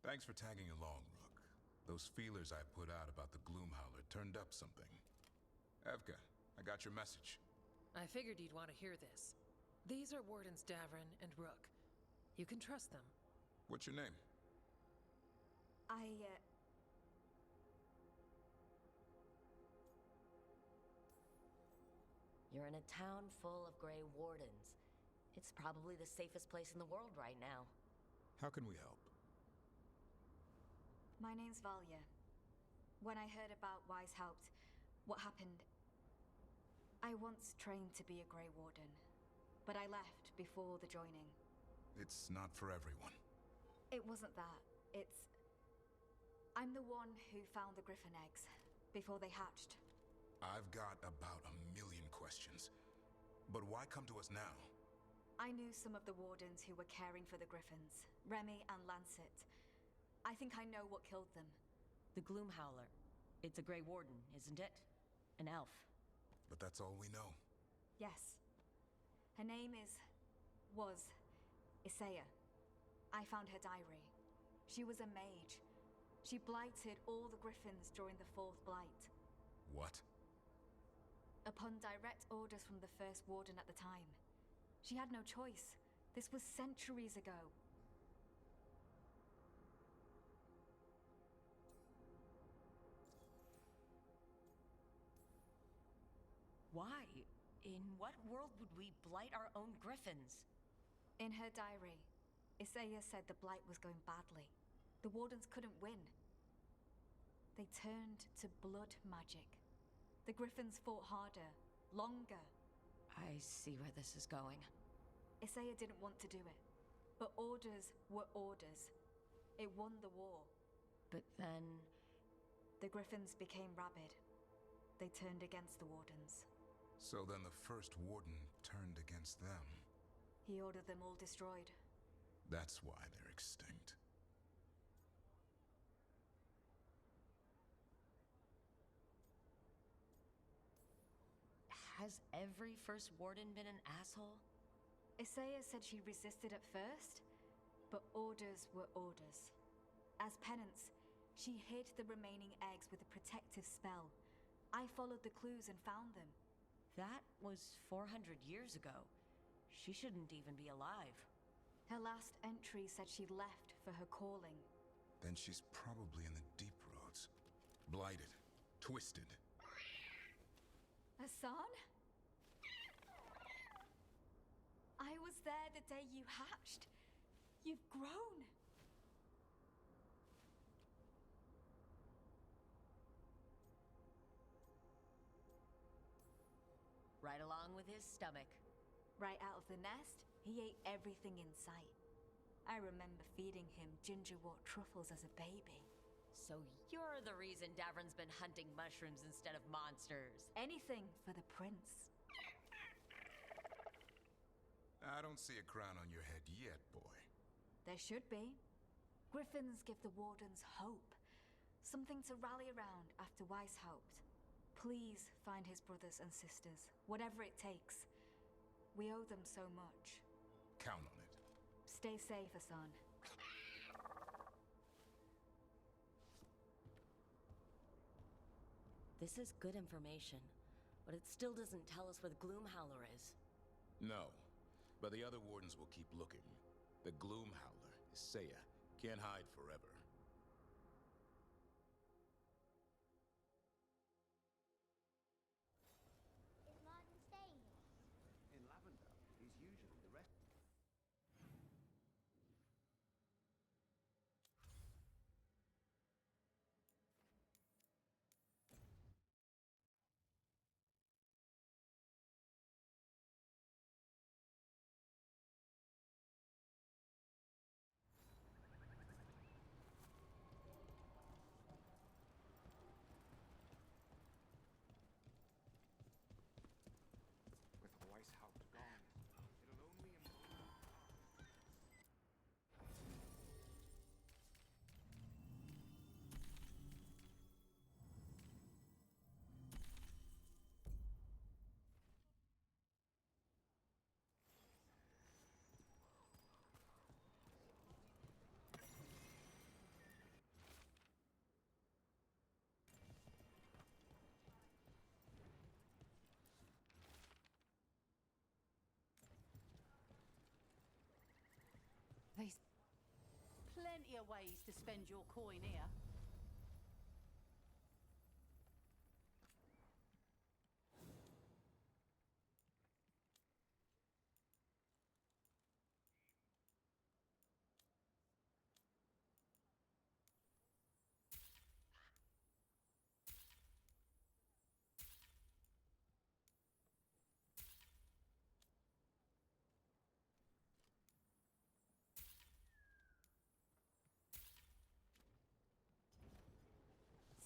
Thanks for tagging along, Rook. Those feelers I put out about the Gloomhowler turned up something. Evka, I got your message. I figured you'd want to hear this. These are Wardens Davrin and Rook. You can trust them. What's your name? You're in a town full of Grey Wardens. It's probably the safest place in the world right now. How can we help? My name's Valya. When I heard about Wise Helped, what happened... I once trained to be a Grey Warden, but I left before the joining. It's not for everyone. It wasn't that. It's... I'm the one who found the Griffin eggs, before they hatched. I've got about 1,000,000 questions. But why come to us now? I knew some of the Wardens who were caring for the Griffins, Remy and Lancet. I think I know what killed them. The Gloomhowler. It's a Grey Warden, isn't it? An elf. But that's all we know. Yes. Her name was Isaiah. I found her diary. She was a mage. She blighted all the Griffins during the Fourth Blight. What? Upon direct orders from the First Warden at the time. She had no choice. This was centuries ago. Why? In what world would we blight our own Griffins? In her diary, Isaiah said the blight was going badly. The Wardens couldn't win. They turned to blood magic. The Griffins fought harder, longer. I see where this is going. Isaiah didn't want to do it, but orders were orders. It won the war. But then... The Griffins became rabid. They turned against the Wardens. So then the First Warden turned against them. He ordered them all destroyed. That's why they're extinct. Has every First Warden been an asshole? Isaiah said she resisted at first, but orders were orders. As penance, she hid the remaining eggs with a protective spell. I followed the clues and found them. That was 400 years ago. She shouldn't even be alive. Her last entry said she left for her calling. Then she's probably in the deep roads. Blighted. Twisted. Hassan? I was there the day you hatched. You've grown. Right along with his stomach. Right out of the nest, he ate everything in sight. I remember feeding him gingerwort truffles as a baby. So you're the reason Davrin's been hunting mushrooms instead of monsters. Anything for the prince. I don't see a crown on your head yet, boy. There should be. Griffins give the Wardens hope. Something to rally around after Weiss helped. Please find his brothers and sisters, whatever it takes. We owe them so much. Count on it. Stay safe, Hassan. This is good information, but it still doesn't tell us where the Gloomhowler is. No, but the other Wardens will keep looking. The Gloomhowler, Isaiah, can't hide forever. Is Martin staying here? In Lavender, he's usually the rest. plenty of ways to spend your coin here.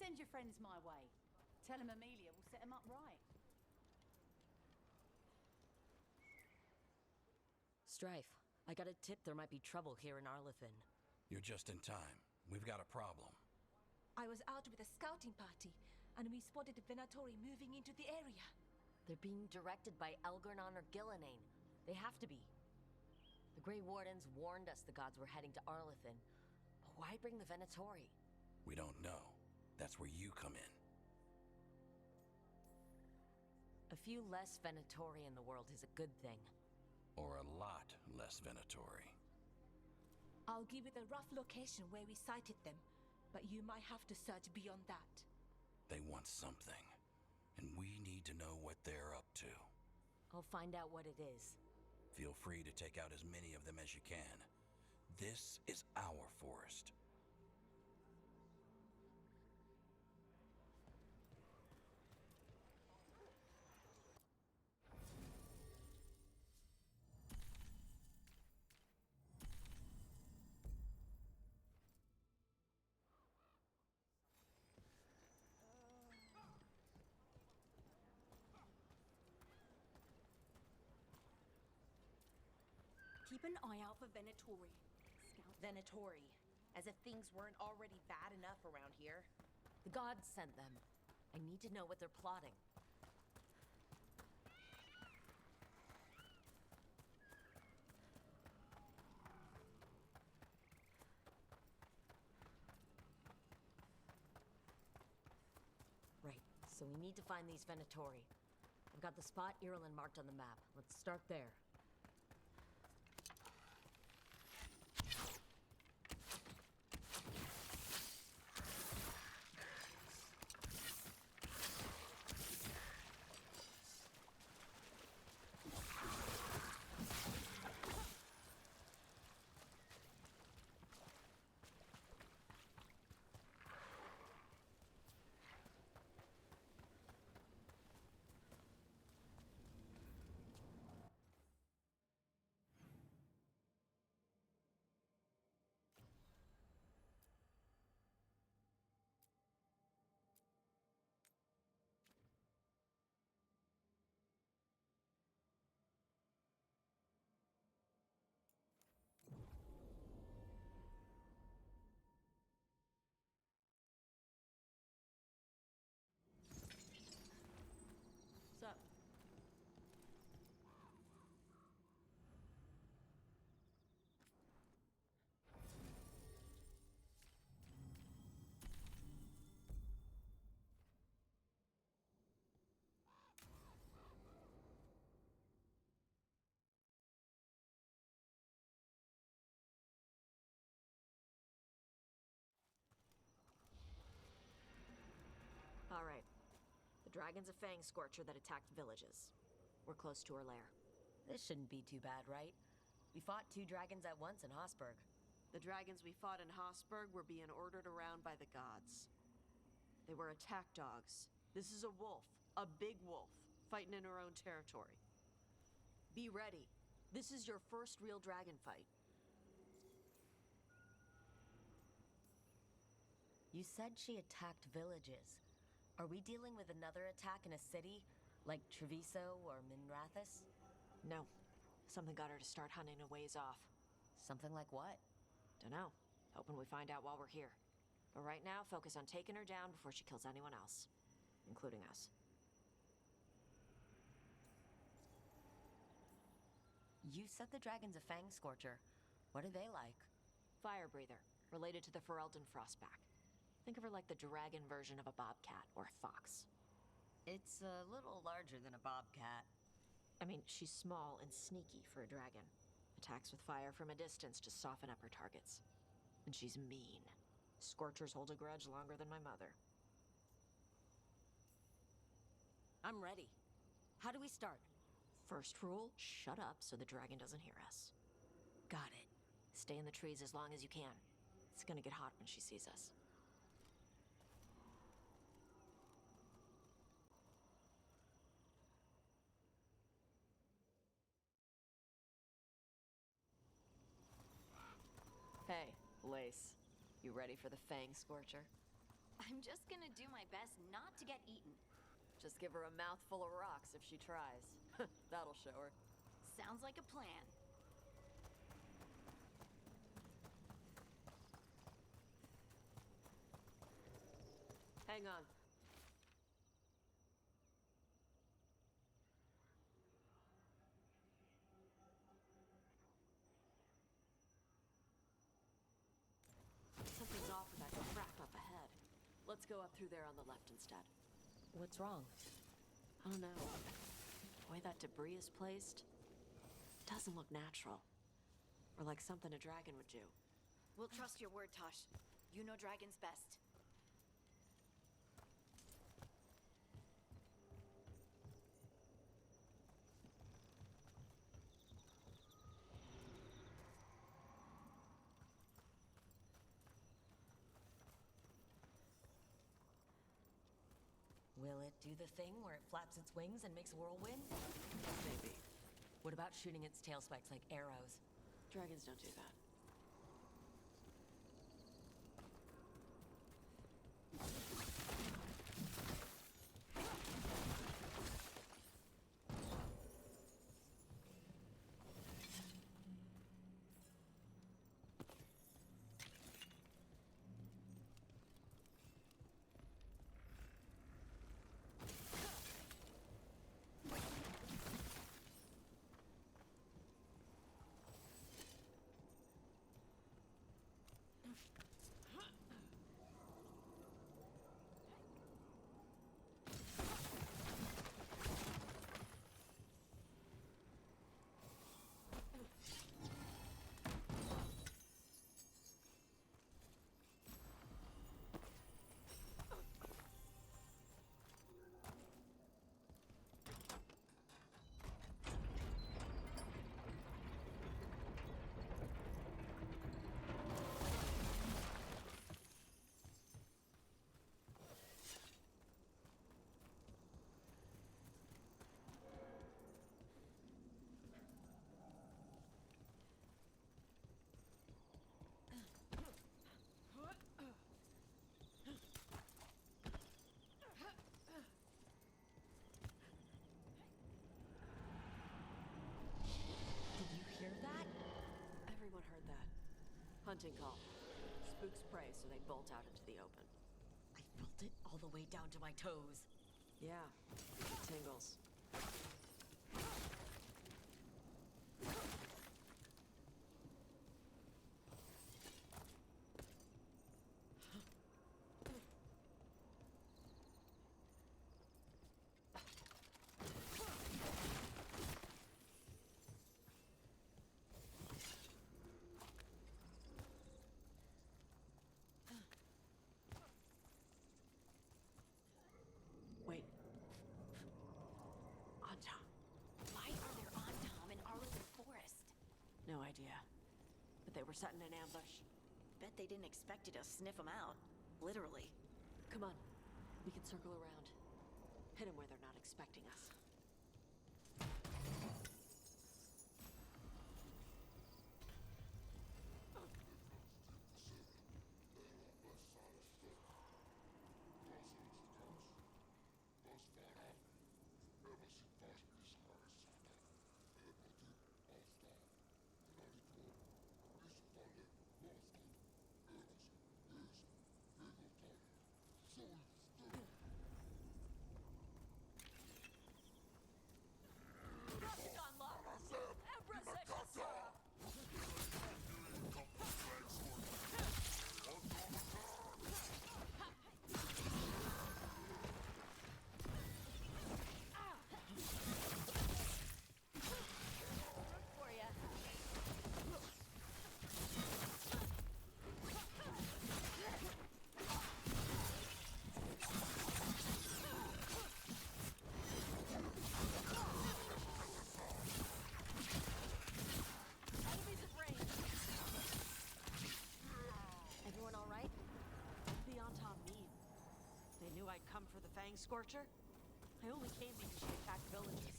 Send your friends my way. Tell them Amelia will set them up right. Strife, I got a tip there might be trouble here in Arlethan. You're just in time. We've got a problem. I was out with a scouting party, and we spotted the Venatori moving into the area. They're being directed by Elgernon or Gillenane. They have to be. The Grey Wardens warned us the gods were heading to Arlethan. But why bring the Venatori? We don't know. That's where you come in. A few less Venatori in the world is a good thing. Or a lot less Venatori. I'll give you the rough location where we sighted them, but you might have to search beyond that. They want something, and we need to know what they're up to. I'll find out what it is. Feel free to take out as many of them as you can. This is our forest. Keep an eye out for Venatori. Scout Venatori. As if things weren't already bad enough around here. The gods sent them. I need to know what they're plotting. Right, so we need to find these Venatori. I've got the spot Irulan marked on the map. Let's start there. So, All right. The dragon's a fang scorcher that attacked villages. We're close to her lair. This shouldn't be too bad, right? We fought 2 dragons at once in Hosburg. The dragons we fought in Hosburg were being ordered around by the gods. They were attack dogs. This is a wolf, a big wolf, fighting in her own territory. Be ready. This is your first real dragon fight. You said she attacked villages. Are we dealing with another attack in a city, like Treviso or Minrathous? No. Something got her to start hunting a ways off. Something like what? Dunno. Hoping we find out while we're here. But right now, focus on taking her down before she kills anyone else. Including us. You said the dragon's a fang scorcher. What are they like? Fire breather. Related to the Ferelden Frostback. Think of her like the dragon version of a bobcat or a fox. It's a little larger than a bobcat. I mean, she's small and sneaky for a dragon. Attacks with fire from a distance to soften up her targets. And she's mean. Scorchers hold a grudge longer than my mother. I'm ready. How do we start? First rule, shut up so the dragon doesn't hear us. Got it. Stay in the trees as long as you can. It's gonna get hot when she sees us. Hey, Lace. You ready for the Fang Scorcher? I'm just gonna do my best not to get eaten. Just give her a mouthful of rocks if she tries. That'll show her. Sounds like a plan. Hang on. Something's off with that crack up ahead. Let's go up through there on the left instead. What's wrong? I don't know. The way that debris is placed doesn't look natural. Or like something a dragon would do. We'll trust your word, Tosh. You know dragons best. Will it do the thing where it flaps its wings and makes a whirlwind? Maybe. What about shooting its tail spikes like arrows? Dragons don't do that. Everyone heard that. Hunting call. Spooks prey, so they bolt out into the open. I felt it all the way down to my toes. Yeah, tingles. Wait. Antam. Why are there Antam in Arlington Forest? No idea. But they were setting an ambush. Bet they didn't expect you to sniff them out. Literally. Come on. We can circle around. Hit them where they're not expecting us. For ya. come for the Fang Scorcher? I only came because she attacked villages.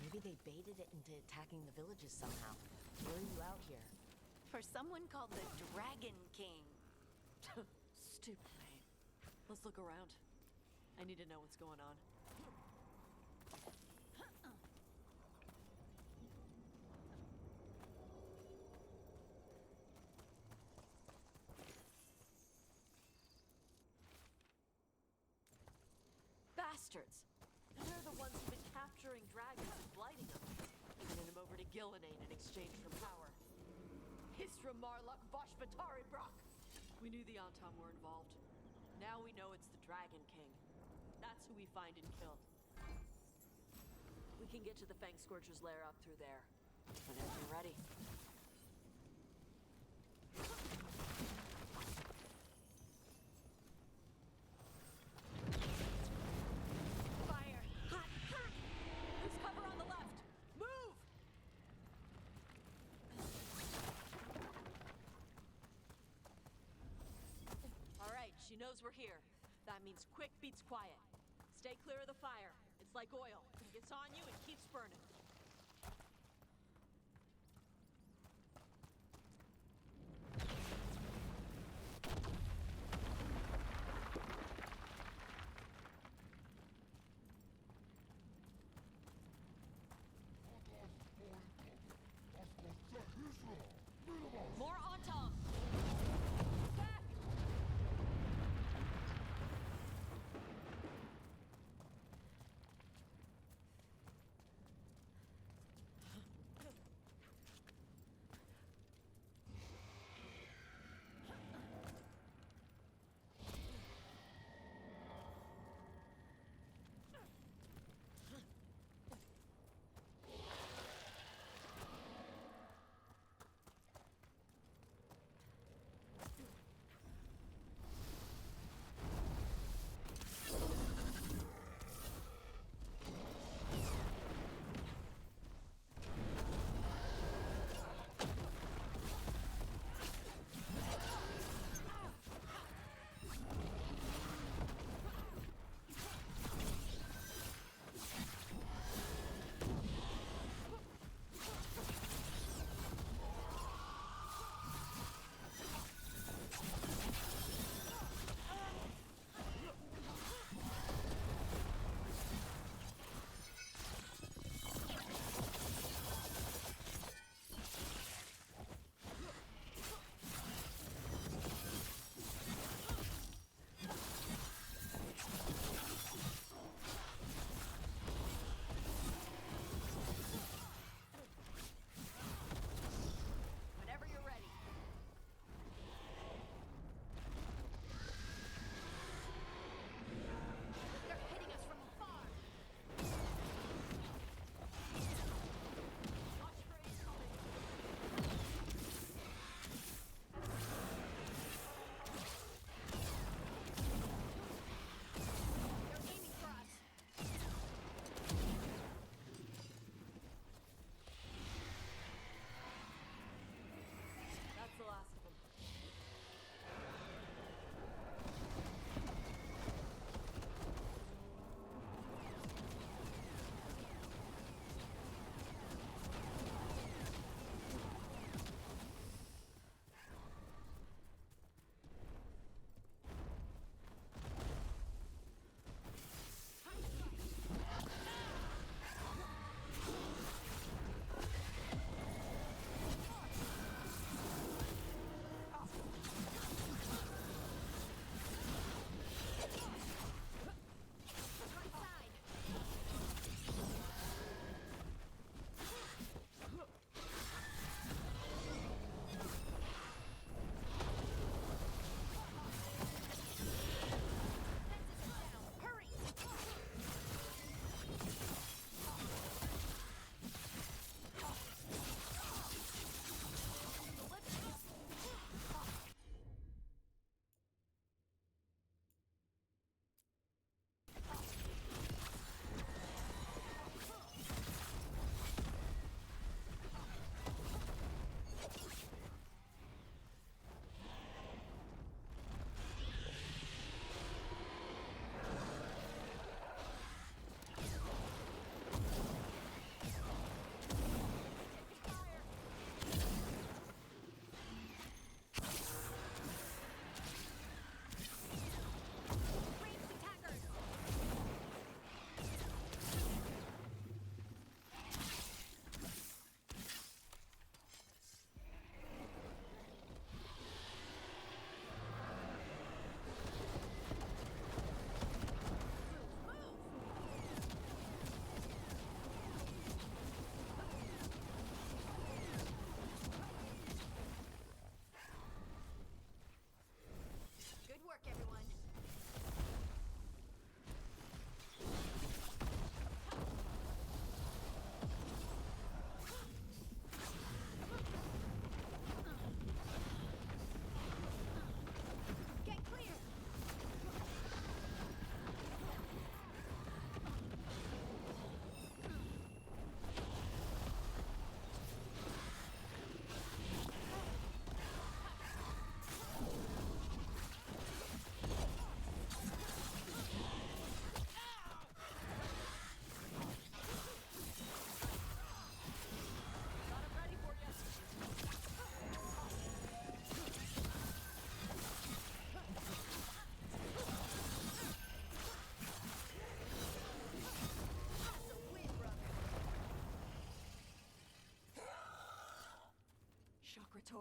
Maybe they baited it into attacking the villages somehow. Why are you out here? For someone called the Dragon King. Stupid name. Let's look around. I need to know what's going on. Bastards! They're the ones who've been capturing dragons and blighting them. Turning them over to Gillinane in exchange for power. Hisra Marluk Voshvatari Brock! We knew the Antam were involved. Now we know it's the Dragon King. That's who we find and kill. We can get to the Fang Scorcher's lair up through there. Whenever you're ready. Fire! Hot! Hot! There's cover on the left! Move! All right, she knows we're here. That means quick beats quiet. Stay clear of the fire. It's like oil. It gets on you and keeps burning. More Antam! Back!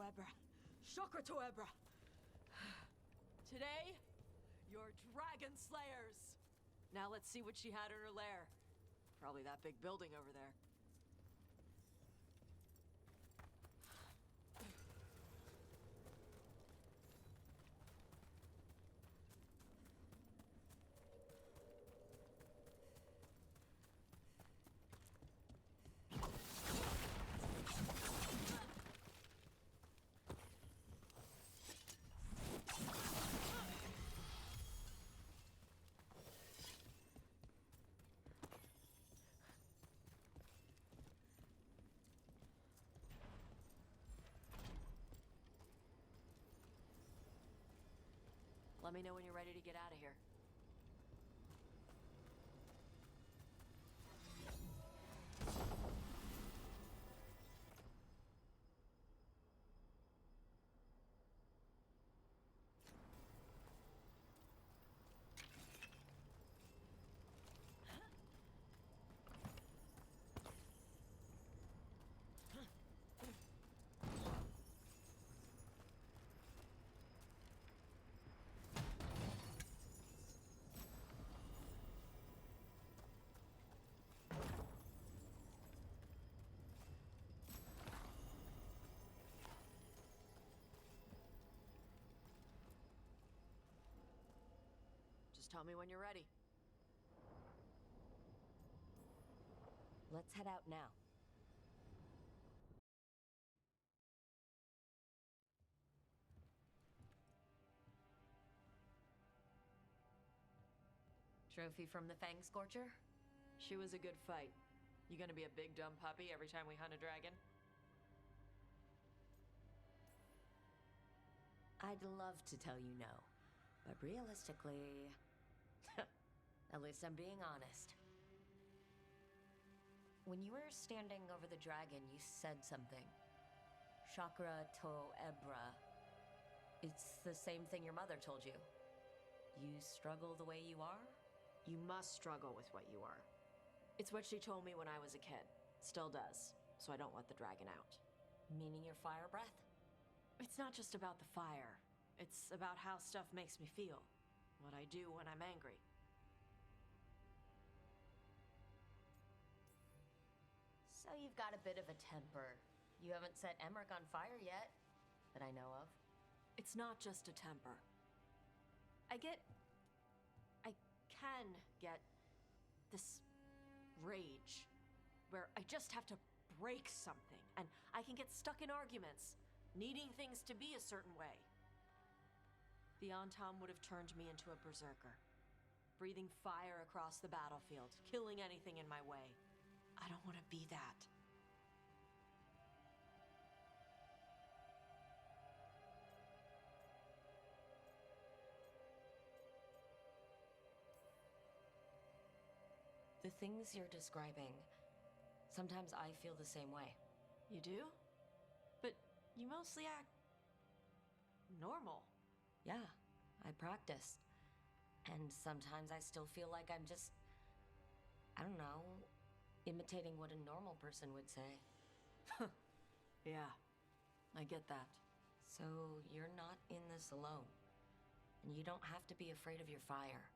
Ebra. Chakra to Ebra. Today, you're dragon slayers. Now let's see what she had in her lair. Probably that big building over there. Let me know when you're ready to get out of here. Just tell me when you're ready. Let's head out now. Trophy from the Fang Scorcher? She was a good fight. You gonna be a big dumb puppy every time we hunt a dragon? I'd love to tell you no, but realistically, at least I'm being honest. When you were standing over the dragon, you said something. Chakra to Ebra. It's the same thing your mother told you. You struggle the way you are? You must struggle with what you are. It's what she told me when I was a kid. Still does, so I don't let the dragon out. Meaning your fire breath? It's not just about the fire. It's about how stuff makes me feel. What I do when I'm angry. So you've got a bit of a temper. You haven't set Emmerich on fire yet, that I know of. It's not just a temper. I can get this rage where I just have to break something, and I can get stuck in arguments, needing things to be a certain way. The Antam would have turned me into a berserker, breathing fire across the battlefield, killing anything in my way. I don't want to be that. The things you're describing, sometimes I feel the same way. You do? But you mostly act normal. Yeah, I practice. And sometimes I still feel like I'm just, I don't know, imitating what a normal person would say. Yeah, I get that. So you're not in this alone. And you don't have to be afraid of your fire.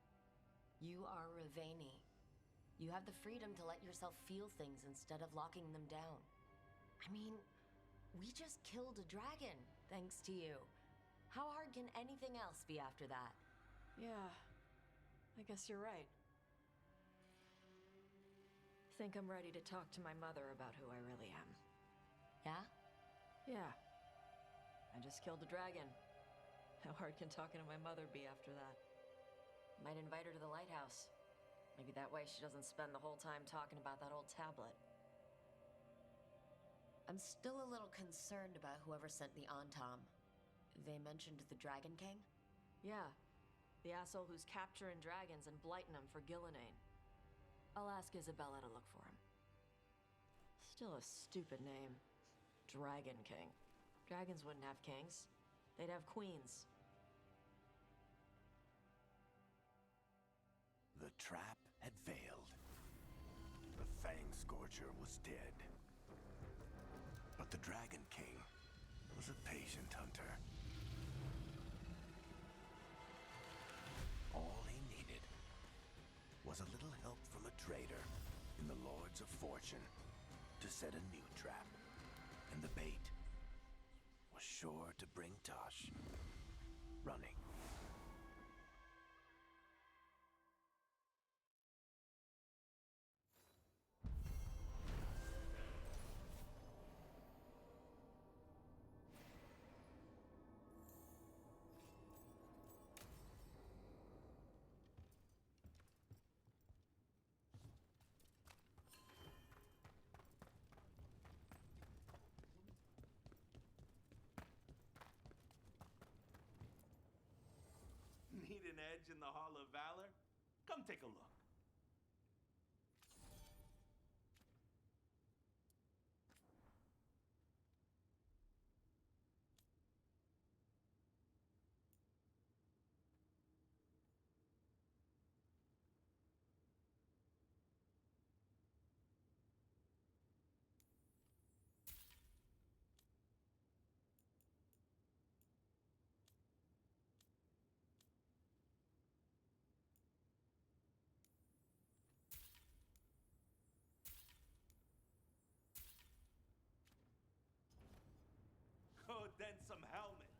You are Ravani. You have the freedom to let yourself feel things instead of locking them down. I mean, we just killed a dragon, thanks to you. How hard can anything else be after that? Yeah, I guess you're right. Think I'm ready to talk to my mother about who I really am. Yeah? Yeah. I just killed a dragon. How hard can talking to my mother be after that? Might invite her to the lighthouse. Maybe that way she doesn't spend the whole time talking about that old tablet. I'm still a little concerned about whoever sent the Antam. They mentioned the Dragon King? Yeah. The asshole who's capturing dragons and blighting them for Gillinane. I'll ask Isabella to look for him. Still a stupid name. Dragon King. Dragons wouldn't have kings. They'd have queens. The trap had failed. The Fang Scorcher was dead. But the Dragon King was a patient hunter. All he needed was a little help from a trader in the Lords of Fortune to set a new trap. And the bait was sure to bring Tosh running. Need an edge in the Hall of Valor? Come take a look. Go dent some helmets.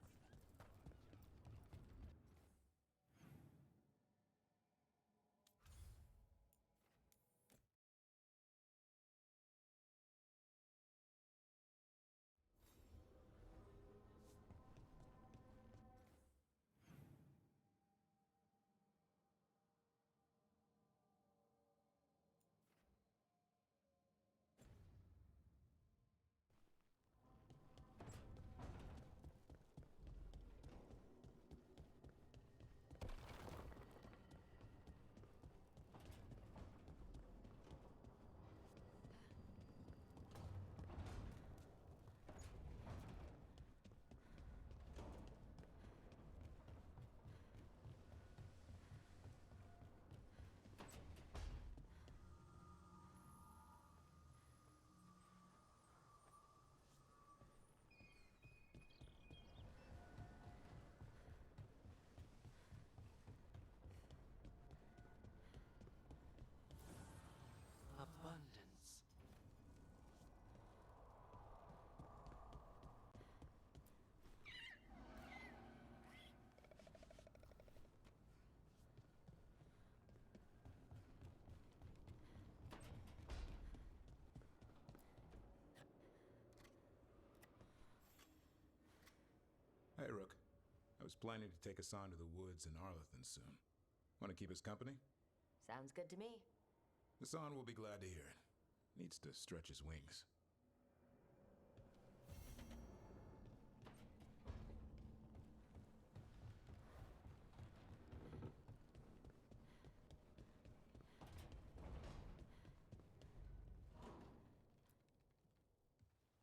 Abundance. Hey, Rook. I was planning to take us on to the woods in Arlington soon. Want to keep us company? Sounds good to me. Hassan will be glad to hear it. Needs to stretch his wings.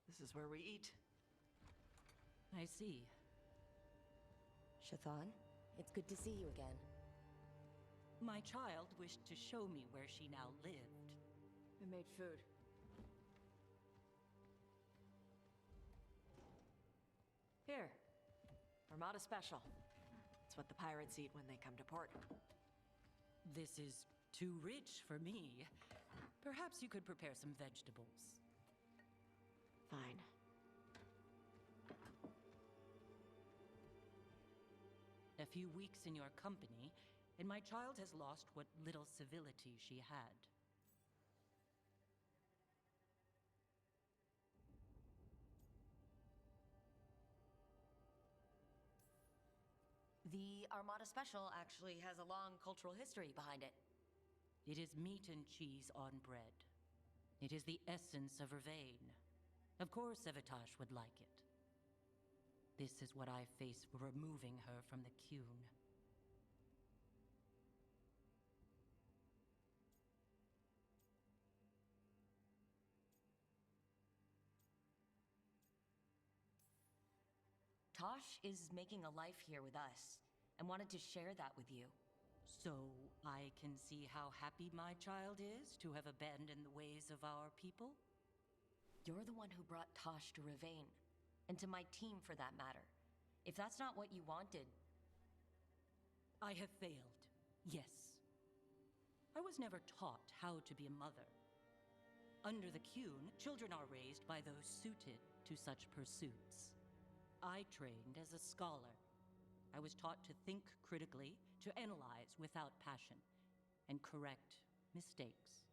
This is where we eat. I see. Shathan, it's good to see you again. My child wished to show me where she now lived. I made food. Here. Armada Special. It's what the pirates eat when they come to port. This is too rich for me. Perhaps you could prepare some vegetables. Fine. A few weeks in your company, and my child has lost what little civility she had. The Armada Special actually has a long cultural history behind it. It is meat and cheese on bread. It is the essence of Vervain. Of course Evitash would like it. This is what I face for removing her from the Qun. Tosh is making a life here with us, and wanted to share that with you. So I can see how happy my child is to have abandoned the ways of our people? You're the one who brought Tosh to Ravain, and to my team for that matter. If that's not what you wanted... I have failed, yes. I was never taught how to be a mother. Under the Qun, children are raised by those suited to such pursuits. I trained as a scholar. I was taught to think critically, to analyze without passion, and correct mistakes.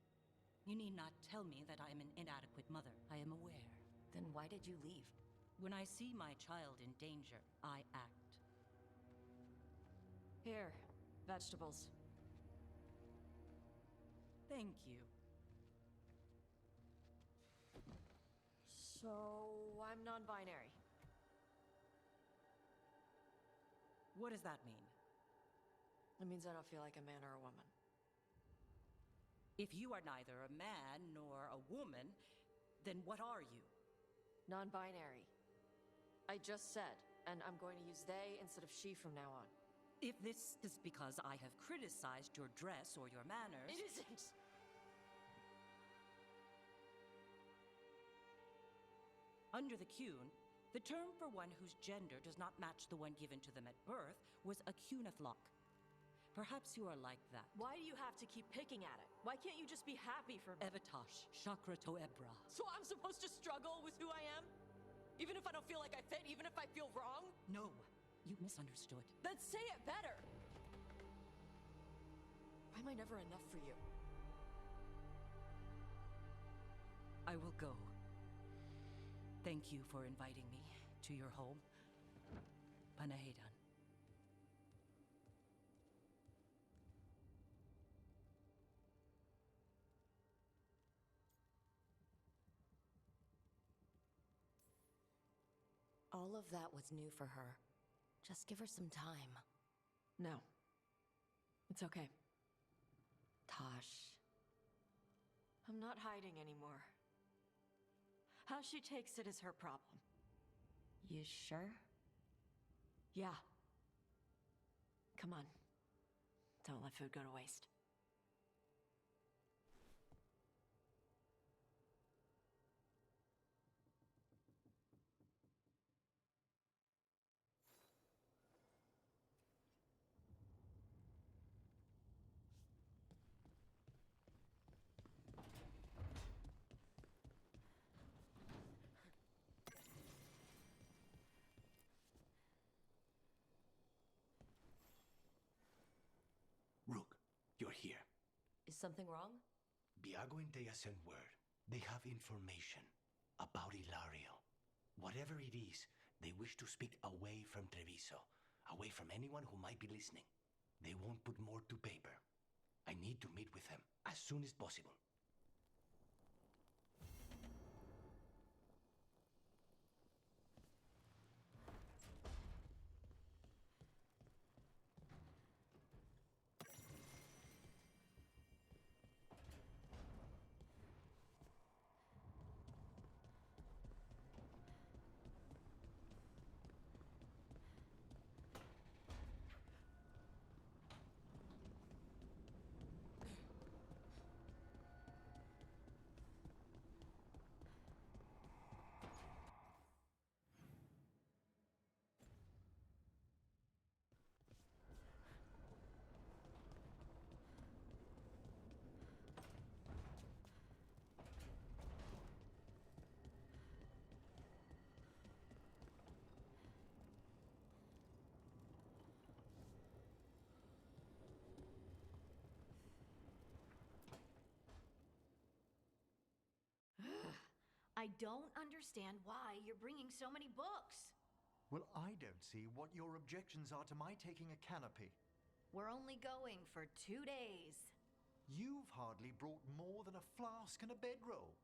You need not tell me that I am an inadequate mother. I am aware. Then why did you leave? When I see my child in danger, I act. Here, vegetables. Thank you. So, I'm non-binary. What does that mean? It means I don't feel like a man or a woman. If you are neither a man nor a woman, then what are you? Non-binary. I just said, and I'm going to use they instead of she from now on. If this is because I have criticized your dress or your manners... It isn't! Under the Qun, the term for one whose gender does not match the one given to them at birth was a Qunathlok. Perhaps you are like that. Why do you have to keep picking at it? Why can't you just be happy for me? Evitash, Chakra to Ebra. So I'm supposed to struggle with who I am? Even if I don't feel like I fit, even if I feel wrong? No, you misunderstood. Then say it better! Why am I never enough for you? I will go. Thank you for inviting me to your home. Panahedan. All of that was new for her. Just give her some time. No. It's okay. Tosh. I'm not hiding anymore. How she takes it is her problem. You sure? Yeah. Come on. Don't let food go to waste. Rook, you're here. Is something wrong? Biago and Dea sent word. They have information about Ilario. Whatever it is, they wish to speak away from Treviso, away from anyone who might be listening. They won't put more to paper. I need to meet with them as soon as possible. I don't understand why you're bringing so many books. Well, I don't see what your objections are to my taking a canopy. We're only going for 2 days. You've hardly brought more than a flask and a bedroll.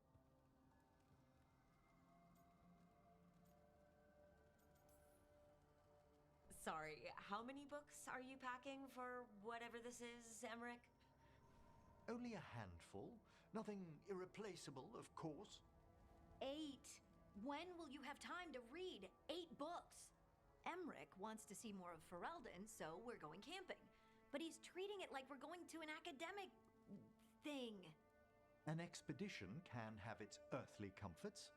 Sorry, how many books are you packing for whatever this is, Emmerich? Only a handful. Nothing irreplaceable, of course. 8. When will you have time to read 8 books? Emmerich wants to see more of Ferelden, so we're going camping. But he's treating it like we're going to an academic thing. An expedition can have its earthly comforts.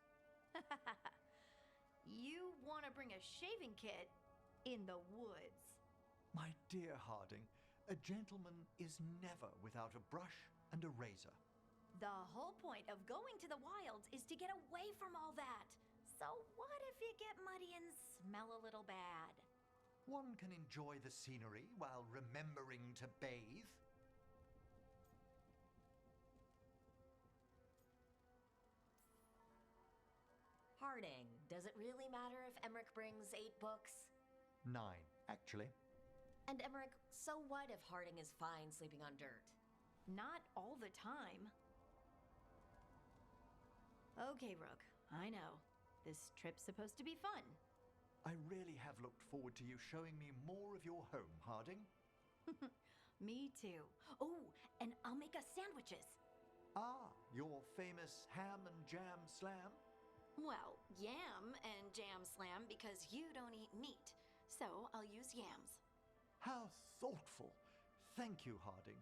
You want to bring a shaving kit in the woods. My dear Harding, a gentleman is never without a brush and a razor. The whole point of going to the wilds is to get away from all that. So what if you get muddy and smell a little bad? One can enjoy the scenery while remembering to bathe. Harding, does it really matter if Emmerich brings 8 books? 9, actually. And Emmerich, so what if Harding is fine sleeping on dirt? Not all the time. Okay, Rook, I know. This trip's supposed to be fun. I really have looked forward to you showing me more of your home, Harding. Me too. Oh, and I'll make us sandwiches. Ah, your famous ham and jam slam? Well, yam and jam slam because you don't eat meat. So I'll use yams. How thoughtful. Thank you, Harding.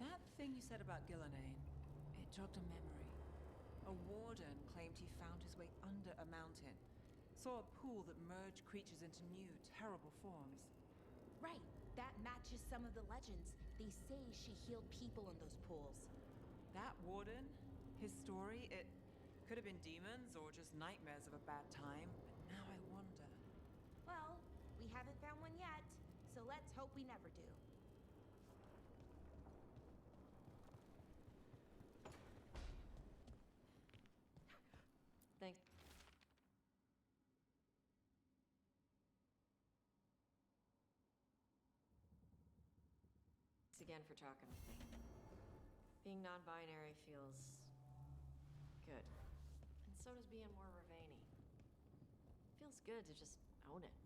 That thing you said about Gillenane, it jogged a memory. A warden claimed he found his way under a mountain, saw a pool that merged creatures into new, terrible forms. Right, that matches some of the legends. They say she healed people in those pools. That warden, his story, it could have been demons or just nightmares of a bad time, but now I wonder. Well, we haven't found one yet, so let's hope we never do. Thanks again for talking with me. Being non-binary feels good. And so does being more Ravani. Feels good to just own it.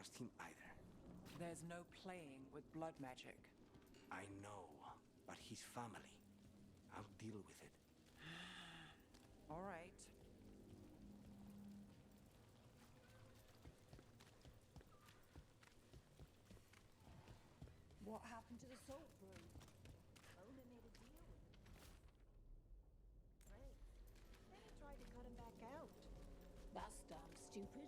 trust him either. There's no playing with blood magic. I know, but his family. I'll deal with it. All right. What happened to the salt brew? Roman made a deal with him. Great. Then he tried to cut him back out. That's damn stupid.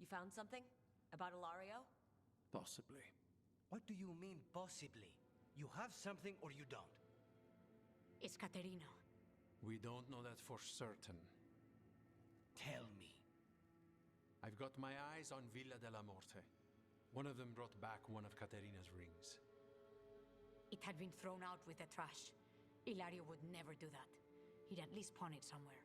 You found something? About Ilario? Possibly. What do you mean, possibly? You have something or you don't? It's Caterina. We don't know that for certain. Tell me. I've got my eyes on Villa della Morte. One of them brought back one of Caterina's rings. It had been thrown out with the trash. Ilario would never do that. He'd at least pawn it somewhere.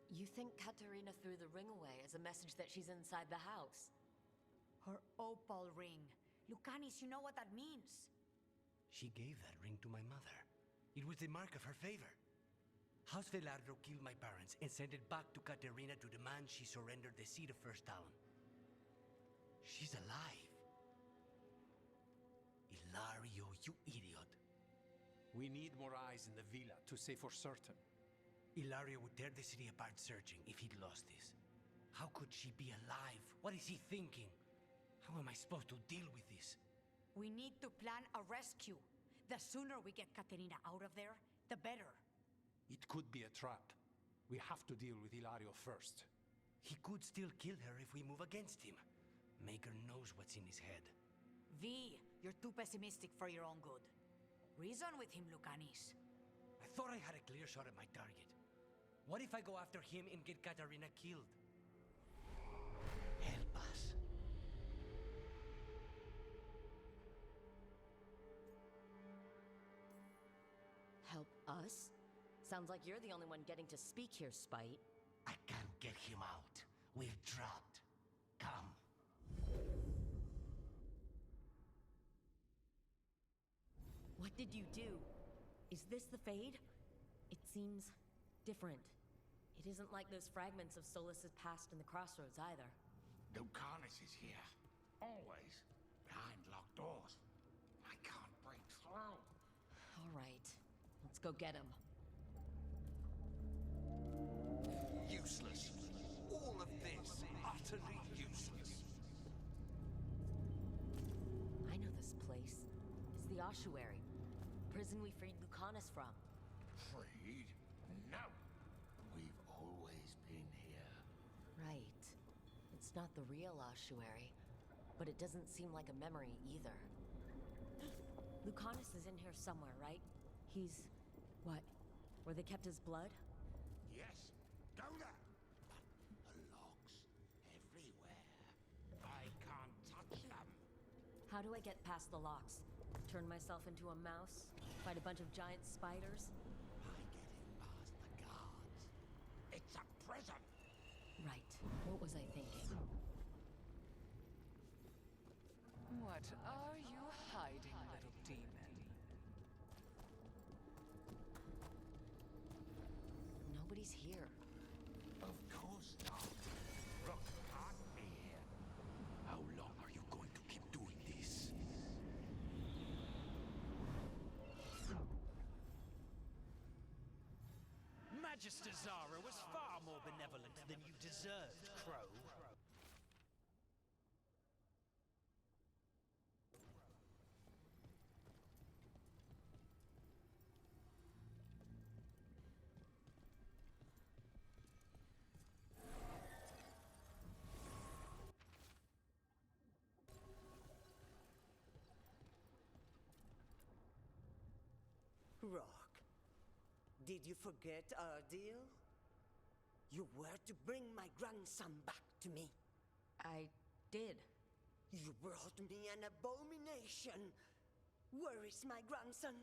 You think Katerina threw the ring away as a message that she's inside the house? Her opal ring. Lucanis, you know what that means. She gave that ring to my mother. It was the mark of her favor. House Velardo killed my parents and sent it back to Caterina to demand she surrender the seat of First Talon. She's alive. Ilario, you idiot. We need more eyes in the villa to say for certain. Ilario would tear the city apart searching if he'd lost this. How could she be alive? What is he thinking? How am I supposed to deal with this? We need to plan a rescue. The sooner we get Caterina out of there, the better. It could be a trap. We have to deal with Ilario first. He could still kill her if we move against him. Maker knows what's in his head. V, you're too pessimistic for your own good. Reason with him, Lucanis. I thought I had a clear shot at my target. What if I go after him and get Caterina killed? Help us. Help us? Sounds like you're the only one getting to speak here, Spite. I can't get him out. We're trapped. Come. What did you do? Is this the Fade? It seems different. It isn't like those fragments of Solus's past in the Crossroads either. Lucanis is here. Always. Behind locked doors. I can't break through. All right. Let's go get him. Useless. All of this, utterly useless. I know this place. It's the ossuary. Prison we freed Lucanis from. Freed? No. We've always been here. Right. It's not the real ossuary, but it doesn't seem like a memory either. Lucanis is in here somewhere, right? He's... what? Where they kept his blood? Yes. Go there. But the locks everywhere. I can't touch them. How do I get past the locks? Turn myself into a mouse? Fight a bunch of giant spiders? By getting past the guards. It's a prison. Right. What was I thinking? What are you hiding, little demon? Nobody's here. Of course not. Rook can't be here. How long are you going to keep doing this? Magister Zara was far more benevolent than you deserved, Crow. Rock, did you forget our deal? You were to bring my grandson back to me. I did. You brought me an abomination. Where is my grandson?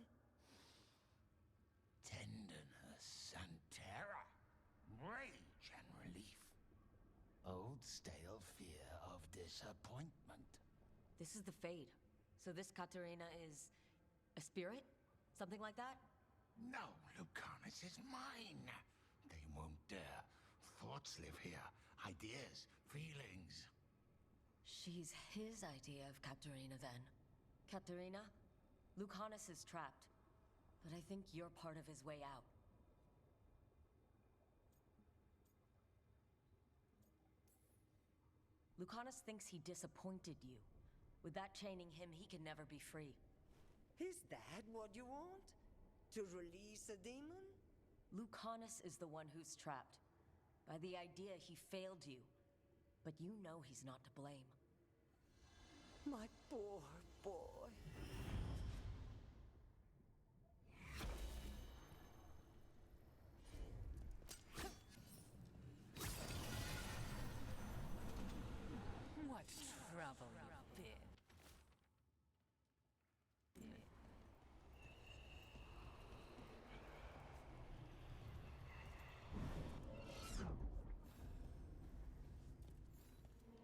Tenderness and terror, rage and relief. Old stale fear of disappointment. This is the Fade. So this Katerina is a spirit? Something like that? No, Lucanus is mine. They won't dare. Thoughts live here. Ideas, feelings. She's his idea of Katerina then. Katerina, Lucanus is trapped. But I think you're part of his way out. Lucanus thinks he disappointed you. With that chaining him, he can never be free. Is that what you want? To release a demon? Lucanus is the one who's trapped. By the idea he failed you. But you know he's not to blame. My poor boy. What trouble you've been.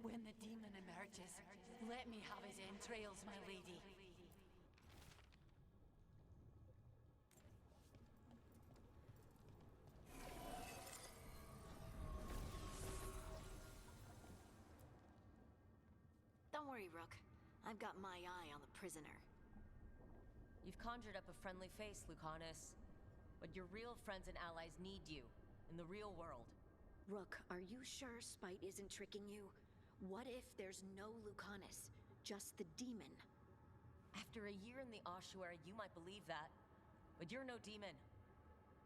When the demon emerges, let me have his entrails, my lady. Don't worry, Rook. I've got my eye on the prisoner. You've conjured up a friendly face, Lucanus. But your real friends and allies need you, in the real world. Rook, are you sure Spite isn't tricking you? What if there's no Lucanus, just the demon? After a year in the ossuary, you might believe that. But you're no demon.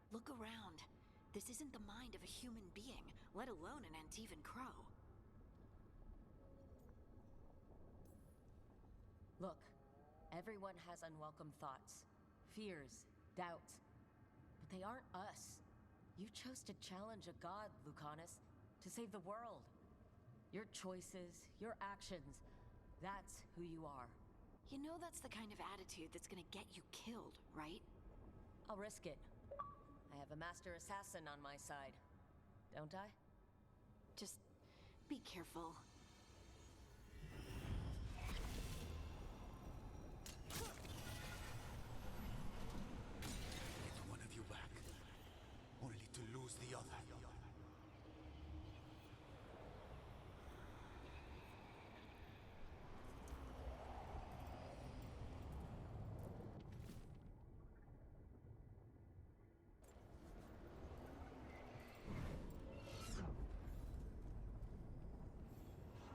Look around. This isn't the mind of a human being, let alone an Antivan crow. Look, everyone has unwelcome thoughts, fears, doubts. But they aren't us. You chose to challenge a god, Lucanus, to save the world. Your choices, your actions, that's who you are. You know that's the kind of attitude that's gonna get you killed, right? I'll risk it. I have a master assassin on my side, don't I? Just be careful. Get one of you back, only to lose the other.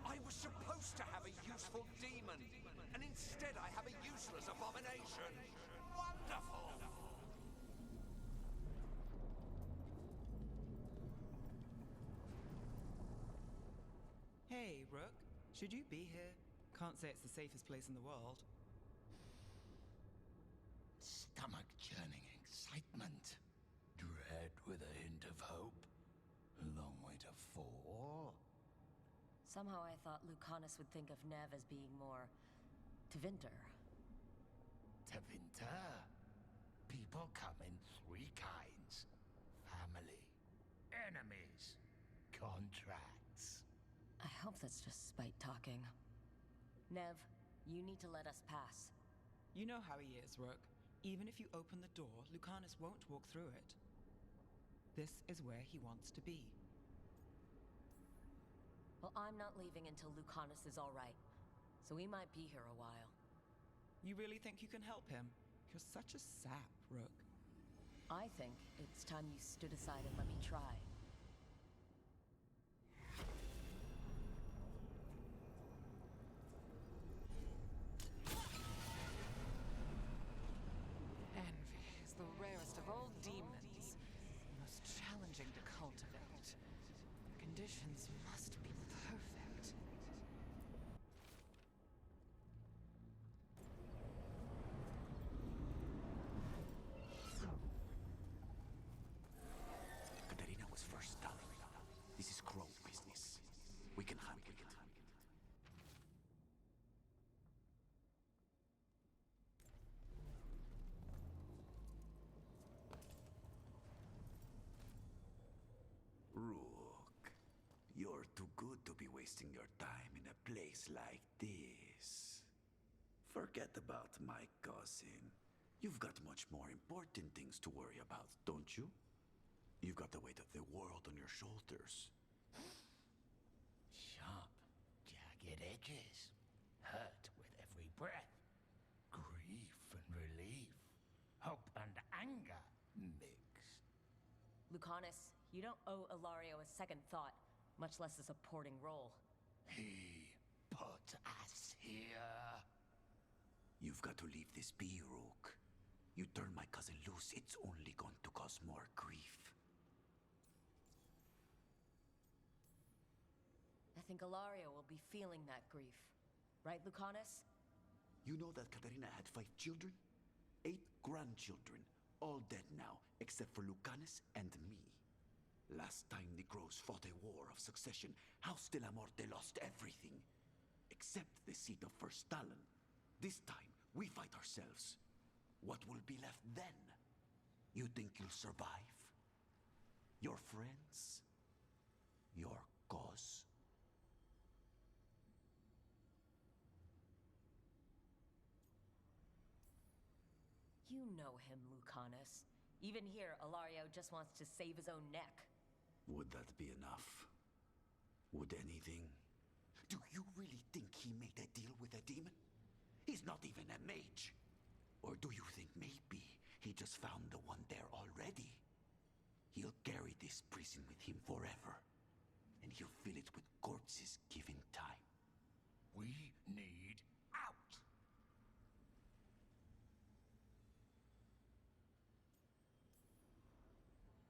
I was supposed to have a useful demon, and instead I have a useless abomination. Wonderful! Hey, Rook. Should you be here? Can't say it's the safest place in the world. Stomach-churning excitement. Dread with a hint of hope. Long way to fall. Somehow I thought Lucanus would think of Nev as being more... Tevinter. Tevinter. People come in three kinds. Family. Enemies. Contracts. I hope that's just Spite talking. Nev, you need to let us pass. You know how he is, Rook. Even if you open the door, Lucanus won't walk through it. This is where he wants to be. Well, I'm not leaving until Lucanus is all right. So we might be here a while. You really think you can help him? You're such a sap, Rook. I think it's time you stood aside and let me try. Envy is the rarest of all demons. Most challenging to cultivate. The conditions must be perfect. good to be wasting your time in a place like this. Forget about my cousin. You've got much more important things to worry about, don't you? You've got the weight of the world on your shoulders. Sharp, jagged edges. Hurt with every breath. Grief and relief. Hope and anger mixed. Lucanus, you don't owe Ilario a second thought, much less a supporting role. He put us here. You've got to leave this be, Rook. You turn my cousin loose, it's only going to cause more grief. I think Ilario will be feeling that grief. Right, Lucanus? You know that Katerina had 5 children? 8 grandchildren, all dead now, except for Lucanus and me. Last time the Grows fought a war of succession, House de la Morte lost everything. Except the seat of First Talon. This time, we fight ourselves. What will be left then? You think you'll survive? Your friends? Your cause? You know him, Lucanus. Even here, Ilario just wants to save his own neck. Would that be enough? Would anything? Do you really think he made a deal with a demon? He's not even a mage. Or do you think maybe he just found the one there already? He'll carry this prison with him forever. And he'll fill it with corpses given time. We need out.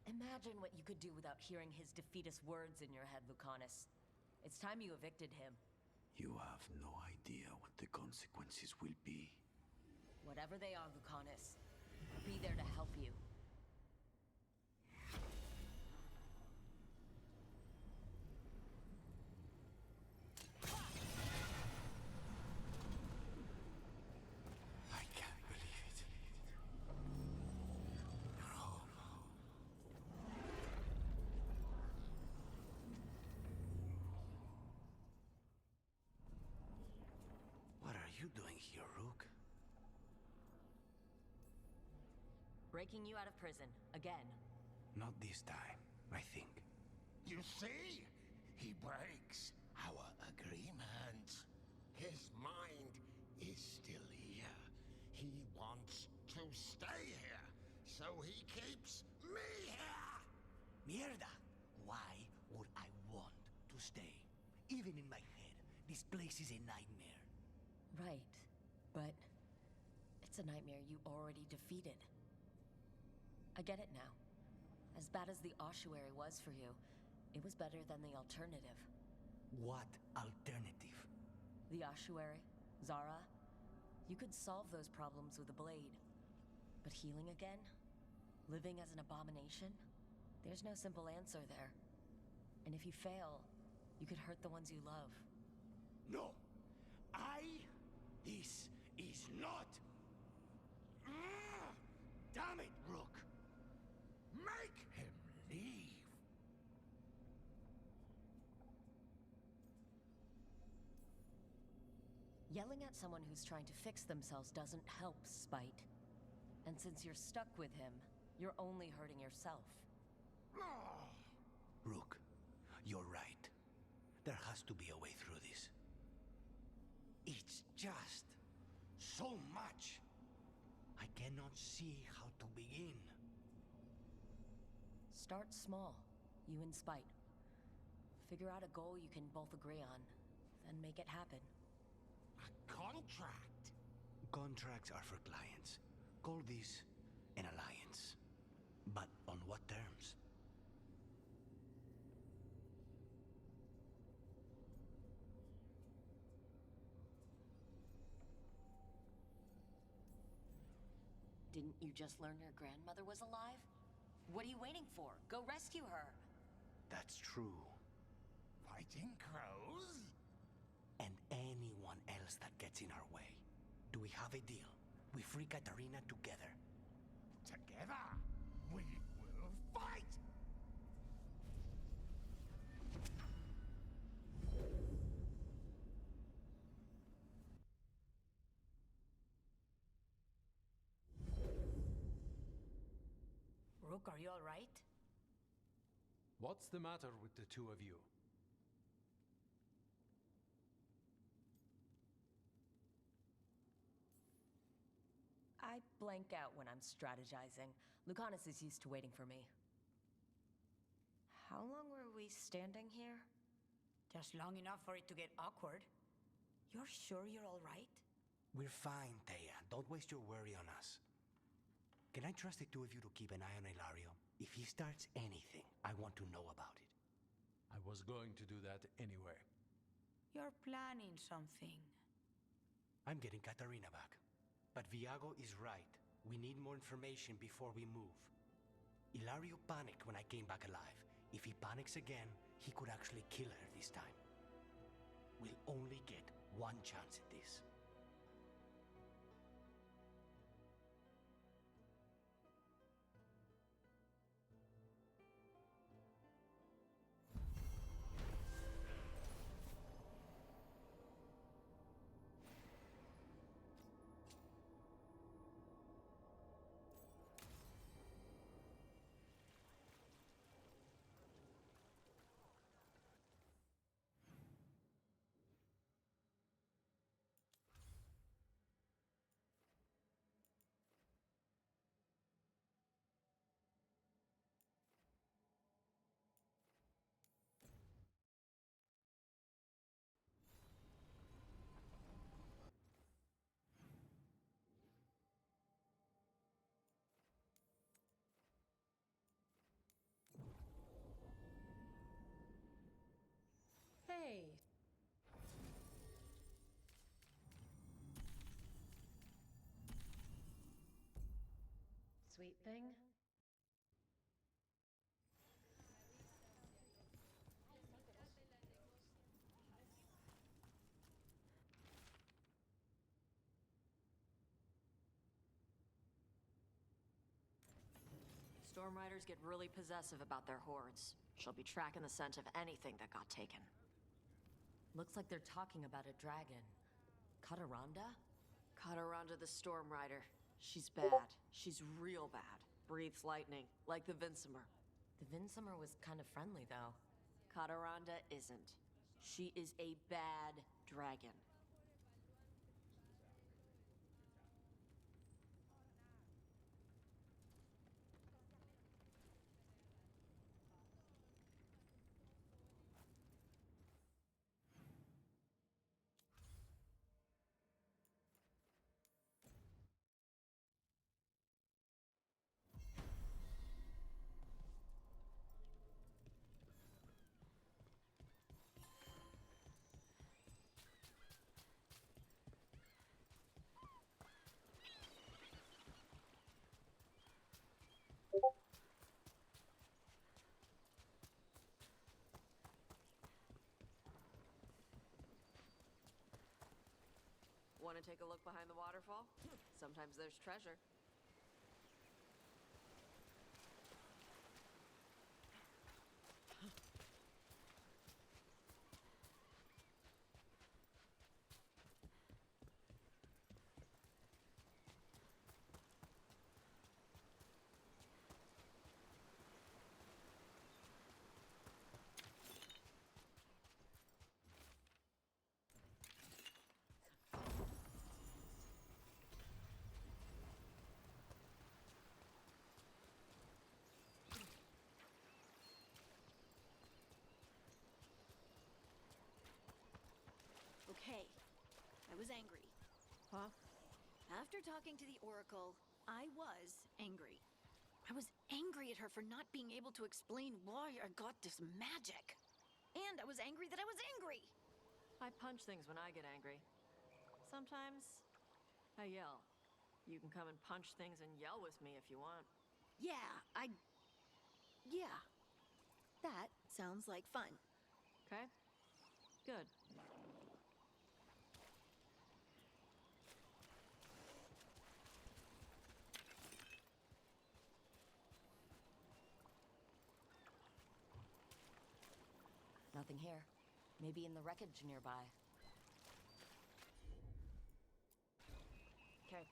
Imagine what you could do without hearing his defeatist words in your head, Lucanus. It's time you evicted him. You have no idea what the consequences will be. Whatever they are, Lucanus, I'll be there to help you. I can't believe it. What are you doing here, Rook? Breaking you out of prison, again. Not this time, I think. You see? He breaks our agreement. His mind is still here. He wants to stay here, so he keeps me here! Mierda! Why would I want to stay? Even in my head, this place is a nightmare. Right, but it's a nightmare you already defeated. I get it now. As bad as the ossuary was for you, it was better than the alternative. What alternative? The ossuary, Zara, you could solve those problems with a blade. But healing again? Living as an abomination? There's no simple answer there. And if you fail, you could hurt the ones you love. No! This is not... Damn it, Rook! Make him leave! Yelling at someone who's trying to fix themselves doesn't help, Spite. And since you're stuck with him, you're only hurting yourself. Rook, you're right. There has to be a way through this. It's just so much. I cannot see how to begin. Start small, you and Spite. Figure out a goal you can both agree on, then make it happen. A contract? Contracts are for clients. Call this an alliance. But on what terms? Didn't you just learn your grandmother was alive? What are you waiting for? Go rescue her! That's true. Fighting crows? And anyone else that gets in our way. Do we have a deal? We free Katarina together. Together, we will fight! Rook, are you all right? What's the matter with the two of you? I blank out when I'm strategizing. Lucanus is used to waiting for me. How long were we standing here? Just long enough for it to get awkward. You're sure you're all right? We're fine, Thea. Don't waste your worry on us. Can I trust the two of you to keep an eye on Ilario? If he starts anything, I want to know about it. I was going to do that anyway. You're planning something. I'm getting Katarina back. But Viago is right. We need more information before we move. Ilario panicked when I came back alive. If he panics again, he could actually kill her this time. We'll only get one chance at this. Hey. Sweet thing? Storm Riders get really possessive about their hordes. She'll be tracking the scent of anything that got taken. Looks like they're talking about a dragon. Kataranda? Kataranda the Storm Rider. She's bad. She's real bad. Breathes lightning, like the Vincimer. The Vincimer was kind of friendly, though. Kataranda isn't. She is a bad dragon. Want to take a look behind the waterfall? Sometimes there's treasure. Okay, I was angry. Huh? After talking to the Oracle, I was angry. I was angry at her for not being able to explain why I got this magic. And I was angry that I was angry. I punch things when I get angry. Sometimes I yell. You can come and punch things and yell with me if you want. Yeah. That sounds like fun. Okay? Good. Nothing here. Maybe in the wreckage nearby. Okay.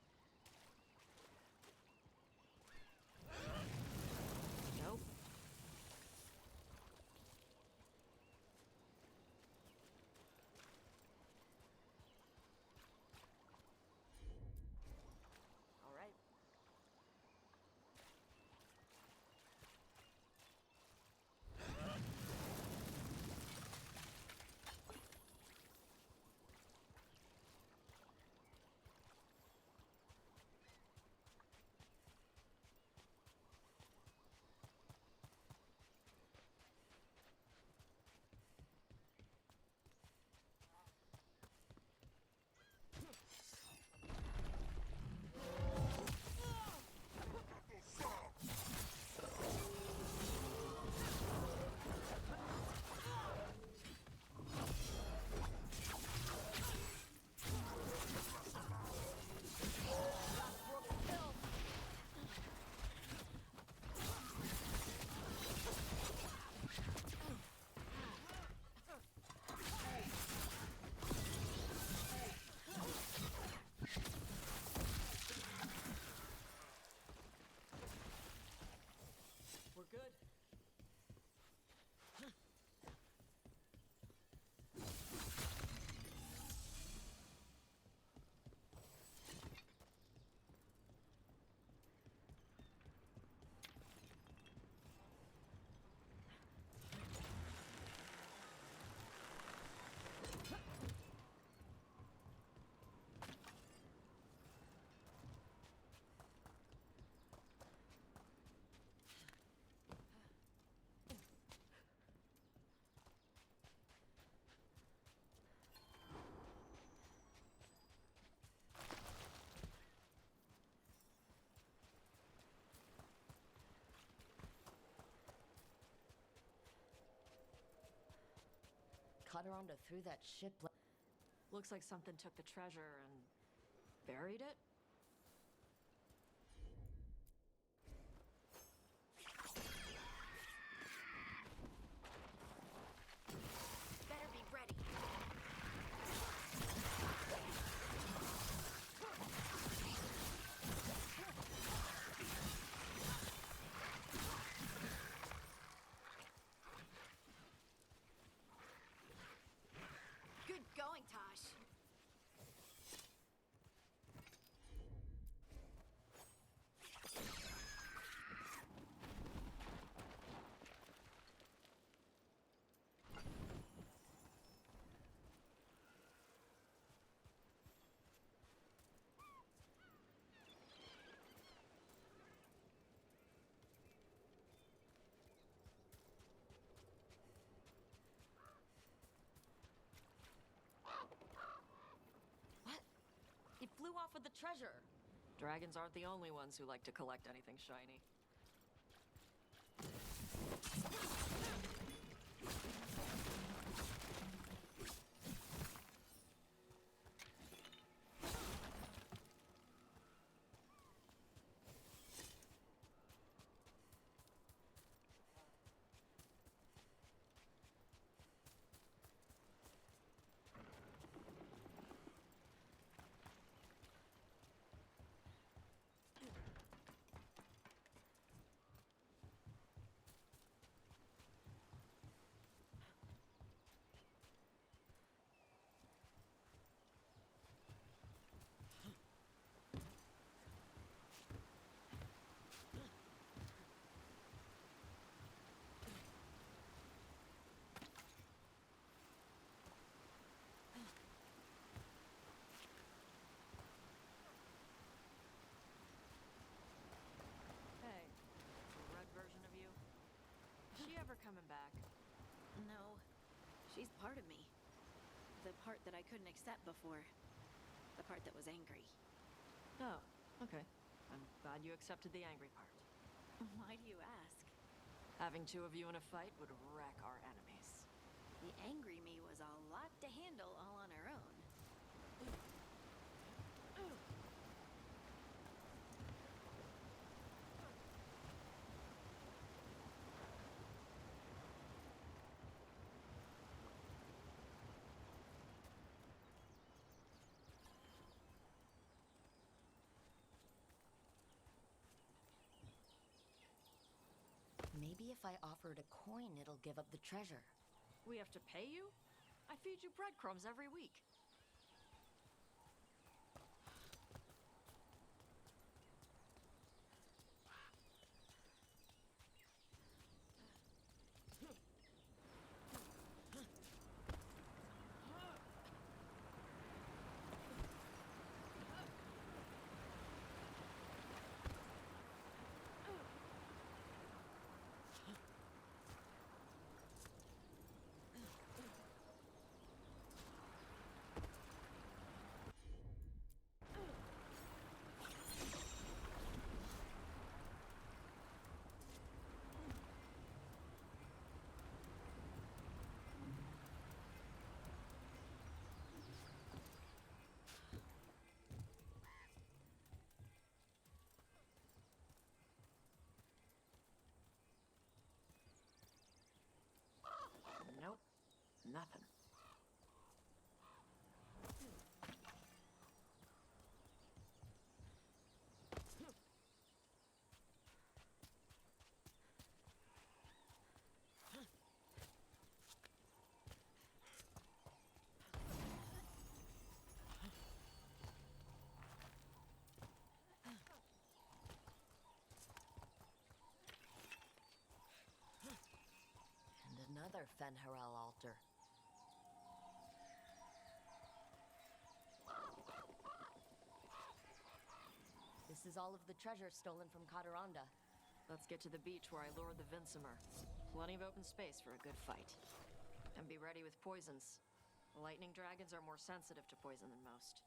Kataronda threw that ship. Looks like something took the treasure and buried it. Better be ready. Good going, Tosh. What? He flew off with the treasure. Dragons aren't the only ones who like to collect anything shiny. Hey, the red version of you? Is she ever coming back? No. She's part of me. The part that I couldn't accept before. The part that was angry. Oh, okay. I'm glad you accepted the angry part. Why do you ask? Having two of you in a fight would wreck our enemies. The angry me was a lot to handle all on her own. Maybe if I offered a coin, it'll give up the treasure. We have to pay you? I feed you breadcrumbs every week. Nope. Nothing. And another Fen'Harel altar. This is all of the treasure stolen from Kataronda. Let's get to the beach where I lured the Vincimer. Plenty of open space for a good fight. And be ready with poisons. Lightning dragons are more sensitive to poison than most.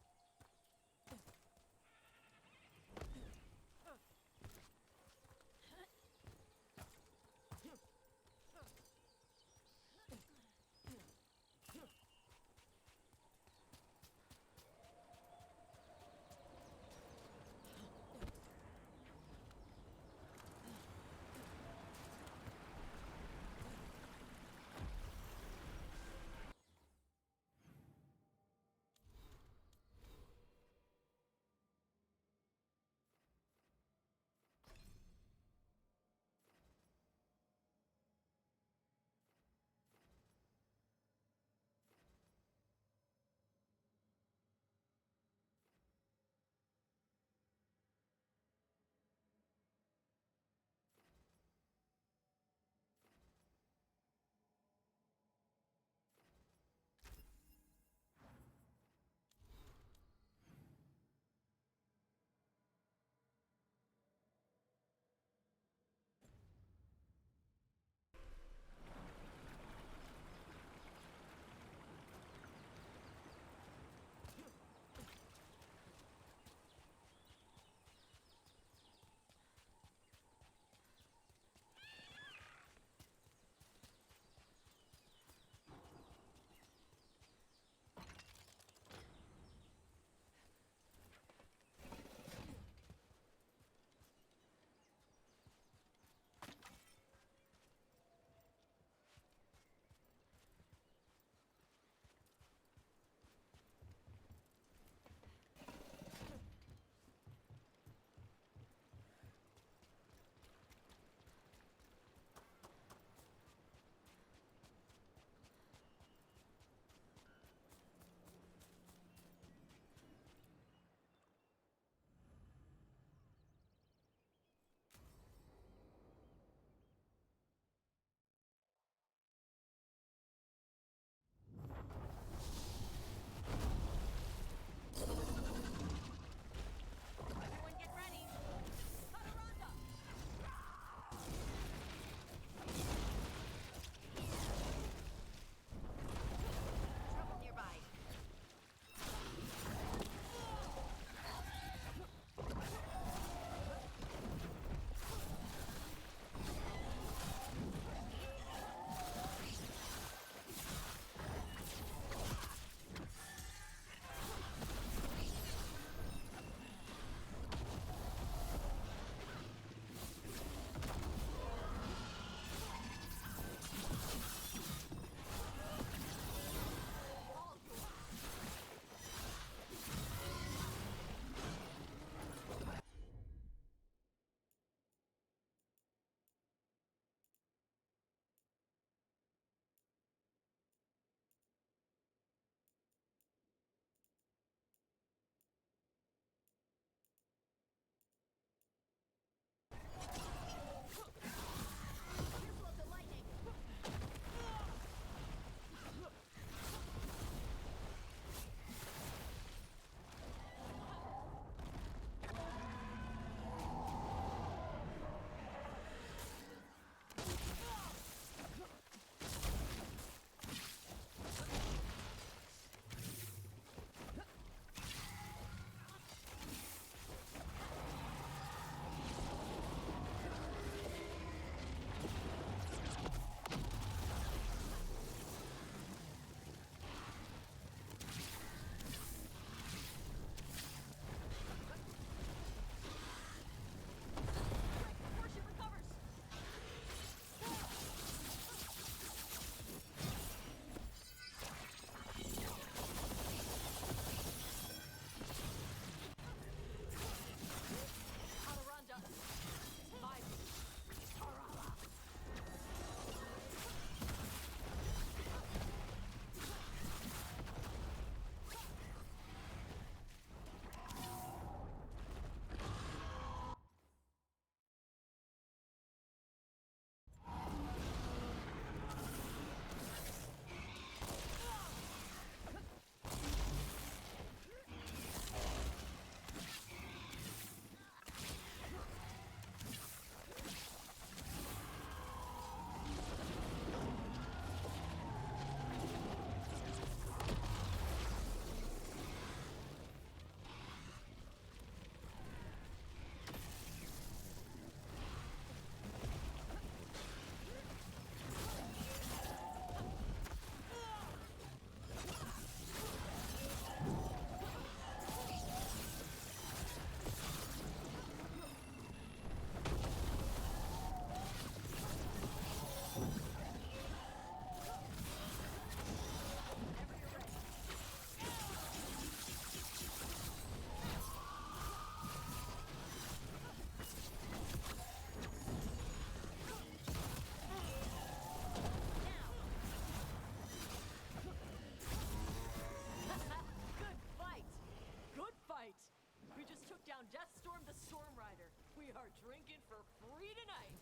drinking for free tonight.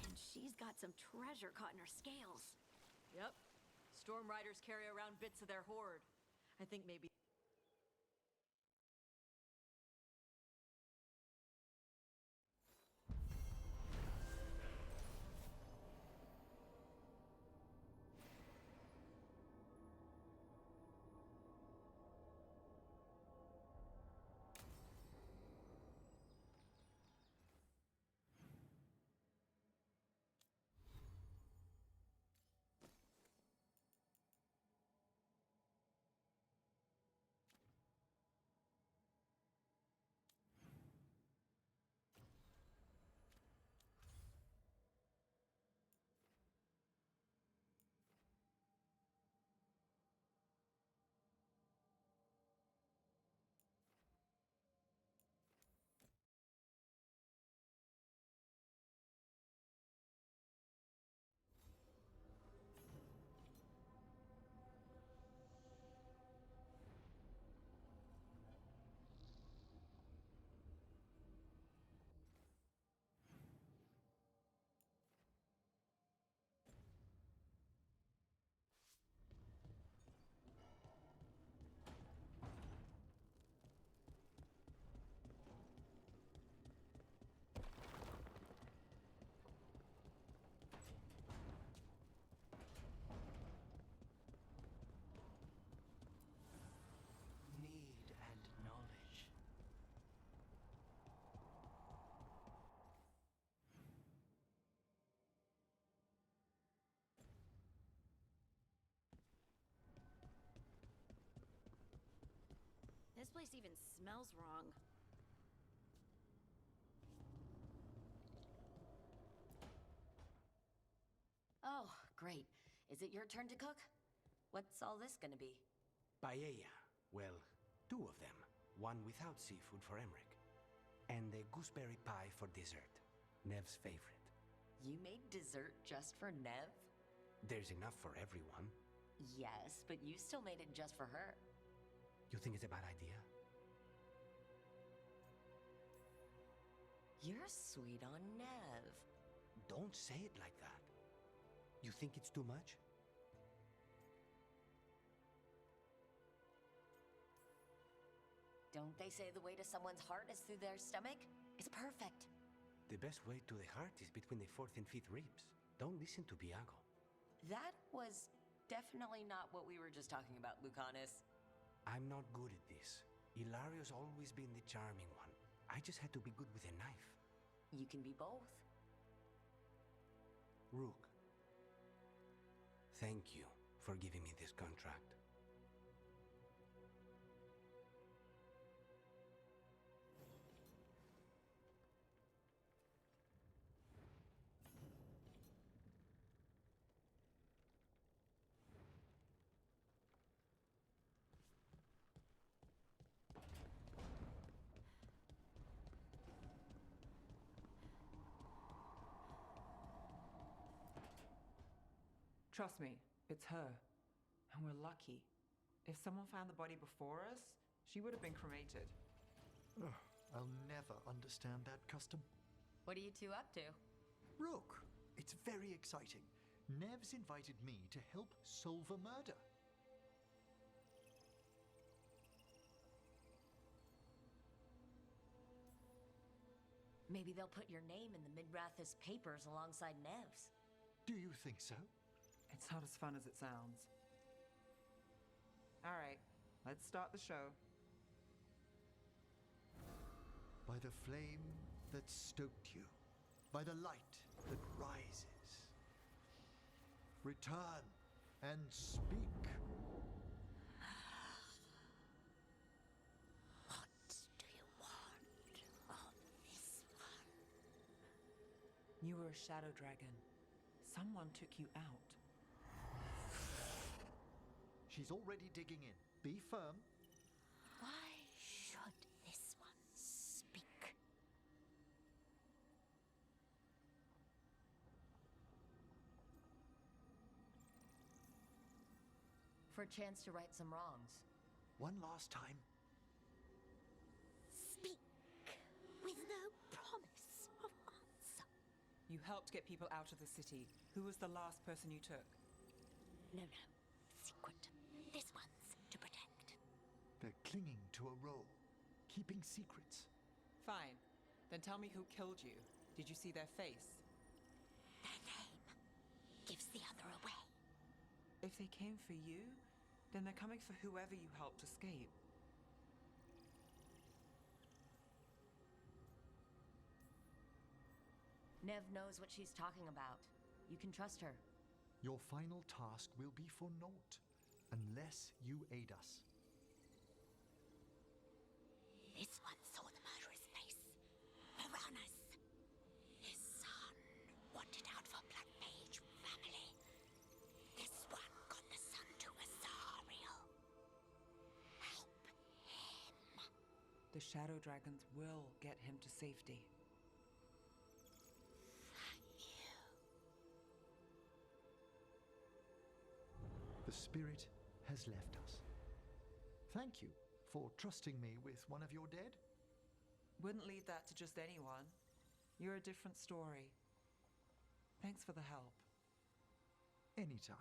And she's got some treasure caught in her scales. Yep. Storm Riders carry around bits of their hoard. I think maybe... Need and knowledge. This place even smells wrong. Oh, great. Is it your turn to cook? What's all this gonna be? Paella. Well, two of them. One without seafood for Emmerich. And a gooseberry pie for dessert. Nev's favorite. You made dessert just for Nev? There's enough for everyone. Yes, but you still made it just for her. You think it's a bad idea? You're sweet on Nev. Don't say it like that. You think it's too much? Don't they say the way to someone's heart is through their stomach? It's perfect. The best way to the heart is between the fourth and fifth ribs. Don't listen to Biago. That was definitely not what we were just talking about, Lucanus. I'm not good at this. Hilario's always been the charming one. I just had to be good with a knife. You can be both. Rook, thank you for giving me this contract. Trust me, it's her. And we're lucky. If someone found the body before us, she would have been cremated. Ugh, I'll never understand that custom. What are you two up to? Rook, it's very exciting. Nev's invited me to help solve a murder. Maybe they'll put your name in the Midrathis papers alongside Nev's. Do you think so? It's not as fun as it sounds. All right, let's start the show. By the flame that stoked you, by the light that rises, return and speak. What do you want of this one? You were a shadow dragon. Someone took you out. She's already digging in. Be firm. Why should this one speak? For a chance to right some wrongs. One last time. Speak with no promise of helped get people out of the city. Who was the last person you took? No. Secret. This one's to protect. They're clinging to a role, keeping secrets. Fine. Then tell me who killed you. Did you see their face? Their name gives the other away. If they came for you, then they're coming for whoever you helped escape. Nev knows what she's talking about. You can trust her. Your final task will be for naught, unless you aid us. This one saw the murderer's face. Piranhas. His son wanted out for Blood Mage family. This one got the son to Asariel. Help him. The Shadow Dragons will get him to safety. The spirit has left us. Thank you for trusting me with one of your dead. Wouldn't leave that to just anyone. You're a different story. Thanks for the help. Anytime.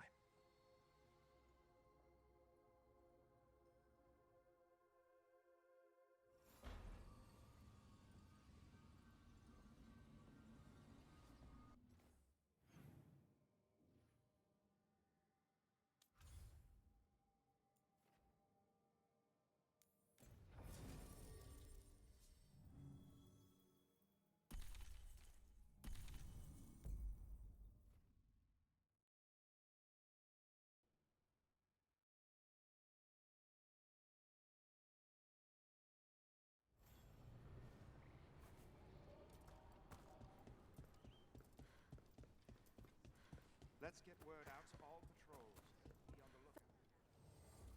Let's get word out to all patrols. Be on the lookout.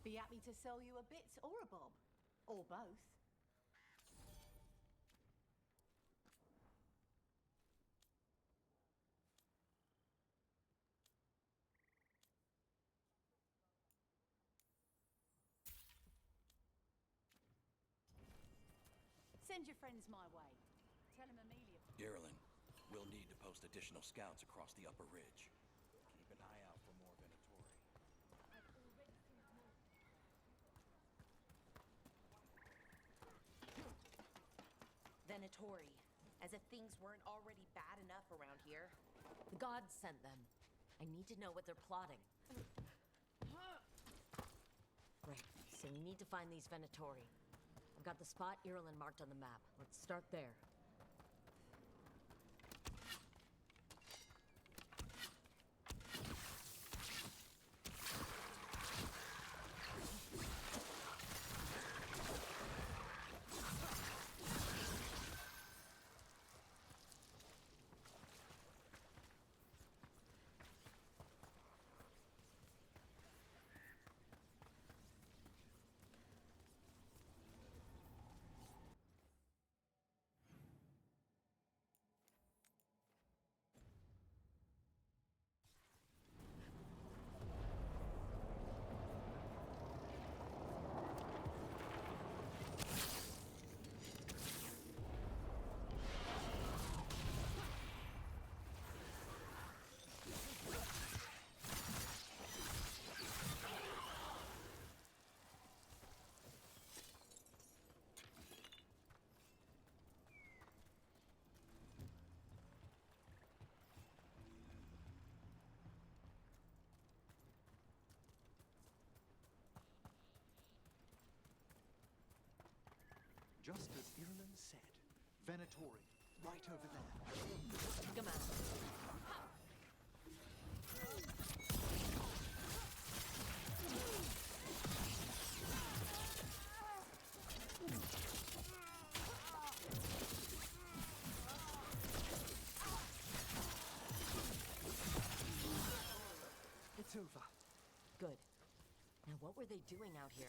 Be happy to sell you a bit or a bob. Or both. Send your friends my way. Tell them Amelia. Ireland, we'll need to post additional scouts across the upper ridge. Keep an eye out for more Venatori. Venatori. As if things weren't already bad enough around here. The gods sent them. I need to know what they're plotting. Right, so we need to find these Venatori. I've got the spot Ireland marked on the map. Let's start there. Just as Ireland said. Venatori, right over there. Come on. It's over. Good. Now what were they doing out here?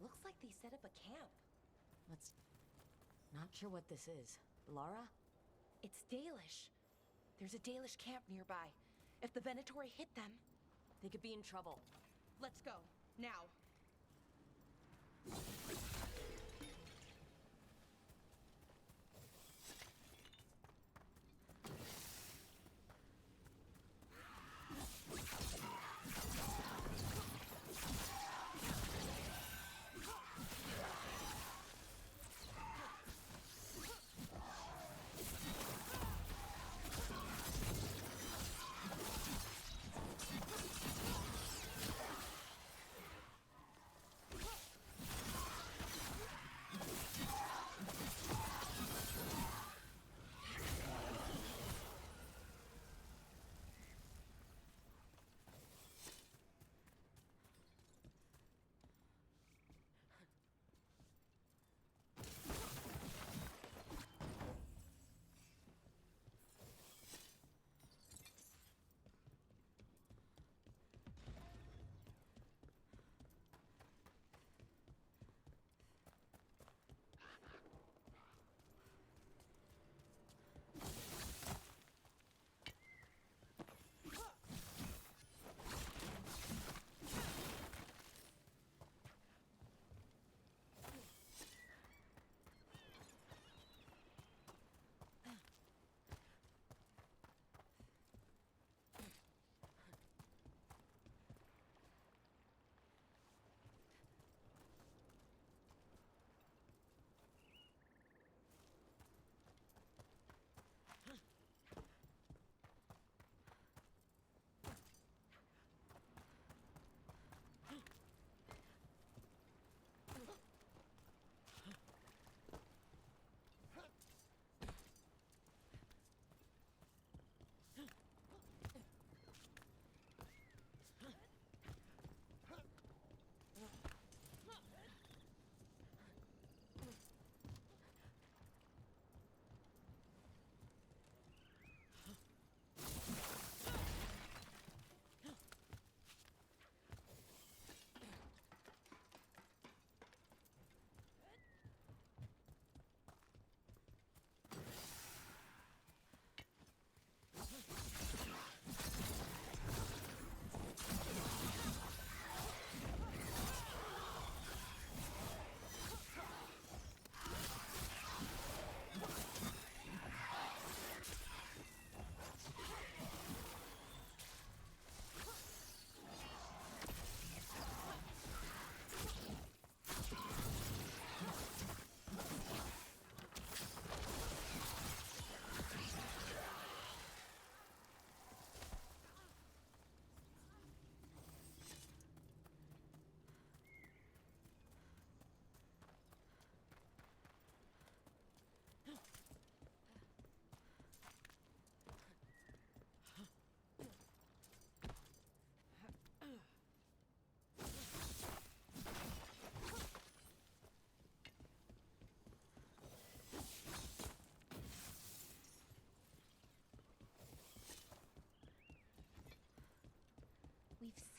Looks like they set up a camp. Not sure what this is. Lara? It's Dalish. There's a Dalish camp nearby. If the Venatori hit them... They could be in trouble. Let's go. Now.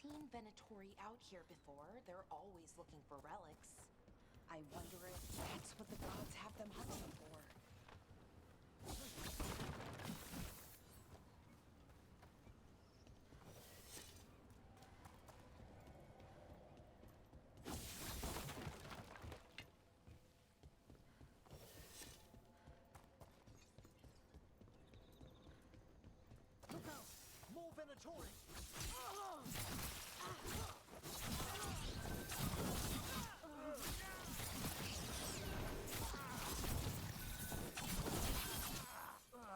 seen Venatori out here before. They're always looking for relics. I wonder if that's what the gods have them hunting for. Look out! More Venatori!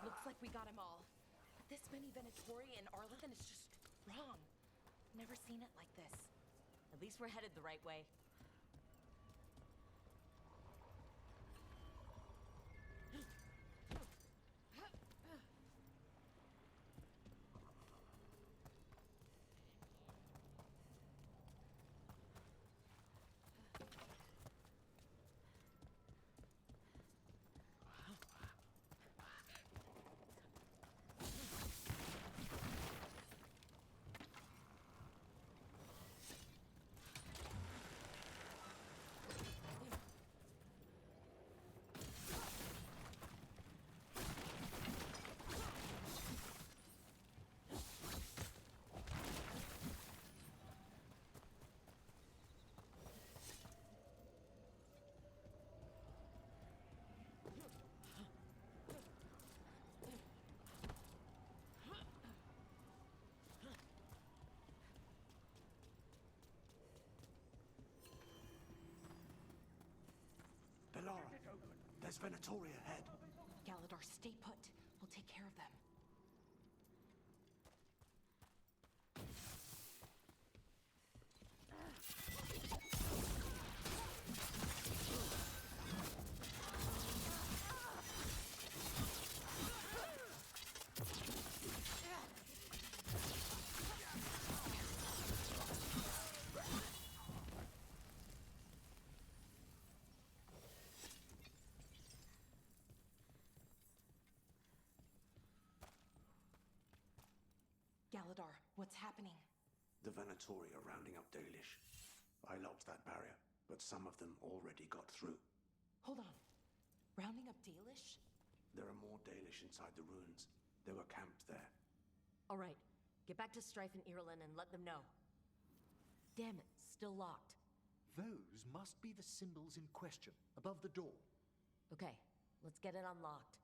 Looks like we got them all. But this many Venatori in Arlington is just wrong. Never seen it like this. At least we're headed the right way. Bellara, there's Venatori ahead. Galadar, stay put. We'll take care of them. Galadar, what's happening? The Venatori are rounding up Dalish. I locked that barrier, but some of them already got through. Hold on. Rounding up Dalish? There are more Dalish inside the ruins. They were camped there. All right, get back to Strife and Irulan and let them know. Damn it, still locked. Those must be the symbols in question, above the door. Okay, let's get it unlocked.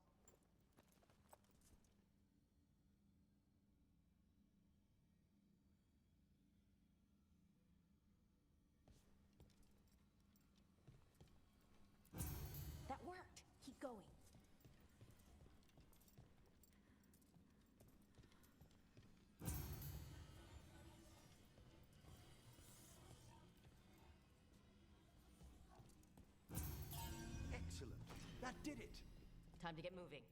That worked. Keep going. Excellent. That did it. Time to get moving.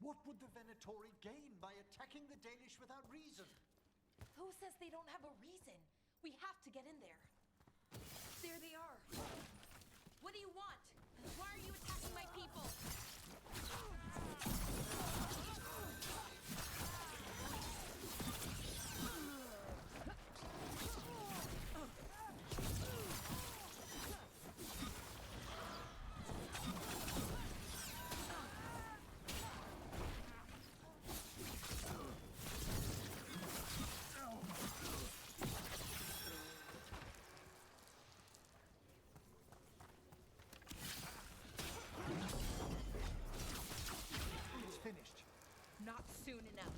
What would the Venatori gain by attacking the Dalish without reason? Who says they don't have a reason? We have to get in there. There they are. What do you want? Why are you attacking my people? Not soon enough.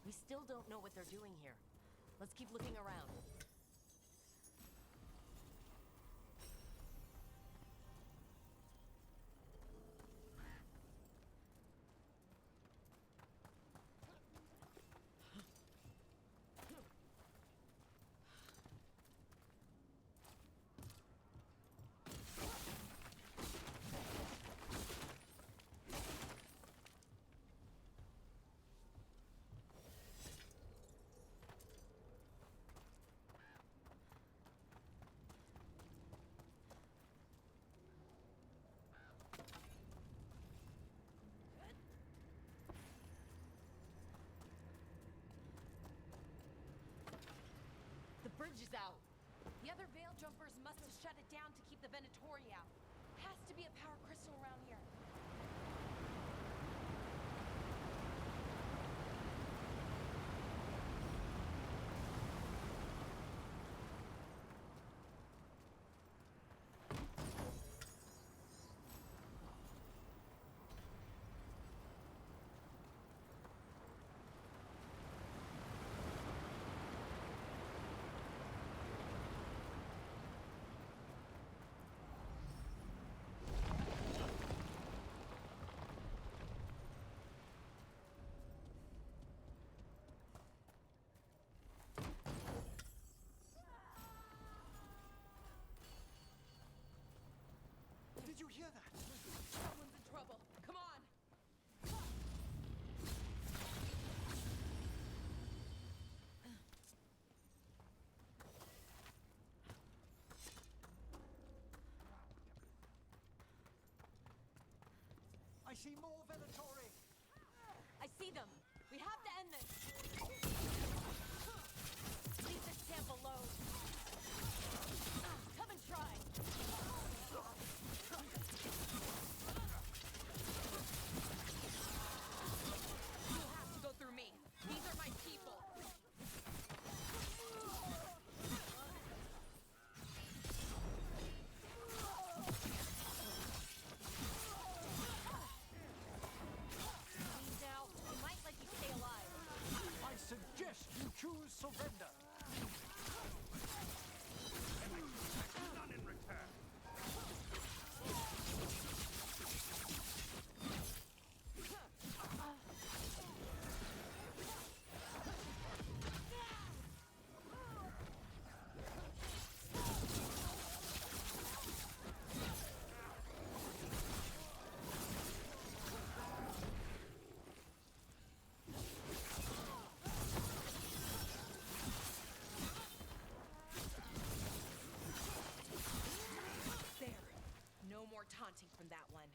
We still don't know what they're doing here. Let's keep looking around. surge is out. The other Veil Jumpers must have shut it down to keep the Venatori out. Has to be a power crystal around here. Did you hear that? Someone's in trouble. Come on. I see more Venatori. I see them. We have to end this. Leave this camp alone. Come and try. You'll have to go through me. These are my people. Please now, I might let you stay alive. I suggest you choose surrender. None in return. There. No more taunting from that one.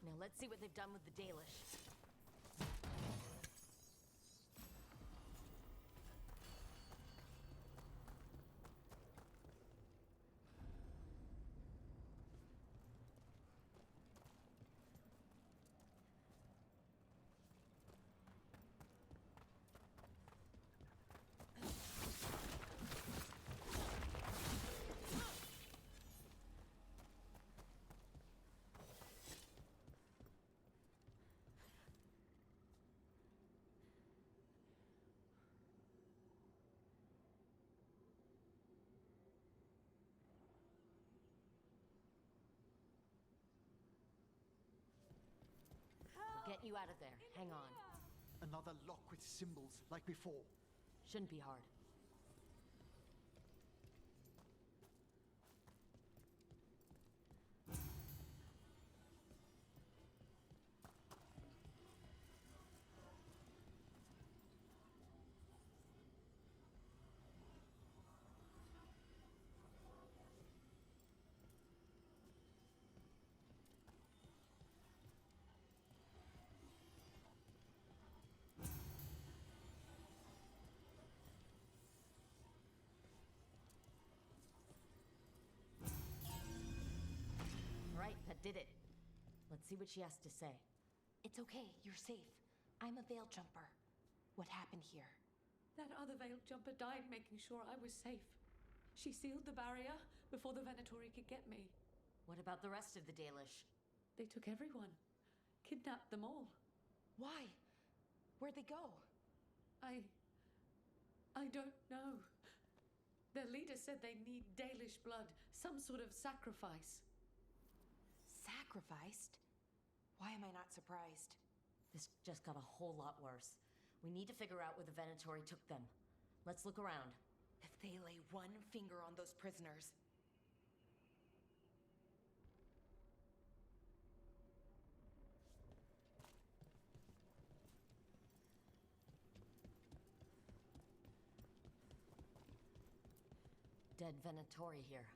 Now let's see what they've done with the Dalish. Get you out of there. Hang on. Another lock with symbols like before. Shouldn't be hard. Right, that did it. Let's see what she has to say. It's okay. You're safe. I'm a Veil Jumper. What happened here? That other veiled jumper died making sure I was safe. She sealed the barrier before the Venatori could get me. What about the rest of the Dalish? They took everyone. Kidnapped them all. Why? Where'd they go? I don't know. Their leader said they need Dalish blood, some sort of sacrifice. Sacrificed? Why am I not surprised? This just got a whole lot worse. We need to figure out where the Venatori took them. Let's look around. If they lay one finger on those prisoners... Dead Venatori here.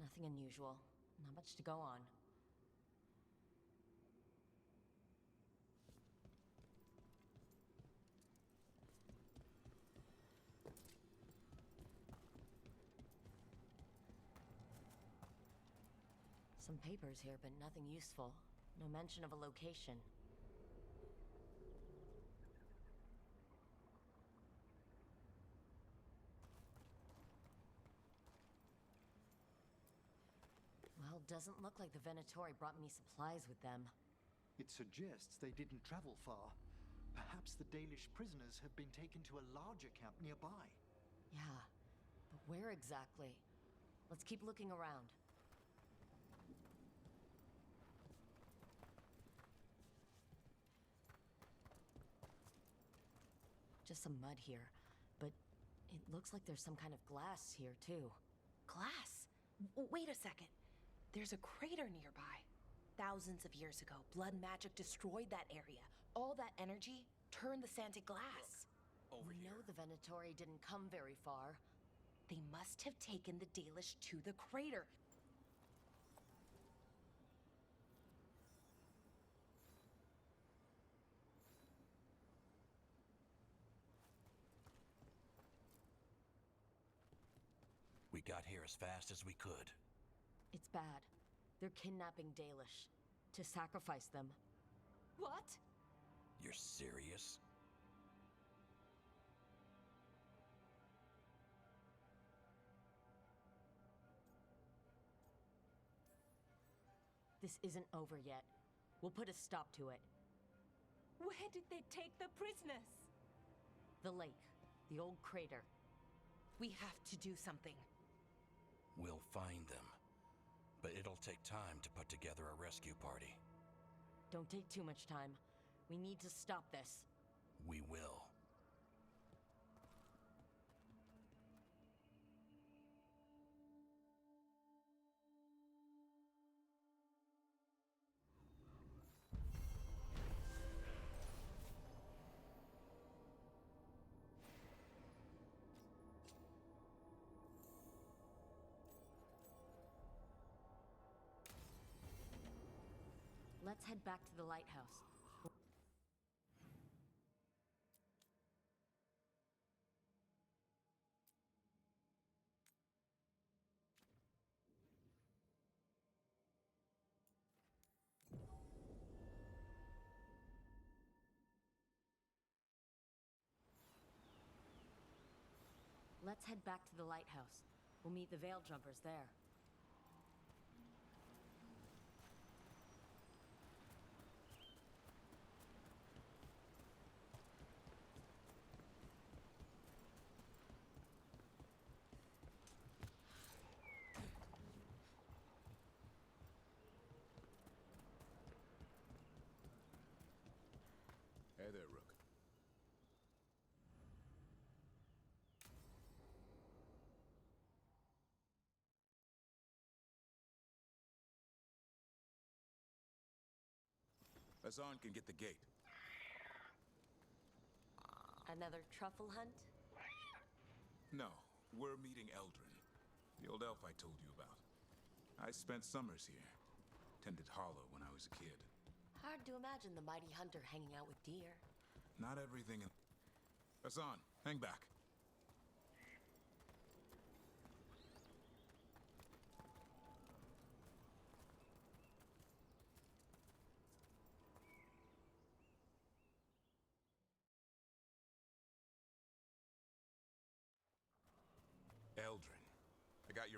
Nothing unusual. Not much to go on. Some papers here, but nothing useful. No mention of a location. Well, doesn't look like the Venatori brought me supplies with them. It suggests they didn't travel far. Perhaps the Dalish prisoners have been taken to a larger camp nearby. Yeah, but where exactly? Let's keep looking around. Just some mud here, but it looks like there's some kind of glass here, too. Glass? Wait a second. There's a crater nearby. Thousands of years ago, blood magic destroyed that area. All that energy turned the sand to glass. We know the Venatori didn't come very far. They must have taken the Dalish to the crater. We got here as fast as we could. It's bad. They're kidnapping Dalish to sacrifice them. What? You're serious? This isn't over yet. We'll put a stop to it. Where did they take the prisoners? The lake. The old crater. We have to do something. We'll find them. But it'll take time to put together a rescue party. Don't take too much time. We need to stop this. We will. Let's head back to the lighthouse. Let's head back to the lighthouse. We'll meet the Veil Jumpers there. Hey there, Rook. Hassan can get the gate. Another truffle hunt? No, we're meeting Eldrin, the old elf I told you about. I spent summers here. Tended Hollow when I was a kid. Hard to imagine the mighty hunter hanging out with deer. Not everything in... Hassan, hang back.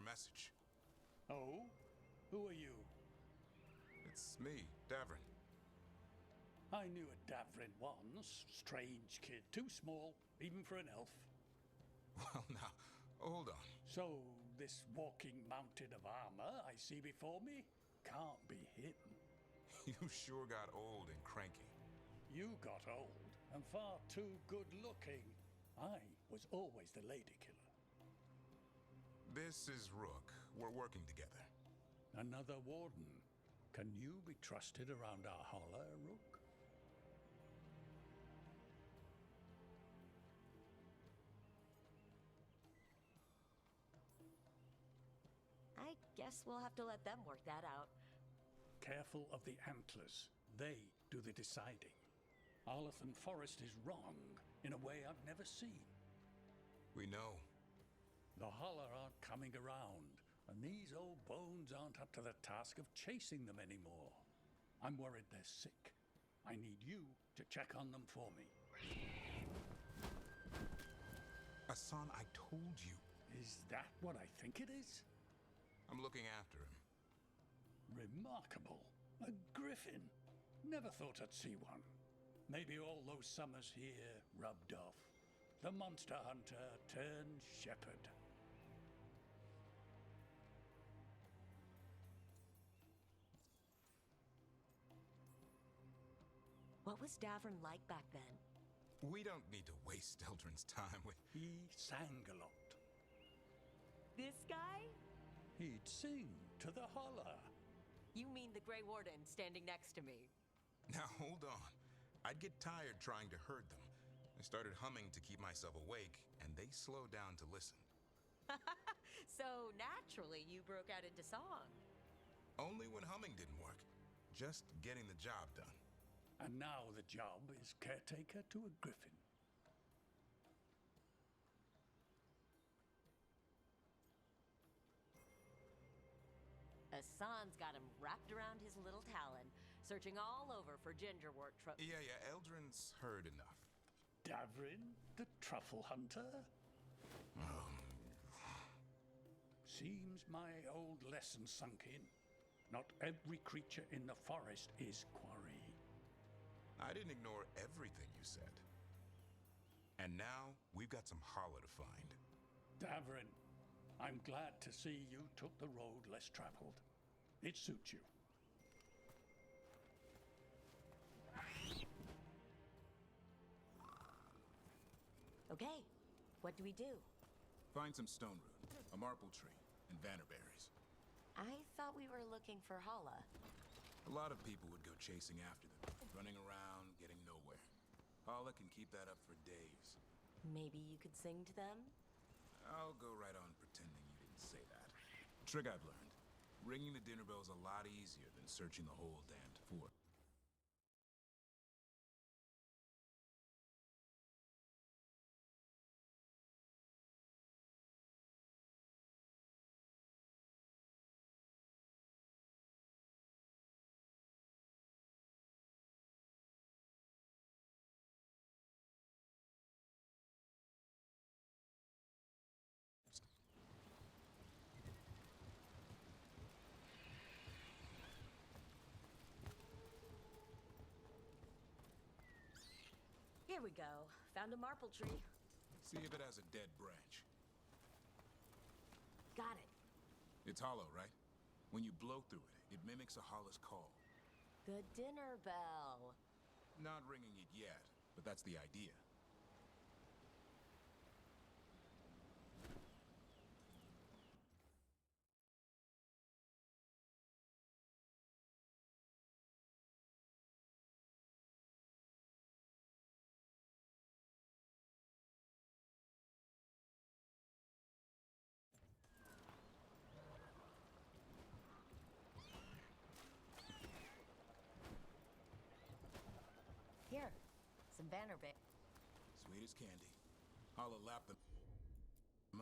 your message. Oh? Who are you? It's me, Davrin. I knew a Davrin once. Strange kid. Too small, even for an elf. Well, now, hold on. So, this walking mountain of armor I see before me can't be him. You sure got old and cranky. You got old and far too good-looking. I was always the lady killer. This is Rook. We're working together. Another warden. Can you be trusted around our holler, Rook? I guess we'll have to let them work that out. Careful of the antlers. They do the deciding. Arlathan Forest is wrong in a way I've never seen. We know. The holler aren't coming around, and these old bones aren't up to the task of chasing them anymore. I'm worried they're sick. I need you to check on them for me. Hassan, I told you. Is that what I think it is? I'm looking after him. Remarkable. A griffin. Never thought I'd see one. Maybe all those summers here rubbed off. The monster hunter turned shepherd. What was Davrin like back then? We don't need to waste Eldrin's time with... He sang a lot. This guy? He'd sing to the holler. You mean the Grey Warden standing next to me? Now, hold on. I'd get tired trying to herd them. I started humming to keep myself awake, and they slowed down to listen. So, naturally, you broke out into song. Only when humming didn't work. Just getting the job done. And now the job is caretaker to a griffin. Hassan's got him wrapped around his little talon, searching all over for gingerwort Yeah, Eldrin's heard enough. Davrin, the truffle hunter? Seems my old lesson sunk in. Not every creature in the forest is quarry. I didn't ignore everything you said. And now, we've got some holler to find. Davrin, I'm glad to see you took the road less traveled. It suits you. Okay, what do we do? Find some stone root, a marple tree, and vannerberries. I thought we were looking for Hala. A lot of people would go chasing after them, running around, getting nowhere. Hala can keep that up for days. Maybe you could sing to them? I'll go right on pretending you didn't say that. Trick I've learned. Ringing the dinner bell's a lot easier than searching the whole damned fort. Here we go. Found a marple tree. See if it has a dead branch. Got it. It's hollow, right? When you blow through it, it mimics a hollow's call. The dinner bell. Not ringing it yet, but that's the idea. Here, some Vanderbilt. Sweet as candy. I'll lap them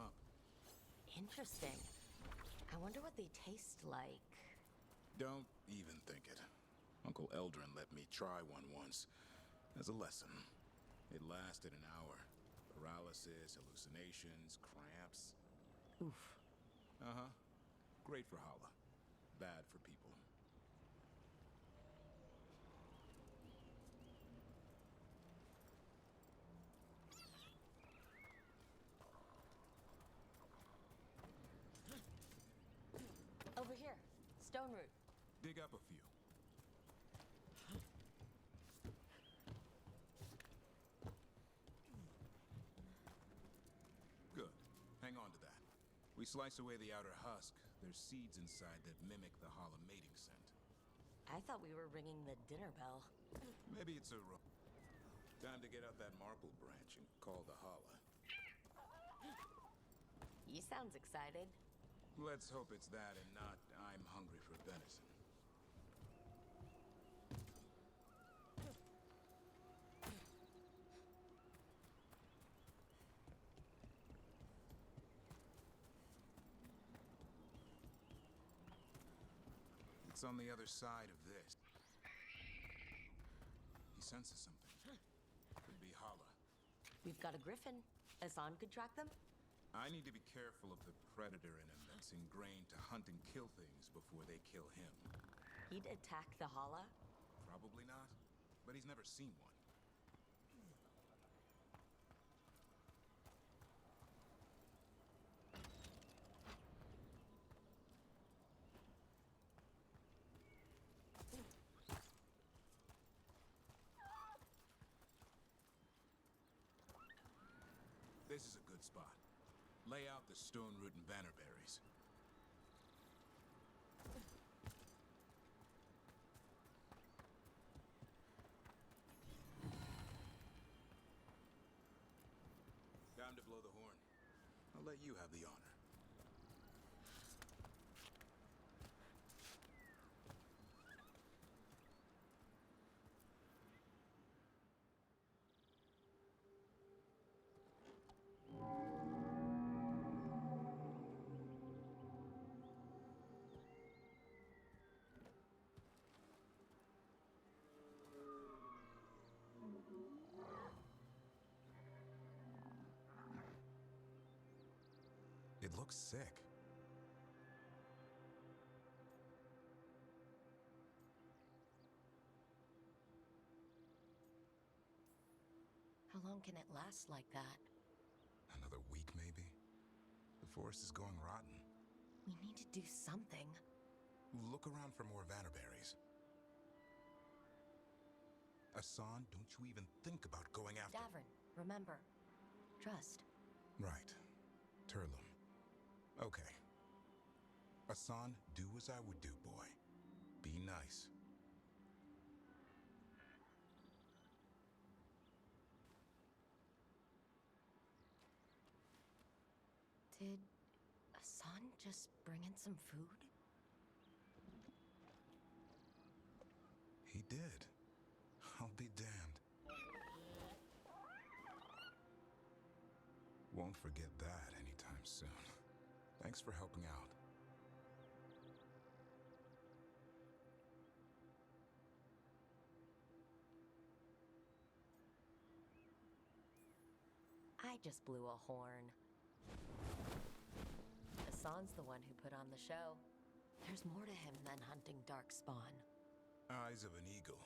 up. Interesting. I wonder what they taste like. Don't even think it. Uncle Eldrin let me try one once as a lesson. It lasted an hour. Paralysis, hallucinations, cramps. Oof. Uh-huh. Great for Hala. Bad for people. Over here. Stone root. Dig up a few. Good. Hang on to that. We slice away the outer husk. There's seeds inside that mimic the Hala mating scent. I thought we were ringing the dinner bell. Maybe it's a time to get out that marble branch and call the Hala. He sounds excited. Let's hope it's that and not I'm hungry for venison. It's on the other side of this. He senses something. Could be Hala. We've got a griffin. Hassan could track them? I need to be careful of the predator in him that's ingrained to hunt and kill things before they kill him. He'd attack the Hala? Probably not, but he's never seen one. This is a good spot. Lay out the stone root and bannerberries. Time to blow the horn. I'll let you have the honor. It looks sick. How long can it last like that? Another week, maybe? The forest is going rotten. We need to do something. Look around for more vannerberries. Hassan, don't you even think about going after... Davern, remember. Trust. Right. Turlum. Okay. Hassan, do as I would do, boy. Be nice. Did Hassan just bring in some food? He did. I'll be damned. Won't forget that anytime soon. Thanks for helping out. I just blew a horn. Hassan's the one who put on the show. There's more to him than hunting darkspawn. Eyes of an eagle,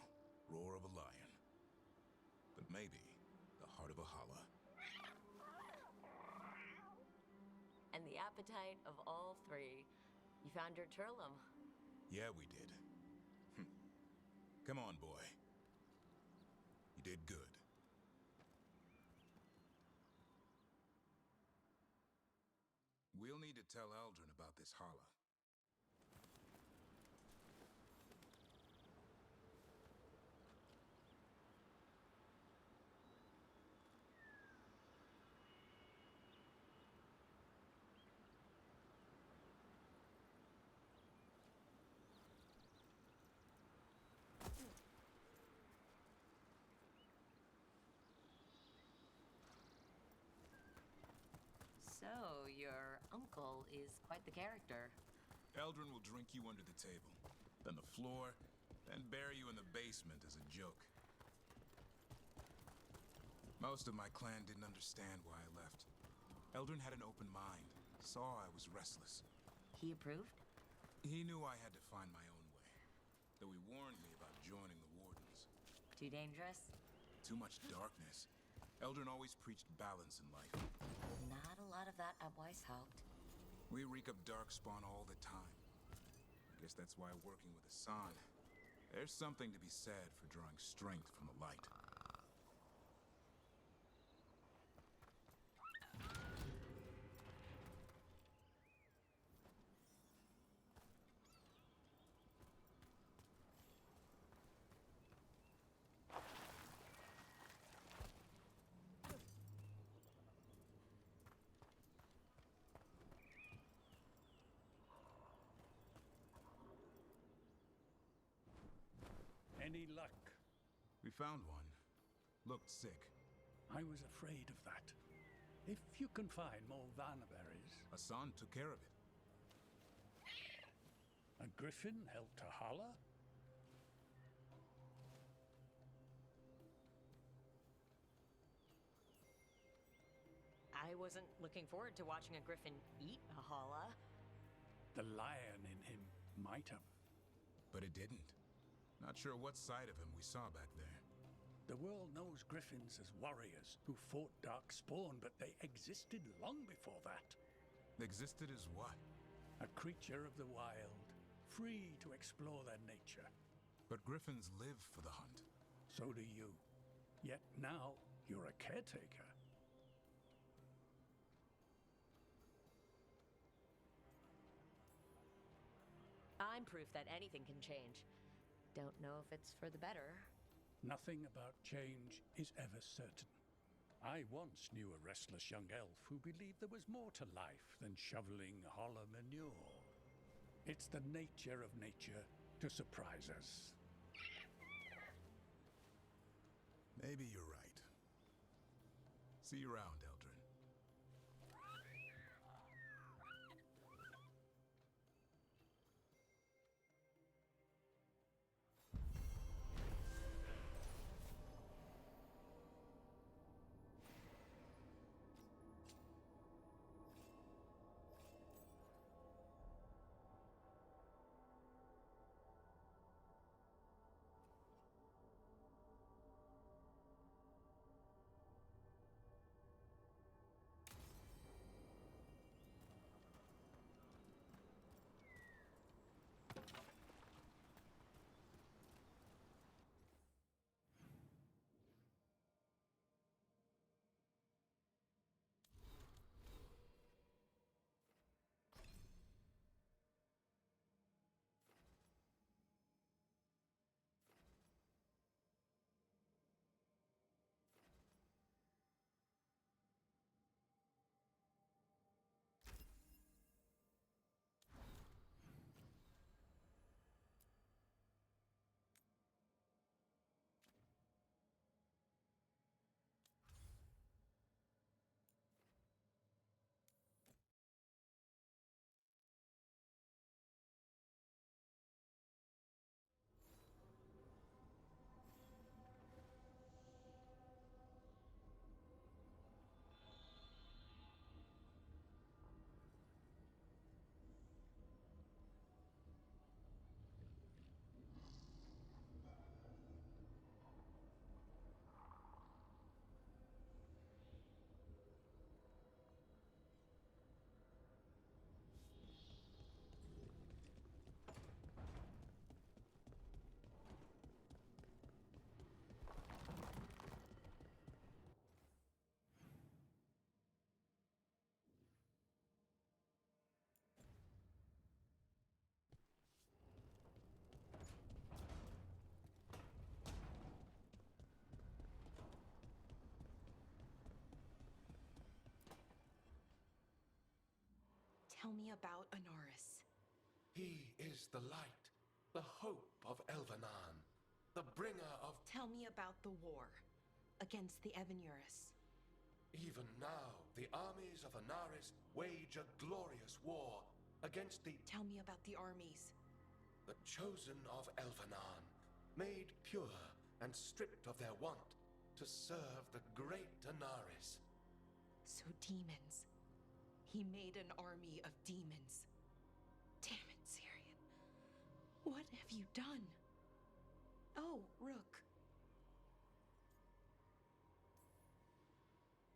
roar of a lion. But maybe the heart of a Hala. And the appetite of all three. You found your Turlum. Yeah, we did. Come on, boy. You did good. We'll need to tell Eldrin about this Hala. So, your uncle is quite the character. Eldrin will drink you under the table, then the floor, then bury you in the basement as a joke. Most of my clan didn't understand why I left. Eldrin had an open mind, saw I was restless. He approved? He knew I had to find my own way, though he warned me about joining the Wardens. Too dangerous? Too much darkness. Eldrin always preached balance in life. Not a lot of that at Weishaupt. We reek of darkspawn all the time. I guess that's why working with Hassan, there's something to be said for drawing strength from the light. Any luck? We found one. Looked sick. I was afraid of that. If you can find more Vanaberries... Hassan took care of it. A griffin helped to holler? I wasn't looking forward to watching a griffin eat a holla. The lion in him might have. But it didn't. Not sure what side of him we saw back there. The world knows griffins as warriors who fought Darkspawn, but they existed long before that. Existed as what? A creature of the wild, free to explore their nature. But griffins live for the hunt. So do you. Yet now, you're a caretaker. I'm proof that anything can change. Don't know if it's for the better. Nothing about change is ever certain. I once knew a restless young elf who believed there was more to life than shoveling holler manure. It's the nature of nature to surprise us. Maybe you're right. See you around, Eldrin. Tell me about Anaris. He is the light, the hope of Elvenan, the bringer of... Tell me about the war against the Evenuris. Even now, the armies of Anaris wage a glorious war against the... Tell me about the armies. The chosen of Elvenan, made pure and stripped of their want to serve the great Anaris. So demons. He made an army of demons. What have you done? Oh, Rook.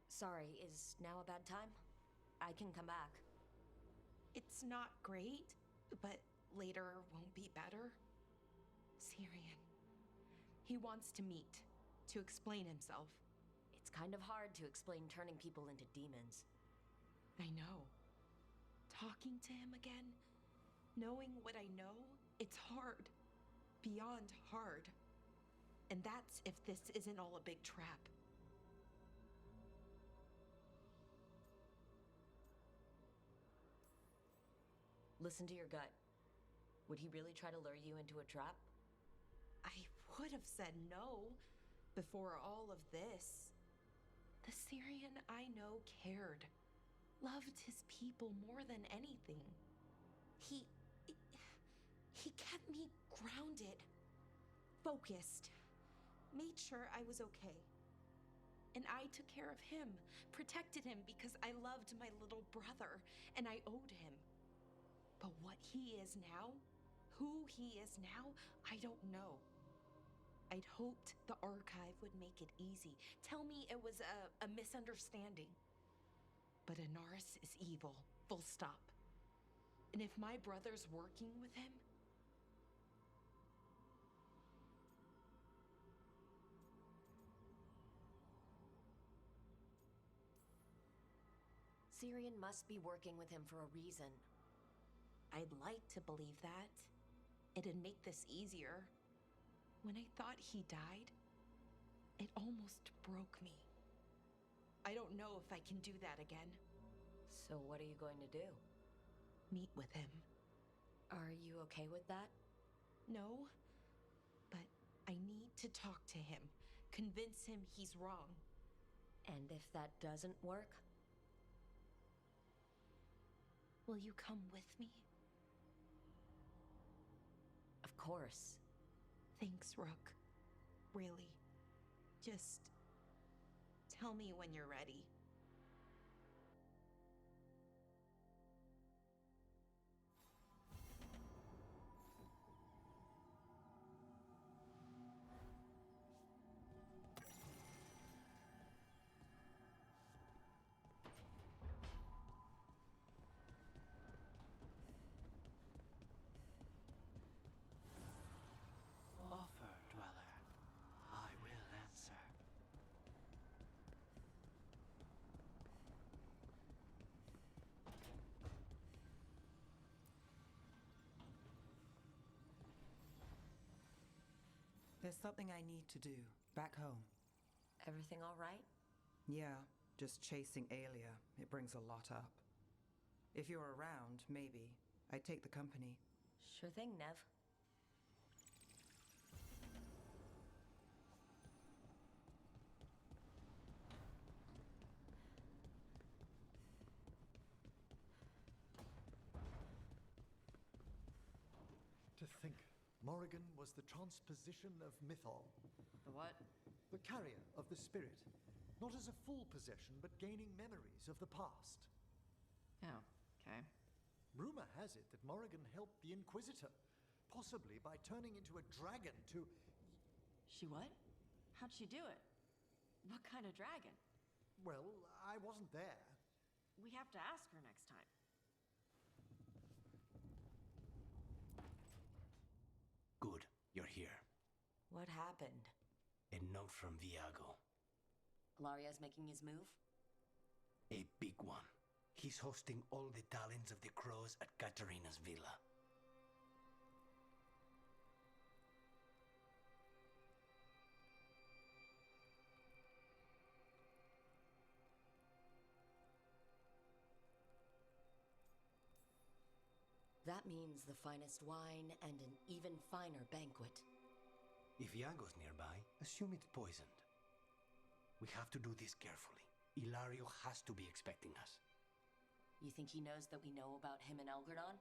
Sorry, is now a bad time? I can come back. It's not great, but later won't be better. Syrian. He wants to meet, to explain himself. It's kind of hard to explain turning people into demons. I know. Talking to him again, knowing what I know, it's hard. Beyond hard. And that's if this isn't all a big trap. Listen to your gut. Would he really try to lure you into a trap? I would have said no before all of this. The Syrian I know cared, loved his people more than anything. He kept me grounded, focused, made sure I was okay. And I took care of him, protected him because I loved my little brother and I owed him. But what he is now, who he is now, I don't know. I'd hoped the archive would make it easy. Tell me it was a misunderstanding. But Anaris is evil, full stop. And if my brother's working with him, Syrian must be working with him for a reason. I'd like to believe that. It'd make this easier. When I thought he died, it almost broke me. I don't know if I can do that again. So what are you going to do? Meet with him. Are you okay with that? No, but I need to talk to him. Convince him he's wrong. And if that doesn't work? Will you come with me? Of course. Thanks, Rook. Really. Just tell me when you're ready. Offer, dweller. I will answer. There's something I need to do back home. Everything all right? Yeah, just chasing Aelia. It brings a lot up. If you're around, maybe. I'd take the company. Sure thing, Nev. To think, Morrigan was the transposition of Mythol. The what? The carrier of the spirit. Not as a full possession, but gaining memories of the past. Oh, okay. Rumor has it that Morrigan helped the Inquisitor, possibly by turning into a dragon to... She what? How'd she do it? What kind of dragon? Well, I wasn't there. We have to ask her next time. Good, you're here. What happened? A note from Viago. Alaria's making his move? A big one. He's hosting all the talents of the crows at Katarina's villa. That means the finest wine and an even finer banquet. If Iago's nearby, assume it's poisoned. We have to do this carefully. Ilario has to be expecting us. You think he knows that we know about him and Elgradon?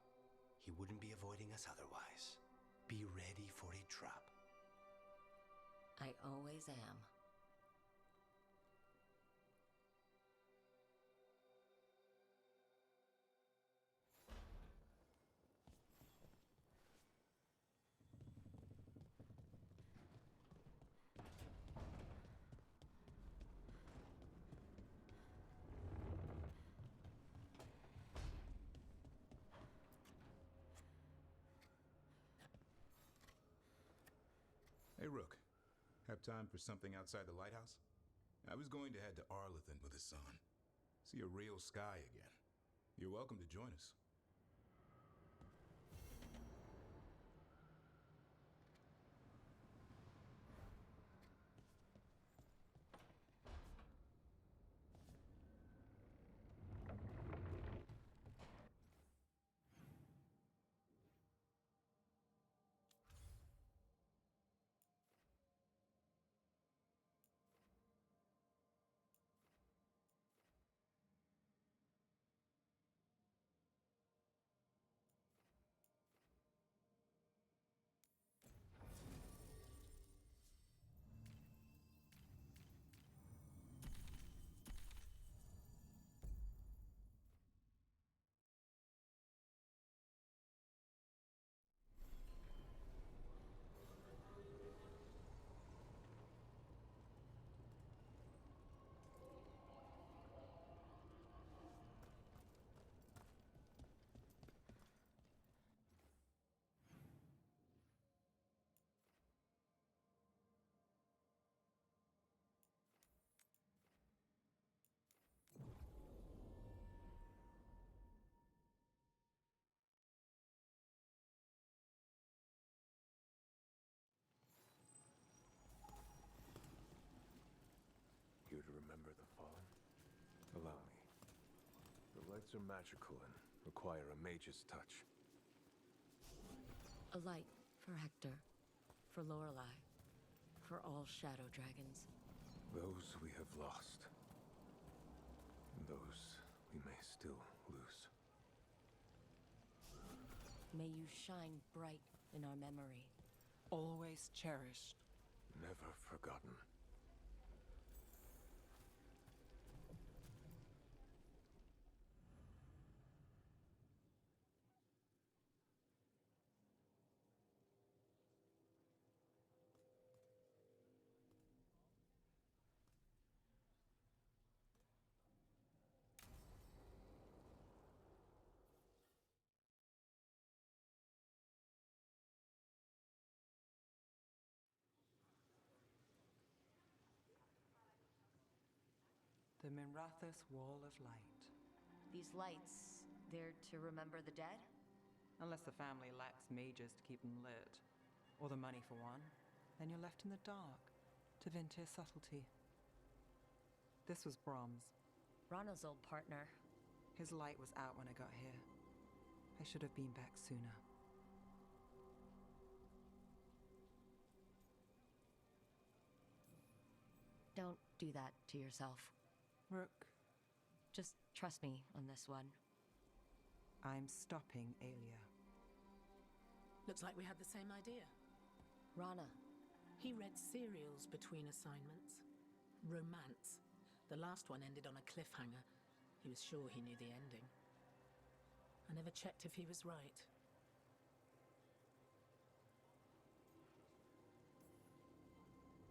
He wouldn't be avoiding us otherwise. Be ready for a trap. I always am. Hey, Rook. Have time for something outside the lighthouse? I was going to head to Arlathan with Hassan. See a real sky again. You're welcome to join us. You to remember the fallen? Allow me. The lights are magical and require a mage's touch. A light for Hector, for Lorelei, for all shadow dragons. Those we have lost. Those we may still lose. May you shine bright in our memory. Always cherished. Never forgotten. The Minrathous Wall of Light. These lights, they're to remember the dead? Unless the family lacks mages to keep them lit, or the money for one, then you're left in the dark to Vintir's subtlety. This was Brahms. Rana's old partner. His light was out when I got here. I should have been back sooner. Don't do that to yourself. Rook. Just trust me on this one. I'm stopping Aelia. Looks like we had the same idea. Rana. He read serials between assignments. Romance. The last one ended on a cliffhanger. He was sure he knew the ending. I never checked if he was right.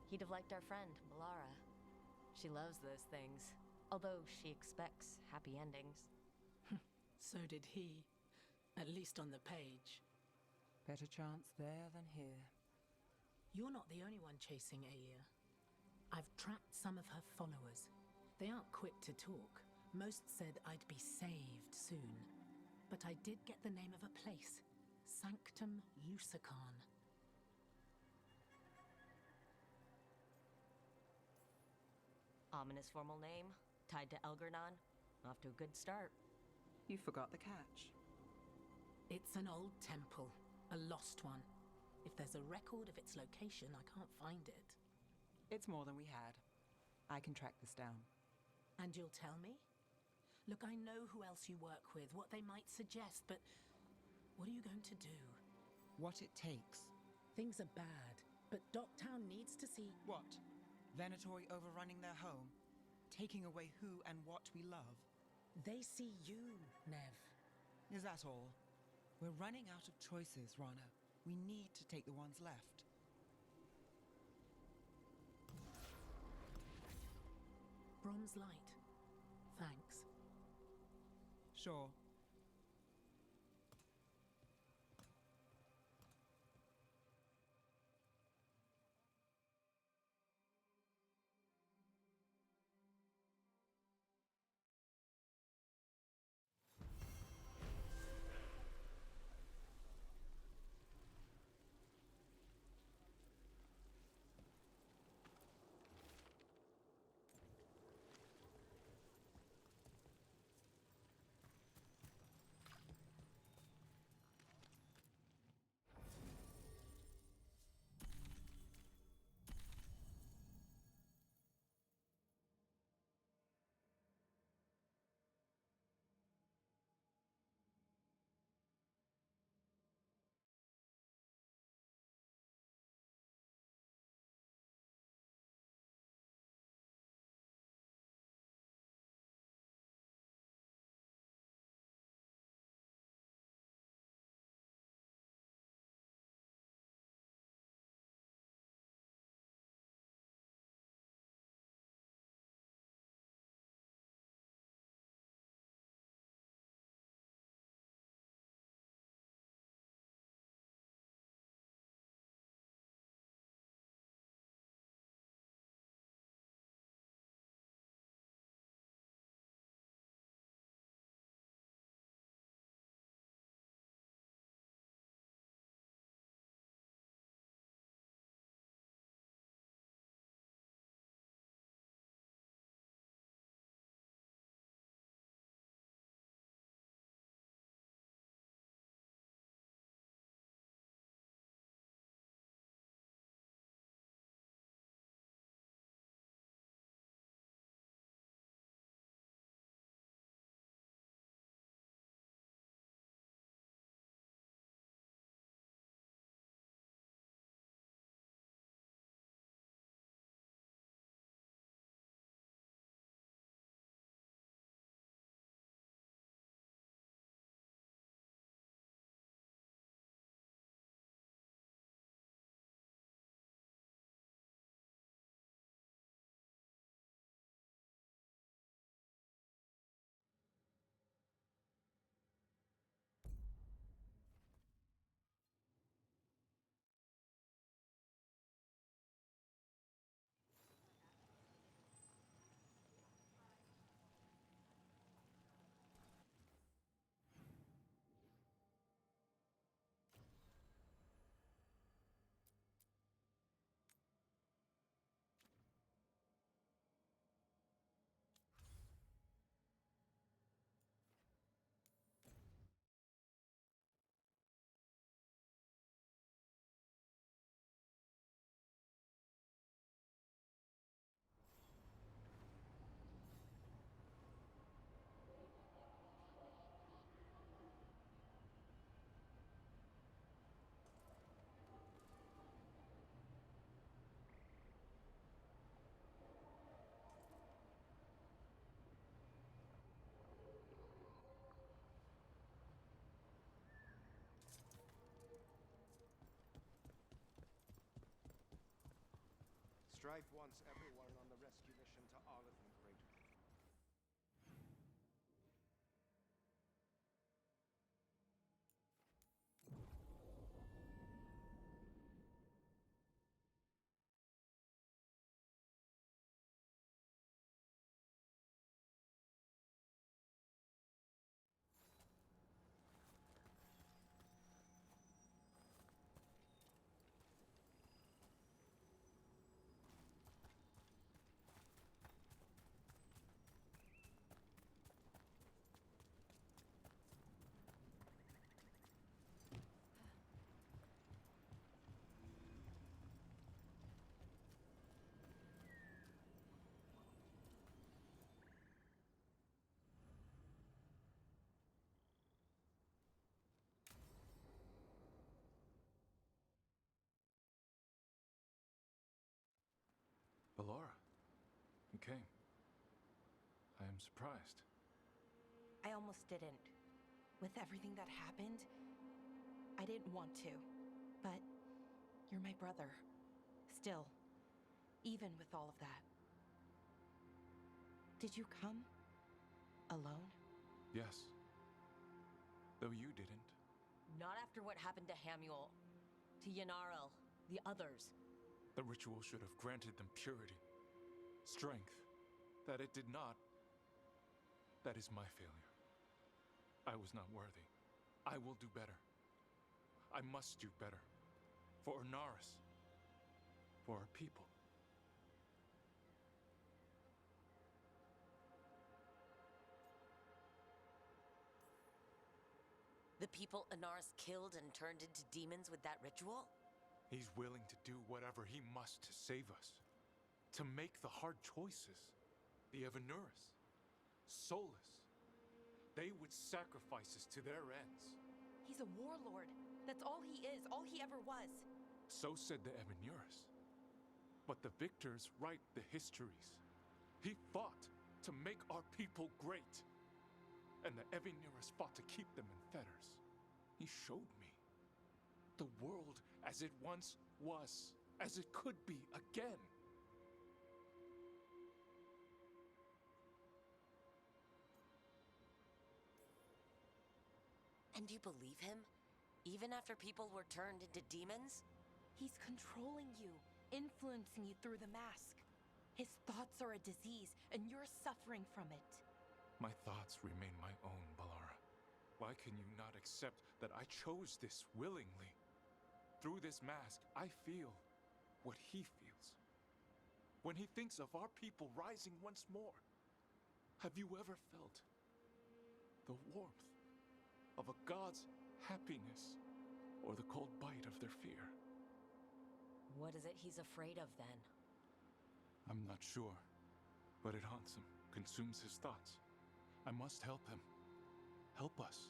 He'd have liked our friend, Melara. She loves those things, although she expects happy endings. So did he. At least on the page. Better chance there than here. You're not the only one chasing Aelia. I've tracked some of her followers. They aren't quick to talk. Most said I'd be saved soon. But I did get the name of a place. Sanctum Lucican. Ominous formal name, tied to Elgernon. Off to a good start. You forgot the catch. It's an old temple. A lost one. If there's a record of its location, I can't find it. It's more than we had. I can track this down. And you'll tell me? Look, I know who else you work with, what they might suggest, but what are you going to do? What it takes. Things are bad, but Docktown needs to see... What? Venatori overrunning their home? Taking away who and what we love? They see you, Nev. Is that all? We're running out of choices, Rana. We need to take the ones left. Brom's light. Thanks. Sure. Strife wants everyone on the rescue mission to Arlathan Crater. Ballora, you came. I am surprised. I almost didn't. With everything that happened, I didn't want to. But you're my brother. Still, even with all of that. Did you come? Alone? Yes. Though you didn't. Not after what happened to Hamuel, to Yanaril, the others. The ritual should have granted them purity, strength. That it did not, that is my failure. I was not worthy. I will do better. I must do better. For Ornaris. For our people. The people Anaris killed and turned into demons with that ritual? He's willing to do whatever he must to save us. To make the hard choices. The Evanuris. Soulless. They would sacrifice us to their ends. He's a warlord. That's all he is, all he ever was. So said the Evanuris. But the victors write the histories. He fought to make our people great. And the Evanuris fought to keep them in fetters. He showed me the world as it once was, as it could be again. And you believe him? Even after people were turned into demons? He's controlling you, influencing you through the mask. His thoughts are a disease, and you're suffering from it. My thoughts remain my own, Ballora. Why can you not accept that I chose this willingly? Through this mask, I feel what he feels. When he thinks of our people rising once more, have you ever felt the warmth of a god's happiness or the cold bite of their fear? What is it he's afraid of then? I'm not sure, but it haunts him, consumes his thoughts. I must help him. Help us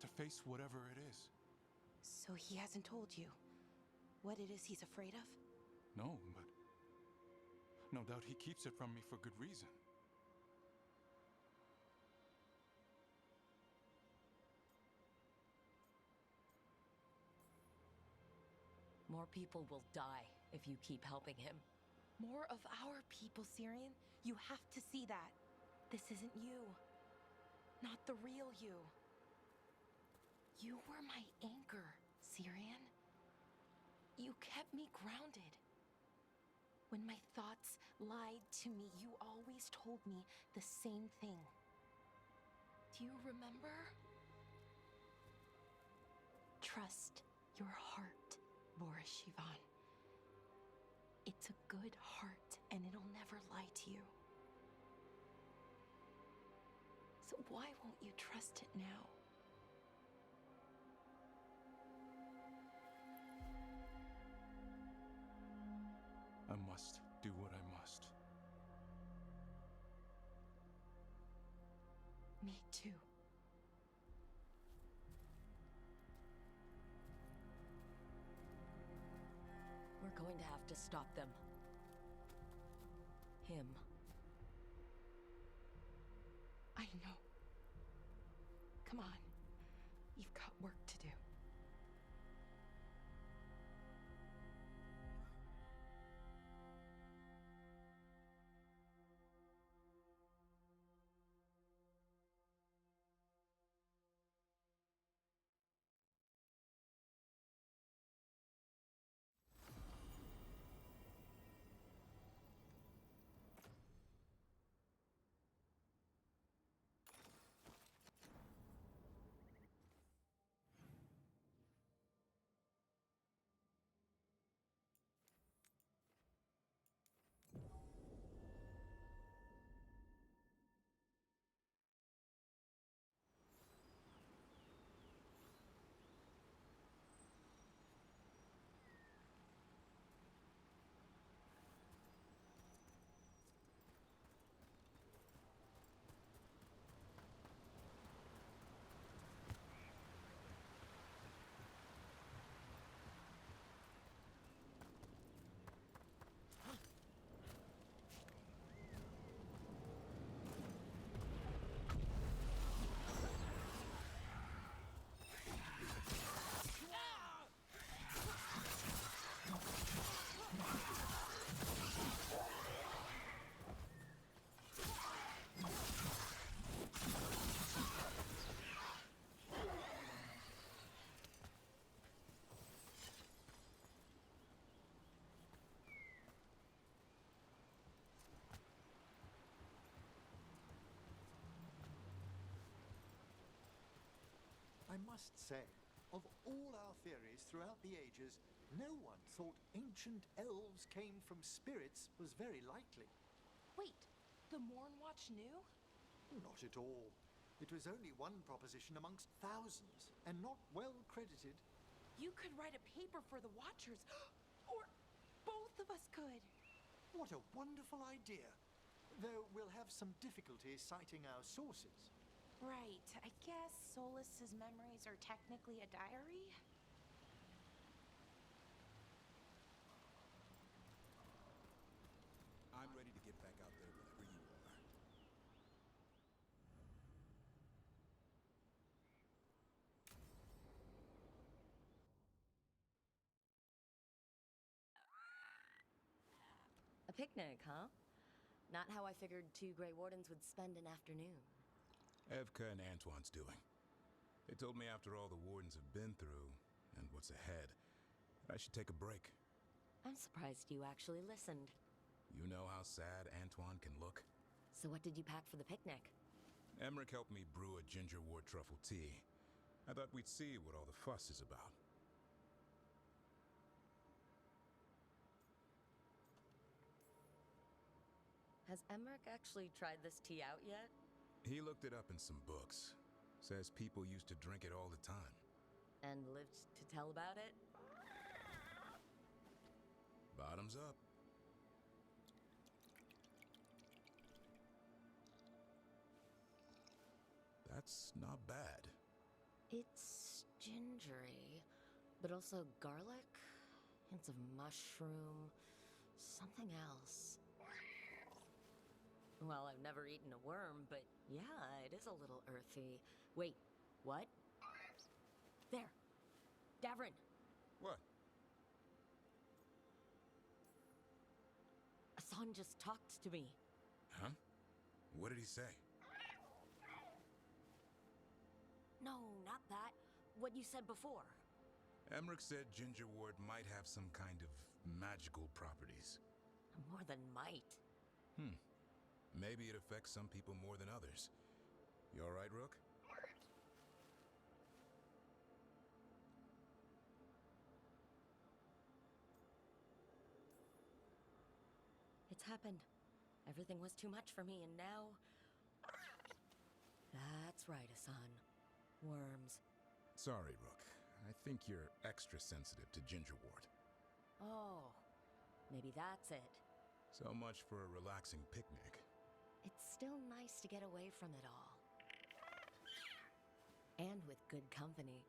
to face whatever it is. So he hasn't told you what it is he's afraid of? No, but no doubt he keeps it from me for good reason. More people will die if you keep helping him. More of our people, Syrian. You have to see that. This isn't you. Not the real you. You were my anchor, Syrian. You kept me grounded. When my thoughts lied to me, you always told me the same thing. Do you remember? Trust your heart, Boris Shivan. It's a good heart, and it'll never lie to you. So why won't you trust it now? I must do what I must. Me too. We're going to have to stop them. Him. I know. Come on. You've got work to do. I must say, of all our theories throughout the ages, no one thought ancient elves came from spirits was very likely. Wait, the Mornwatch knew? Not at all. It was only one proposition amongst thousands, and not well credited. You could write a paper for the Watchers, or both of us could. What a wonderful idea. Though we'll have some difficulty citing our sources. Right. I guess Solus's memories are technically a diary? I'm ready to get back out there whenever you are. A picnic, huh? Not how I figured two Grey Wardens would spend an afternoon. Evka and Antoine's doing. They told me after all the Wardens have been through, and what's ahead, I should take a break. I'm surprised you actually listened. You know how sad Antoine can look? So what did you pack for the picnic? Emmerich helped me brew a ginger wort truffle tea. I thought we'd see what all the fuss is about. Has Emmerich actually tried this tea out yet? He looked it up in some books. Says people used to drink it all the time. And lived to tell about it? Bottoms up. That's not bad. It's gingery, but also garlic, hints of mushroom, something else. Well, I've never eaten a worm, but yeah, it is a little earthy. Wait, what? There! Davrin! What? Hassan just talked to me. Huh? What did he say? No, not that. What you said before. Emmerich said ginger wort might have some kind of magical properties. More than might. Maybe it affects some people more than others. You all right, Rook? It's happened. Everything was too much for me, and now... That's right, Hassan. Worms. Sorry, Rook. I think you're extra sensitive to ginger wort. Oh, maybe that's it. So much for a relaxing picnic. It's still nice to get away from it all. And with good company.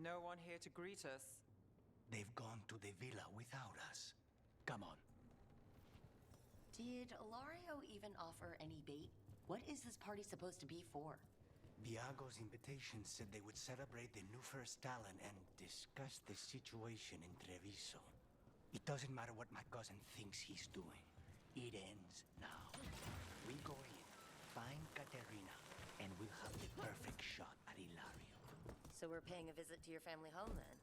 No one here to greet us. They've gone to the villa without us. Come on. Did Ilario even offer any bait? What is this party supposed to be for? Viago's invitation said they would celebrate the new first talent and discuss the situation in Treviso. It doesn't matter what my cousin thinks he's doing. It ends now. We go in, find Katerina, and we'll have the perfect shot at Ilario. So we're paying a visit to your family home then?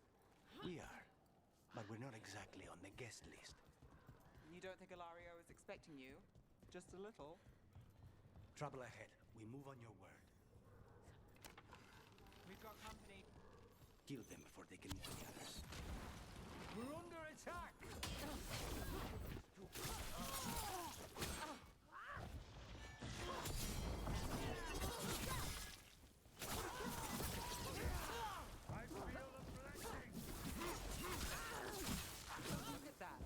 We are, but we're not exactly on the guest list. You don't think Ilario is expecting you? Just a little? Trouble ahead. We move on your word. We've got company. Kill them before they can move the others. We're under attack! I feel a blessing! Look at that.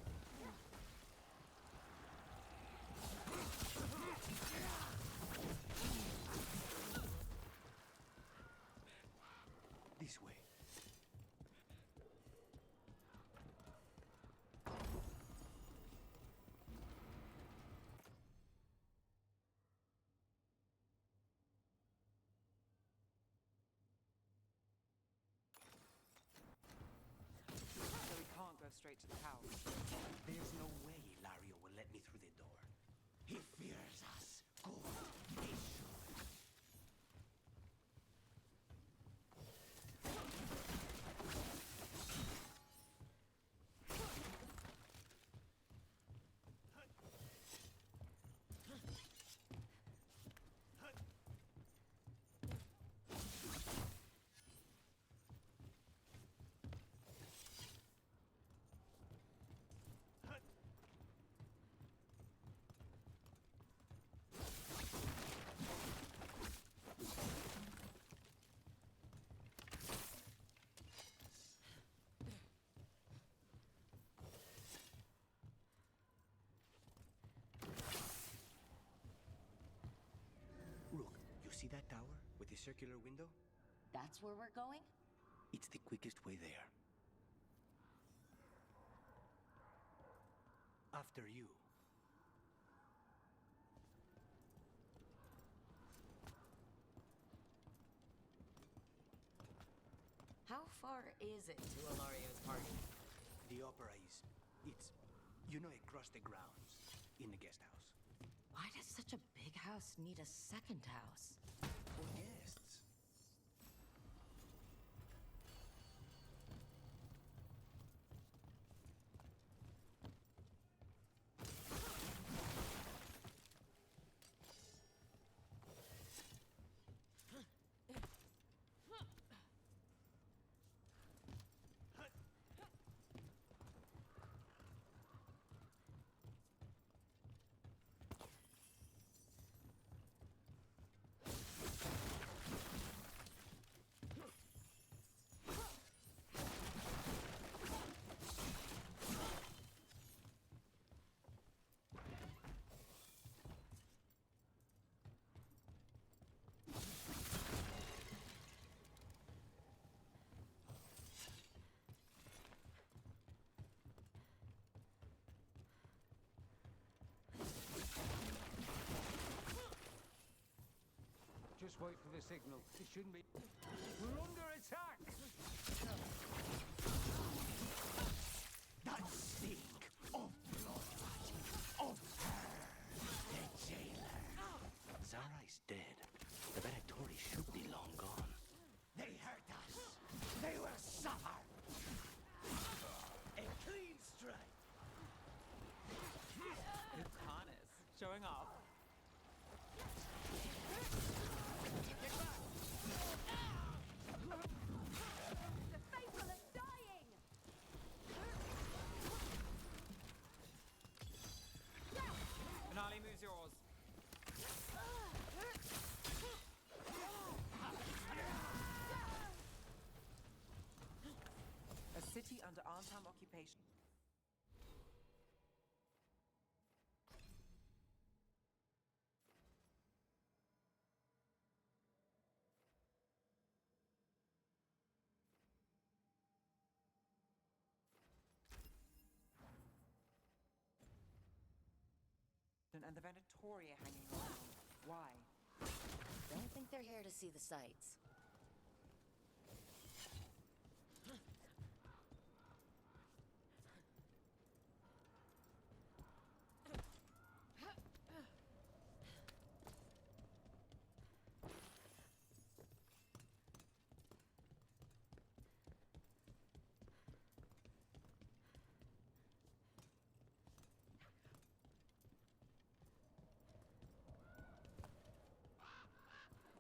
This way. So we can't go straight to the house. There's no way Ilario will let me through the door. He fears us. Go. He should. See that tower with the circular window? That's where we're going? It's the quickest way there. After you. How far is it to Ilario's party? The opera is... It's... You know, across the grounds. In the guest house. Why does such a big house need a second house? For guests. Just wait for the signal. It shouldn't be... We're under attack! That stink of blood, of her, the jailer. Zara is dead. The Venatori should be long gone. They hurt us. They will suffer. A clean strike. Lucanus, showing off. The faithful are dying! Finale moves yours. A city under Arnhem occupation. And the Venatori are hanging around. Why? Don't think they're here to to see the sights.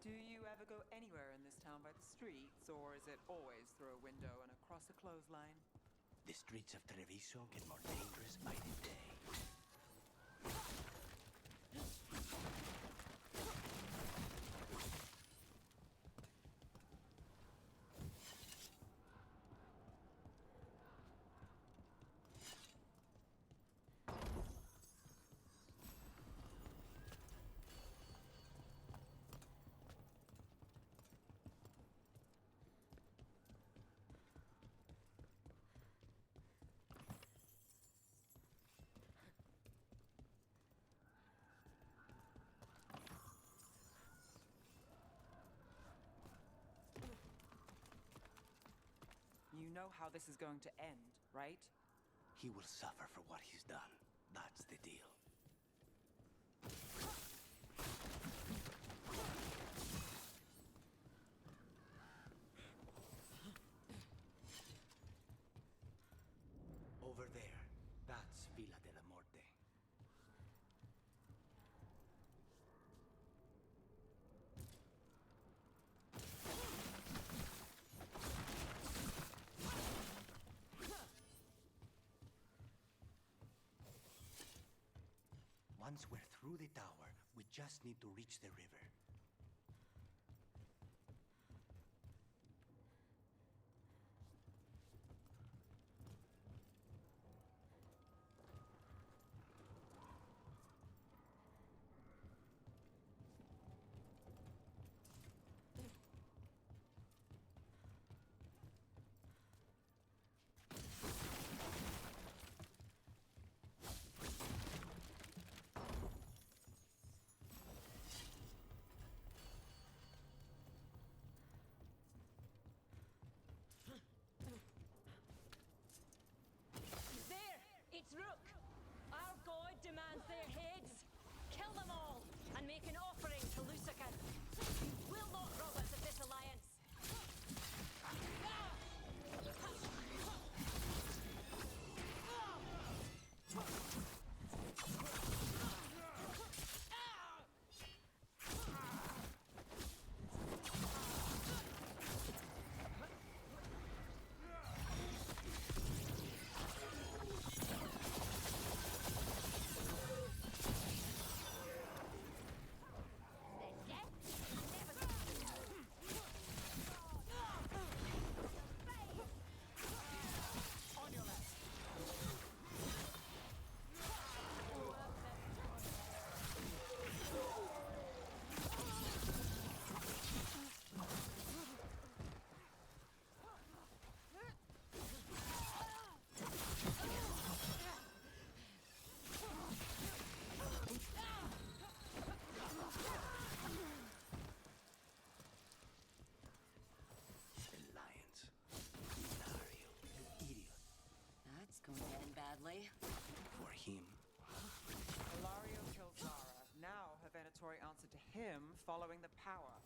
Do you ever go anywhere in this town by the streets, or is it always through a window and across a clothesline? The streets of Treviso get more dangerous by the day. You know how this is going to end, right? He will suffer for what he's done. That's the deal. Over there, that's Villa de la Morte. Once we're through the tower, we just need to reach the river. There! It's Rook! Our god demands their heads! Kill them all, and make an offering to Lucican! You will not rob us of this alliance! That's going to end badly. For him. Ilario killed Zara. Now her Venatori answered to him, following the power.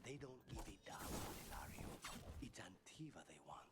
They don't give a damn about Ilario. It's Antiva they want.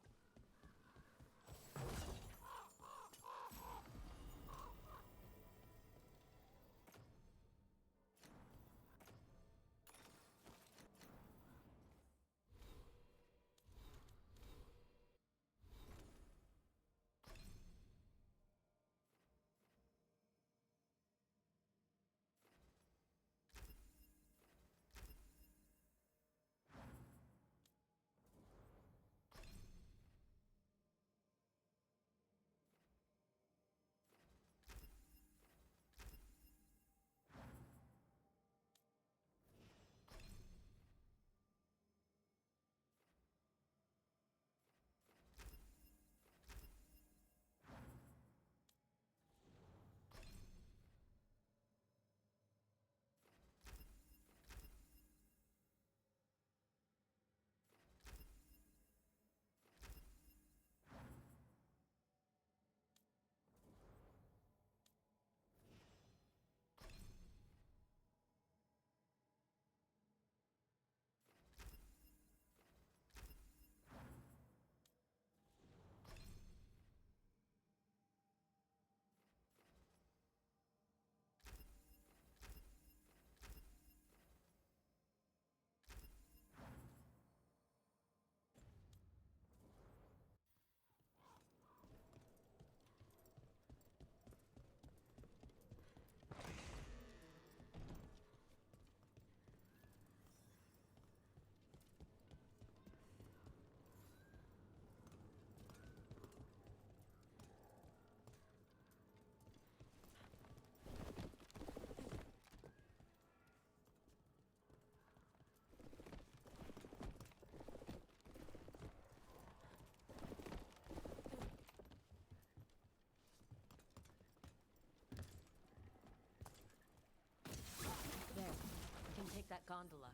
that gondola.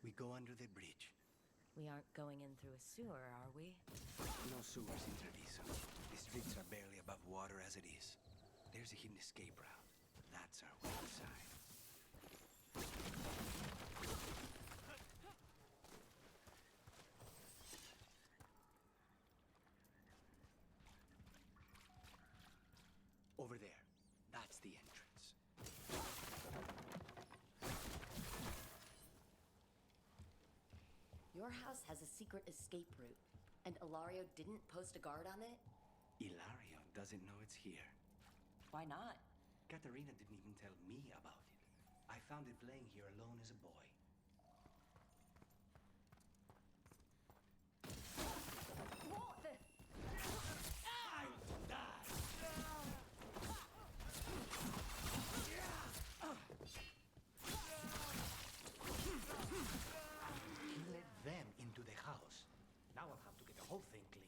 We go under the bridge. We aren't going in through a sewer, are we? No sewers in Treviso. The streets are barely above water as it is. There's a hidden escape route. That's our way inside. Over there. That's the entrance. Your house has a secret escape route, and Ilario didn't post a guard on it? Ilario doesn't know it's here. Why not? Katerina didn't even tell me about it. I found it playing here alone as a boy. What the? He let them into the house. Now I'll have to get the whole thing cleaned.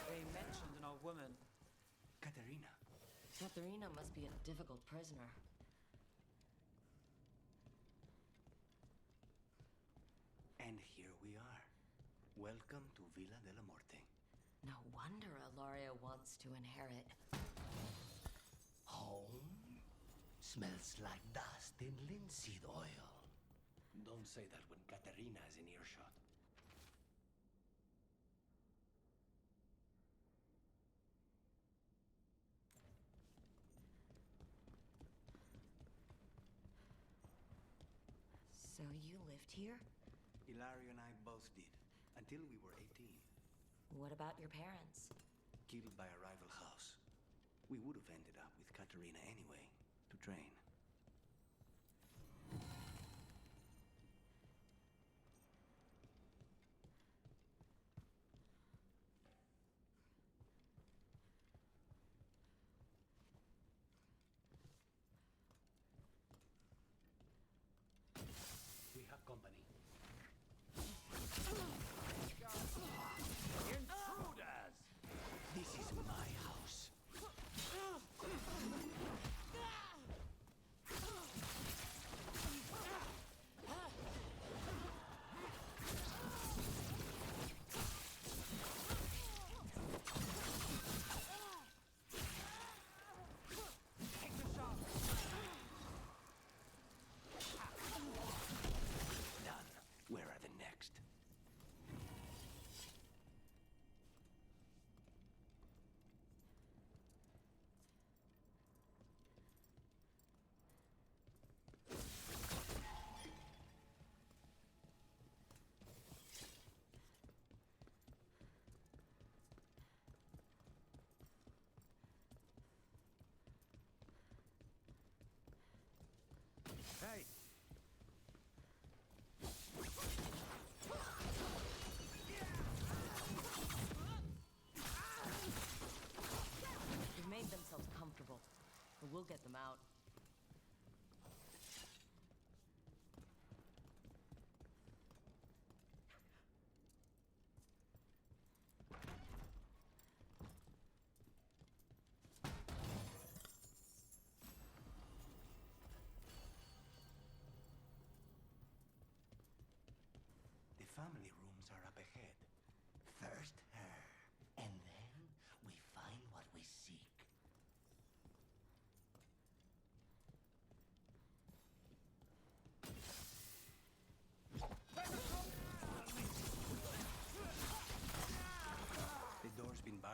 They mentioned an old woman. Katerina. Katerina must be a difficult prisoner. And here we are. Welcome to Villa de la Morte. No wonder Ilario wants to inherit. Home? Smells like dust and linseed oil. Don't say that when Katerina is in earshot. So you lived here? Ilario and I both did, until we were 18. What about your parents? Killed by a rival house. We would have ended up with Katerina anyway, to train. We have company. Intruders! This is my house. Done. Where are the next? Hey! They've made themselves comfortable, but we'll get them out.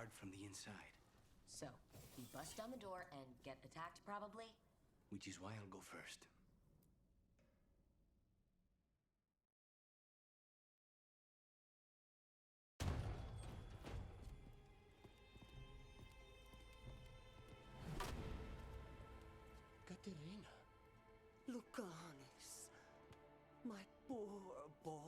guard from the inside. So, we bust down the door and get attacked, probably? Which is why I'll go first. Katerina. Lucanis. My poor boy.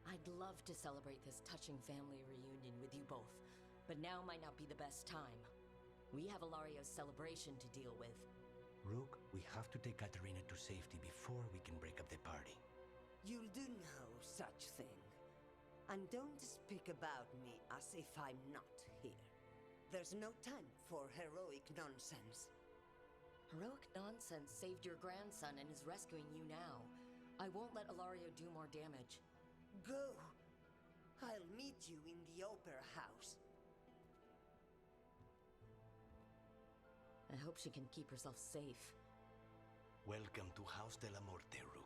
I'd love to celebrate this touching family reunion with you both, but now might not be the best time. We have Ilario's celebration to deal with. Rook, we have to take Katerina to safety before we can break up the party. You'll do no such thing. And don't speak about me as if I'm not here. There's no time for heroic nonsense. Heroic nonsense saved your grandson and is rescuing you now. I won't let Ilario do more damage. Go! I'll meet you in the opera house. I hope she can keep herself safe. Welcome to House de la Morte, Rook.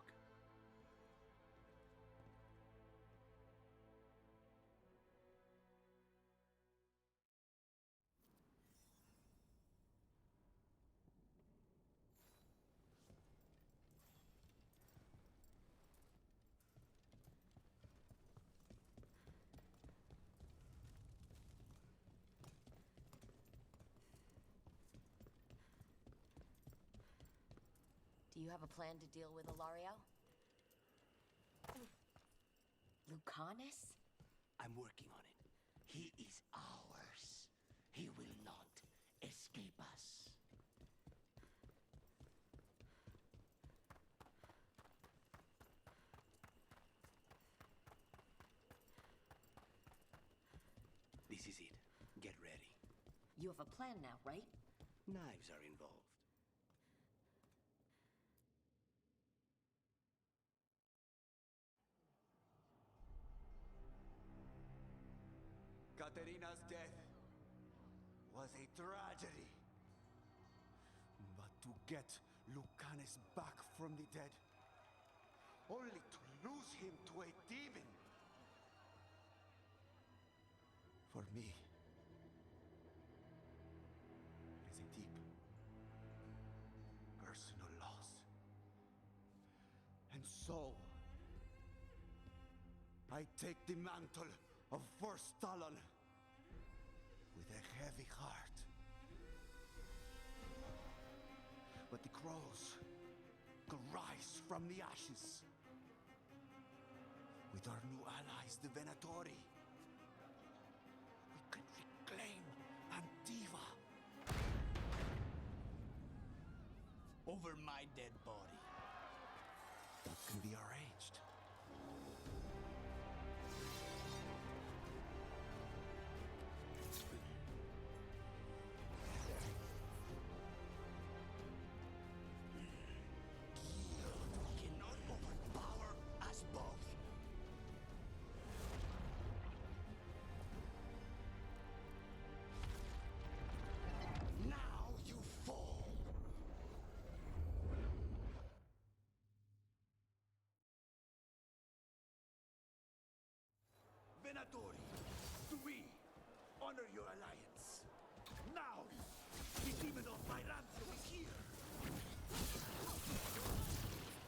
Do you have a plan to deal with Ilario? Lucanis? I'm working on it. He is ours. He will not escape us. This is it. Get ready. You have a plan now, right? Knives are involved. Katerina's death was a tragedy. But to get Lucanis back from the dead, only to lose him to a demon. For me, it is a deep, personal loss. And so, I take the mantle of First Talon with a heavy heart. But the crows could rise from the ashes. With our new allies, the Venatori, we can reclaim Antiva. Over my dead body. That can be arranged. Cannot overpower us both. Now you fall. Venatori, do we honor your alliance? Now, the demon of Pyranthia is here.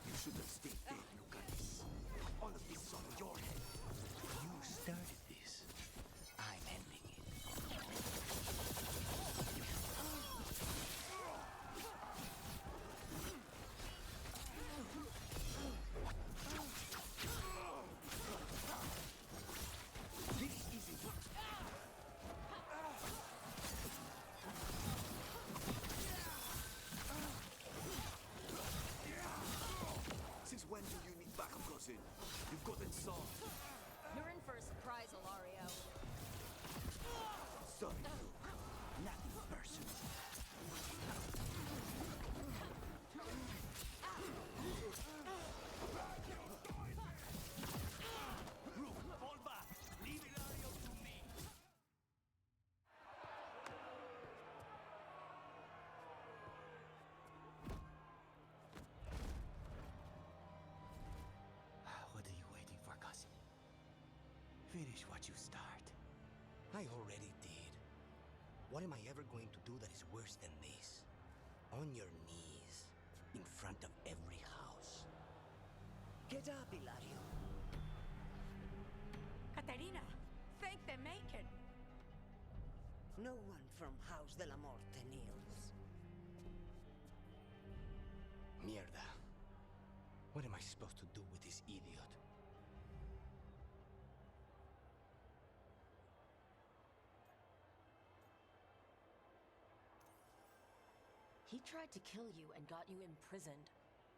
You should have stayed dead, Lucanis. All of this is on your head. You started this. I'm ending it. This isn't it. Since when do you need backup, cousin? You've gotten soft. You're in for a surprise, Ilario. Sorry, Luke. Nothing personal. Luke, fall back. Leave Ilario to me. finish what you start. I already did. What am I ever going to do that is worse than this? On your knees, in front of every house. Get up, Ilario. Katerina, thank the Macon. No one from House de la Morte kneels. Mierda. What am I supposed to do with this idiot? He tried to kill you and got you imprisoned,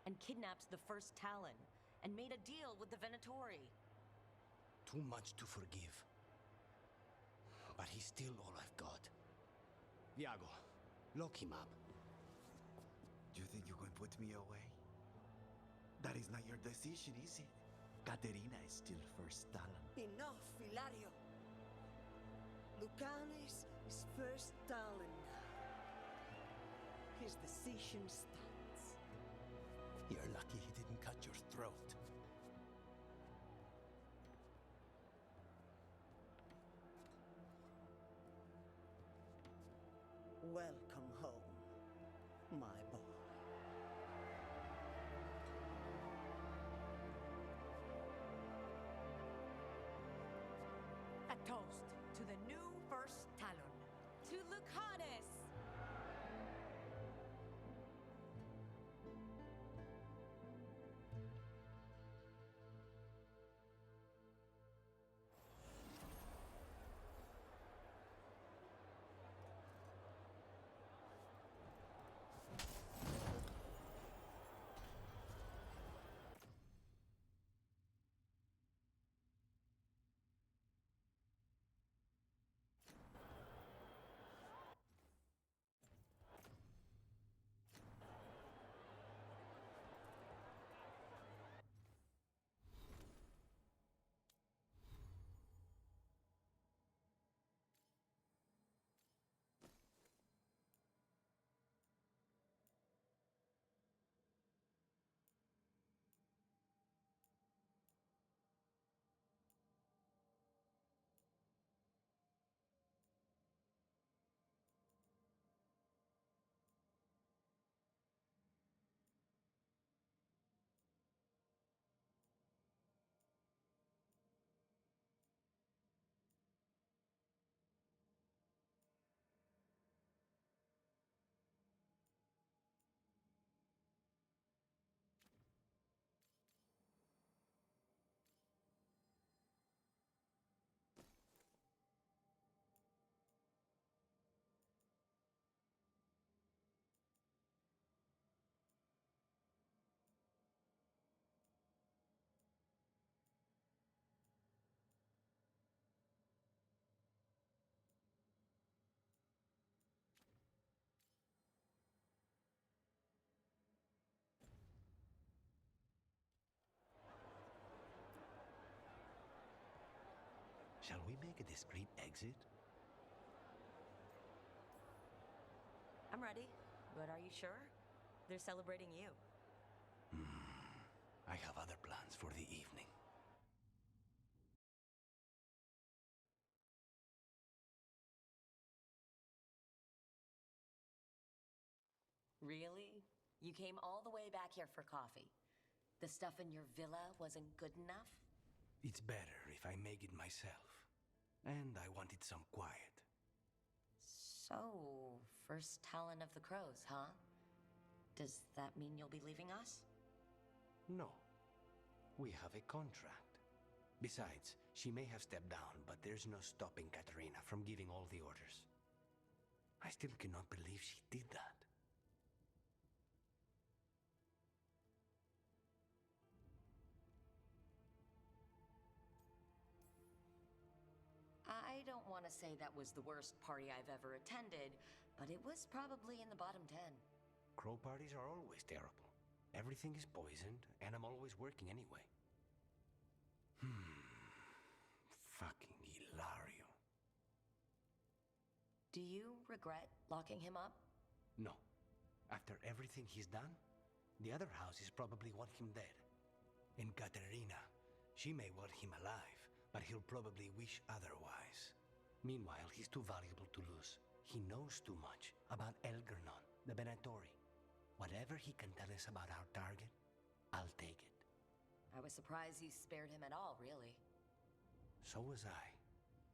and kidnapped the first Talon, and made a deal with the Venatori. Too much to forgive. But he's still all I've got. Iago, lock him up. You think you can put me away? That is not your decision, is it? Caterina is still first Talon. Enough, Ilario. Lucanes is first Talon now. His decision stands. You're lucky he didn't cut your throat. Welcome home, my boy. A toast to the new first Talon. To Lucanus! Shall we make a discreet exit? I'm ready, but are you sure? They're celebrating you. I have other plans for the evening. Really? You came all the way back here for coffee. The stuff in your villa wasn't good enough? It's better if I make it myself. And I wanted some quiet. So, first Talon of the Crows, huh? Does that mean you'll be leaving us? No. We have a contract. Besides, she may have stepped down, but there's no stopping Katerina from giving all the orders. I still cannot believe she did that. I don't want to say that was the worst party I've ever attended, but it was probably in the bottom 10. Crow parties are always terrible. Everything is poisoned, and I'm always working anyway. Fucking Hilario. Do you regret locking him up? No. After everything he's done, the other houses probably want him dead. And Katerina, she may want him alive, but he'll probably wish otherwise. Meanwhile, he's too valuable to lose. He knows too much about Elgernon, the Venatori. Whatever he can tell us about our target, I'll take it. I was surprised he spared him at all, really. So was I.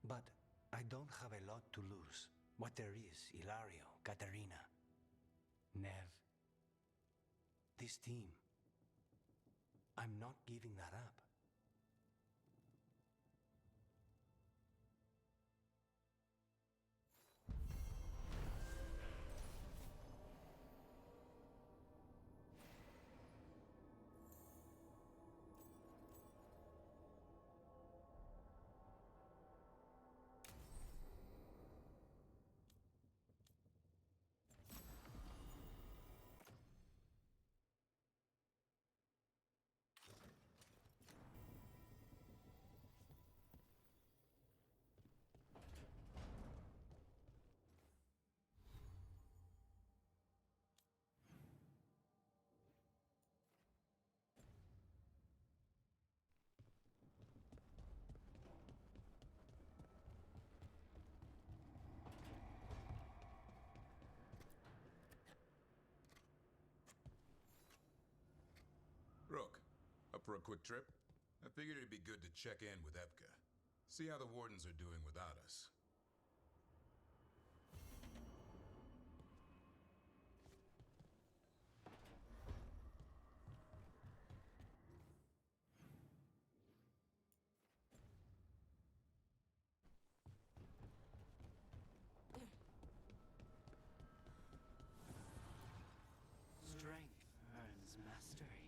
But I don't have a lot to lose. What there is, Ilario, Katerina, Nev. This team. I'm not giving that up. Rook, up for a quick trip? I figured it'd be good to check in with Epka. See how the Wardens are doing without us. Strength earns mastery.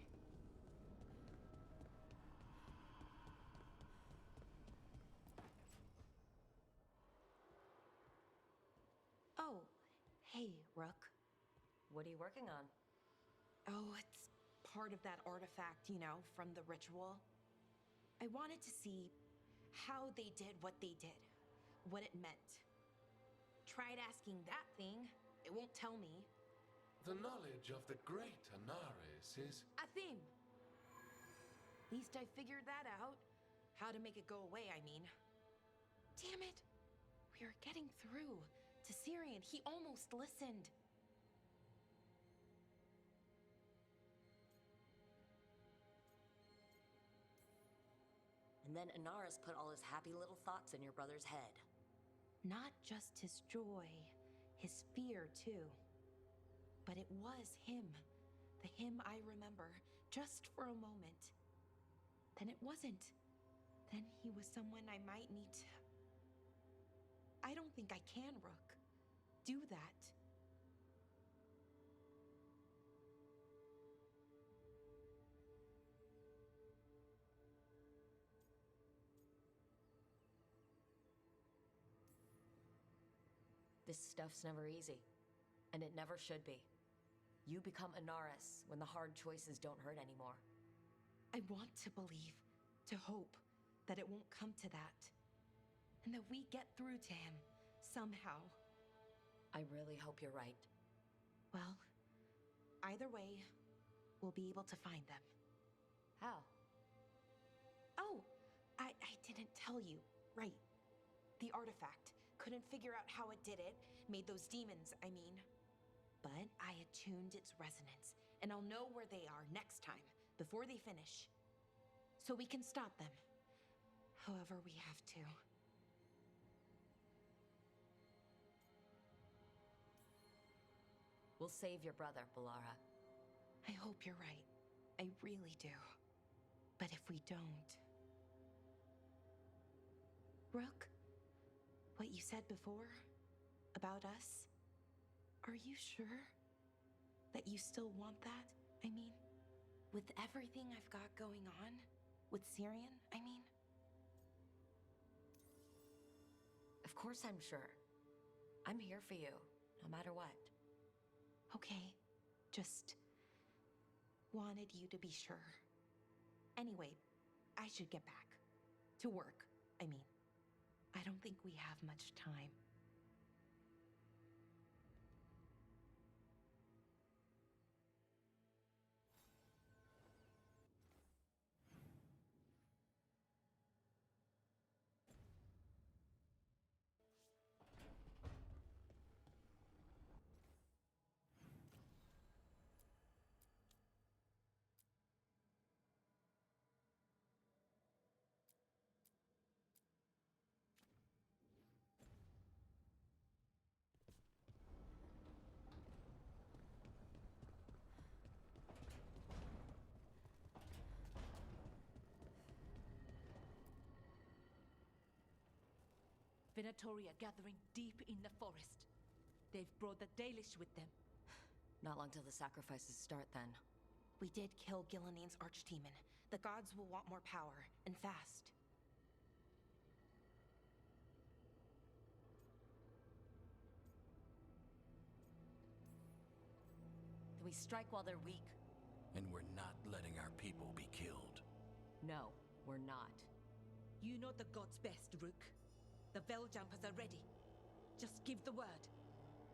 Oh, hey, Rook. What are you working on? Oh, it's part of that artifact, from the ritual. I wanted to see how they did what they did, what it meant. Tried asking that thing, it won't tell me. The knowledge of the great Anaris is... A theme. At least I figured that out. How to make it go away, I mean. Damn it! We were getting through to Syrian. He almost listened. And then Anaris put all his happy little thoughts in your brother's head. Not just his joy, his fear, too. But it was him. The him I remember, just for a moment. Then it wasn't. Then he was someone I might need to... I don't think I can, Rook. Do that. This stuff's never easy. And it never should be. You become Anaris when the hard choices don't hurt anymore. I want to believe, to hope, that it won't come to that. And that we get through to him, somehow. I really hope you're right. Well, either way, we'll be able to find them. How? Oh, I didn't tell you. Right. The artifact. Couldn't figure out how it did it. Made those demons, I mean. But I attuned its resonance, and I'll know where they are next time, before they finish. So we can stop them. However we have to. We'll save your brother, Balara. I hope you're right. I really do. But if we don't... Rook, what you said before about us, are you sure that you still want that? I mean, with everything I've got going on, with Syrian, I mean? Of course I'm sure. I'm here for you, no matter what. Okay, just wanted you to be sure. Anyway, I should get back. To work, I mean. I don't think we have much time. Venatori are gathering deep in the forest. They've brought the Dalish with them. Not long till the sacrifices start, then. We did kill Gilleneen's archdemon. The gods will want more power, and fast. We strike while they're weak. And we're not letting our people be killed. No, we're not. You know the gods best, Rook. The Veljumpers are ready. Just give the word.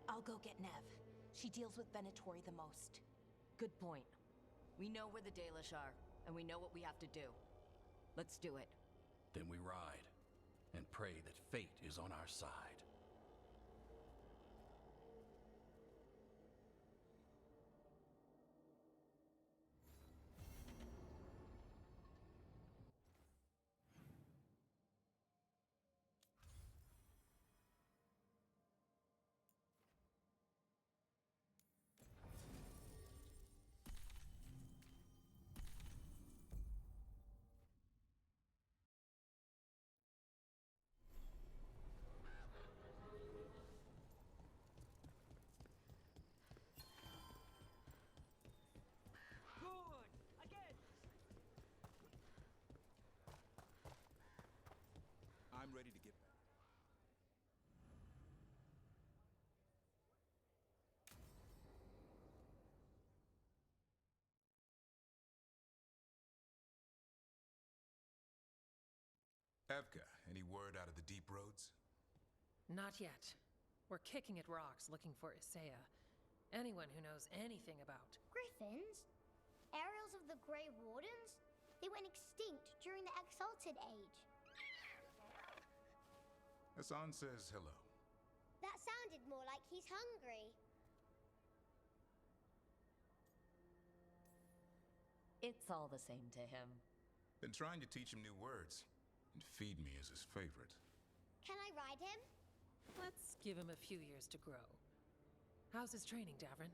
I'll go get Nev. She deals with Venatori the most. Good point. We know where the Dalish are, and we know what we have to do. Let's do it. Then we ride, and pray that fate is on our side. I'm ready to get back. Evka, any word out of the deep roads? Not yet. We're kicking at rocks looking for Isaiah. Anyone who knows anything about... Griffins? Aerials of the Grey Wardens? They went extinct during the Exalted Age. Hassan says hello. That sounded more like he's hungry. It's all the same to him. Been trying to teach him new words, and feed me as his favorite. Can I ride him? Let's give him a few years to grow. How's his training, Davrin?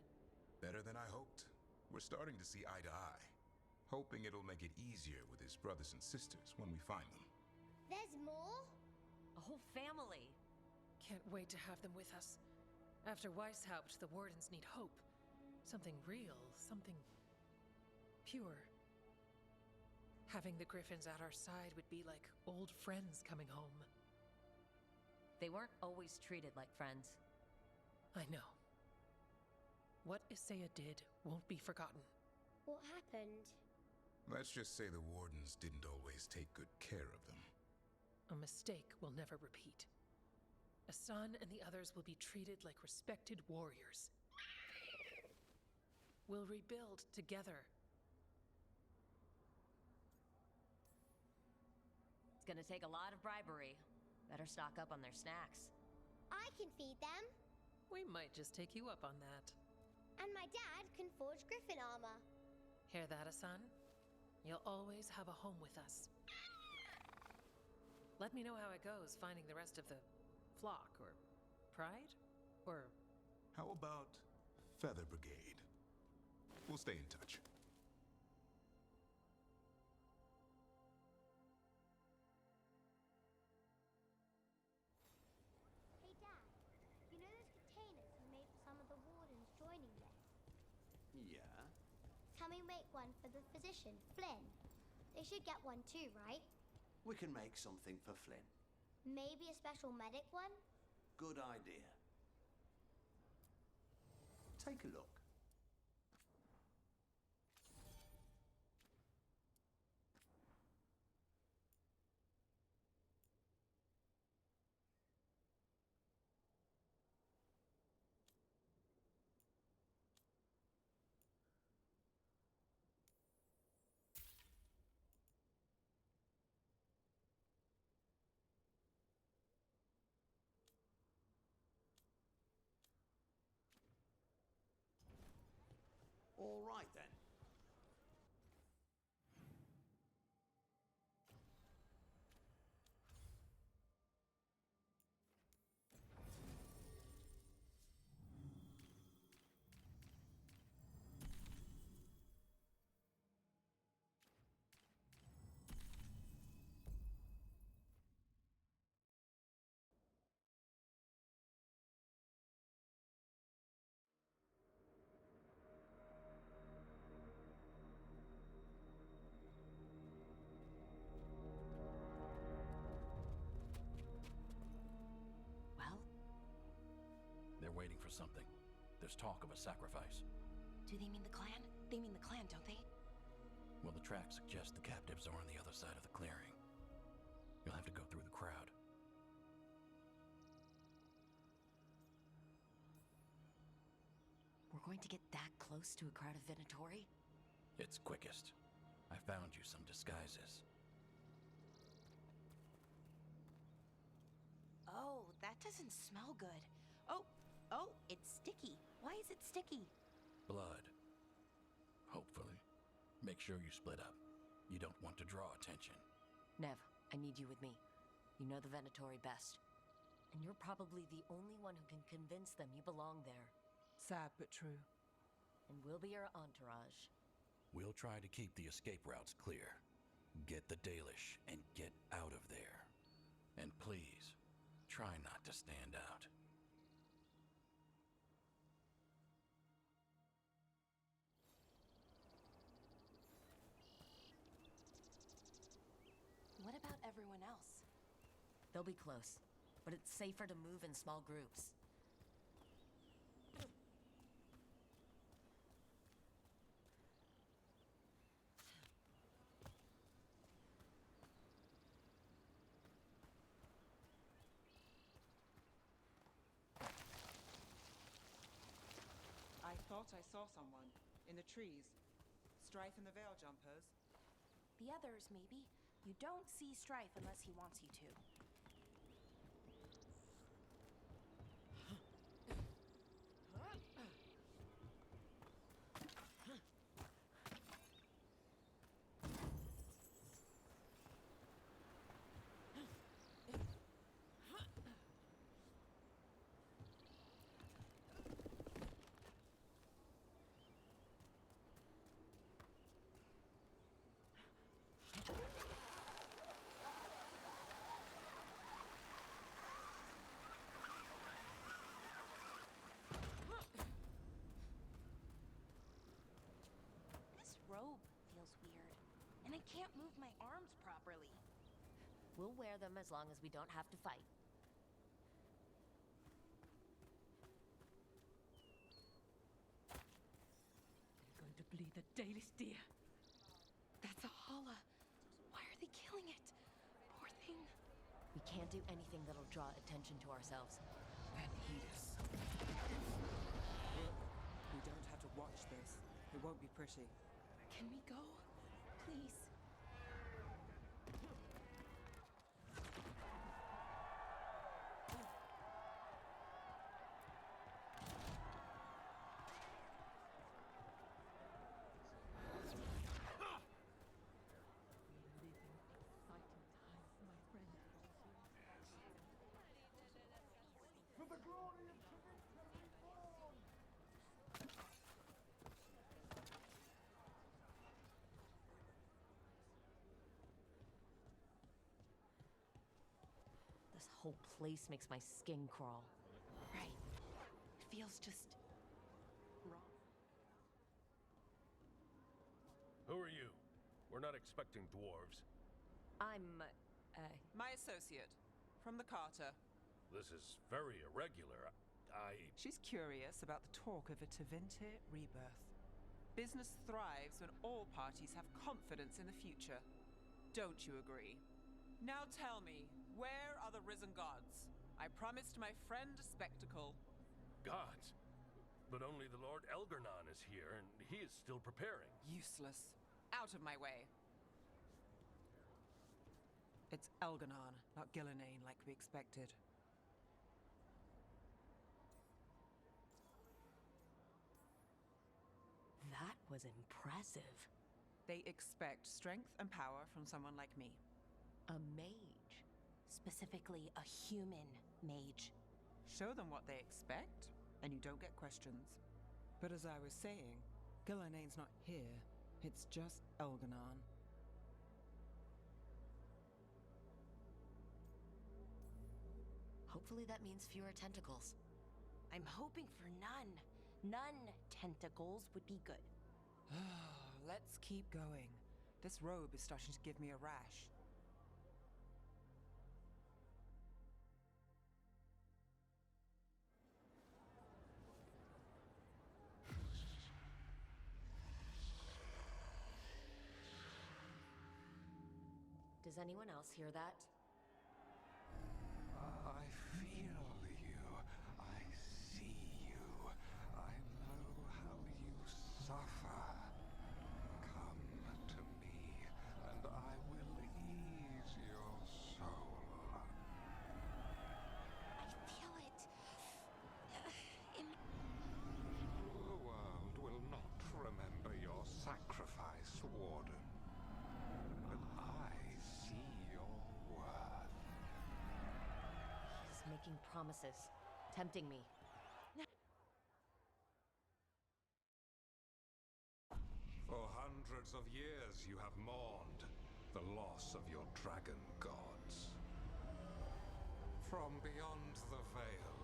Better than I hoped. We're starting to see eye to eye. Hoping it'll make it easier with his brothers and sisters when we find them. There's more? A whole family. Can't wait to have them with us. After Weishaupt, the Wardens need hope. Something real, something pure. Having the Griffins at our side would be like old friends coming home. They weren't always treated like friends. I know. What Isaiah did won't be forgotten. What happened? Let's just say the Wardens didn't always take good care of them. A mistake will never repeat. Asan and the others will be treated like respected warriors. We'll rebuild together. It's gonna take a lot of bribery. Better stock up on their snacks. I can feed them. We might just take you up on that. And my dad can forge Griffin armor. Hear that, Asan? You'll always have a home with us. Let me know how it goes finding the rest of the flock, or pride, or... How about Feather Brigade? We'll stay in touch. Hey, Dad. You know those containers you made for some of the Wardens joining this? Yeah? Can we make one for the physician, Flynn? They should get one too, right? We can make something for Flynn. Maybe a special medic one? Good idea. Take a look. All right, then. for something. There's talk of a sacrifice. Do they mean the clan? They mean the clan, don't they? Well, the tracks suggest the captives are on the other side of the clearing. You'll have to go through the crowd. We're going to get that close to a crowd of Venatori? It's quickest. I found you some disguises. Oh, that doesn't smell good. Oh, it's sticky. Why is it sticky? Blood. Hopefully. Make sure you split up. You don't want to draw attention. Nev, I need you with me. You know the Venatori best. And you're probably the only one who can convince them you belong there. Sad but true. And we'll be your entourage. We'll try to keep the escape routes clear. Get the Dalish and get out of there. And please, try not to stand out. What about everyone else? They'll be close, but it's safer to move in small groups. I thought I saw someone. In the trees. Strife and the Veil Jumpers. The others, maybe. You don't see Strife unless he wants you to. Robe feels weird, and I can't move my arms properly. We'll wear them as long as we don't have to fight. They're going to bleed the Dalish deer. That's a holla. Why are they killing it? Poor thing. We can't do anything that'll draw attention to ourselves. Then heed us. We don't have to watch this. It won't be pretty. Can we go? Please. For the glory of Victory Born! This whole place makes my skin crawl. Right. It feels just wrong. Who are you? We're not expecting dwarves. I'm, My associate. From the Carter. This is very irregular. She's curious about the talk of a Tevinter rebirth. Business thrives when all parties have confidence in the future. Don't you agree? Now tell me, where are the risen gods? I promised my friend a spectacle. Gods? But only the Lord Elgarnon is here, and he is still preparing. Useless. Out of my way. It's Elgarnon, not Gillenane like we expected. That was impressive. They expect strength and power from someone like me. A mage. Specifically, a human mage. Show them what they expect, and you don't get questions. But as I was saying, Gillenane's not here. It's just Elgarnon. Hopefully that means fewer tentacles. I'm hoping for none. None tentacles would be good. Let's keep going. This robe is starting to give me a rash. Does anyone else hear that? I feel you. I see you. I know how you suffer. Come to me, and I will ease your soul. I feel it. The world will not remember your sacrifice, Warden. But I see your worth. He's making promises, tempting me. For hundreds of years you have mourned the loss of your dragon gods. From beyond the veil,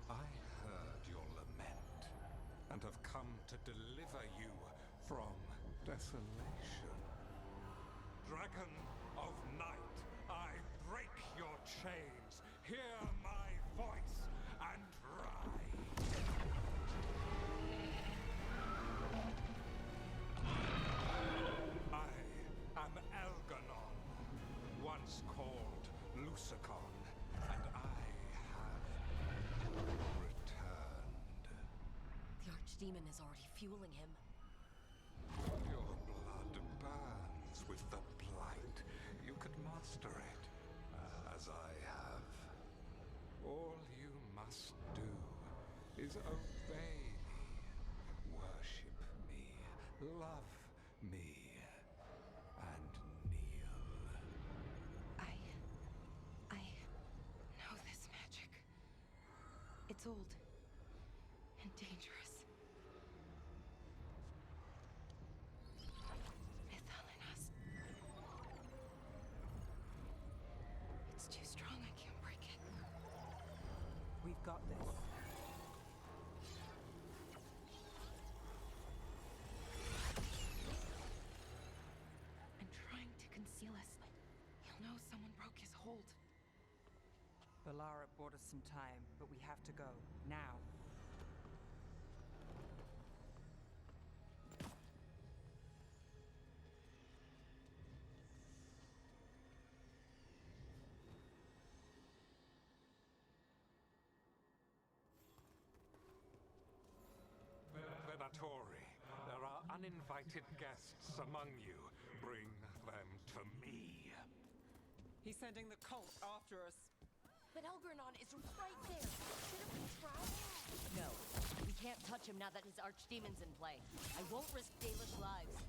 I heard your lament, and have come to deliver you from desolation. Dragon of night, I break your chains. Hear my voice and ride. I am Elganon, once called Lusicon, and I have returned. The Archdemon is already fueling him. Your blood burns with the blight. You could master it, as I have. All you must do is obey me, worship me, love me, and kneel. I know this magic. It's old and dangerous. Mythalinas. It's too strong, I can't break it. We've got this. I'm trying to conceal us. He'll know someone broke his hold. Balara bought us some time, but we have to go. Now. Venatori, there are uninvited guests among you. Bring them to me. He's sending the cult after us. But Elgranon is right there. Shouldn't we try? No. We can't touch him now that his Archdemon's in play. I won't risk Dalish lives.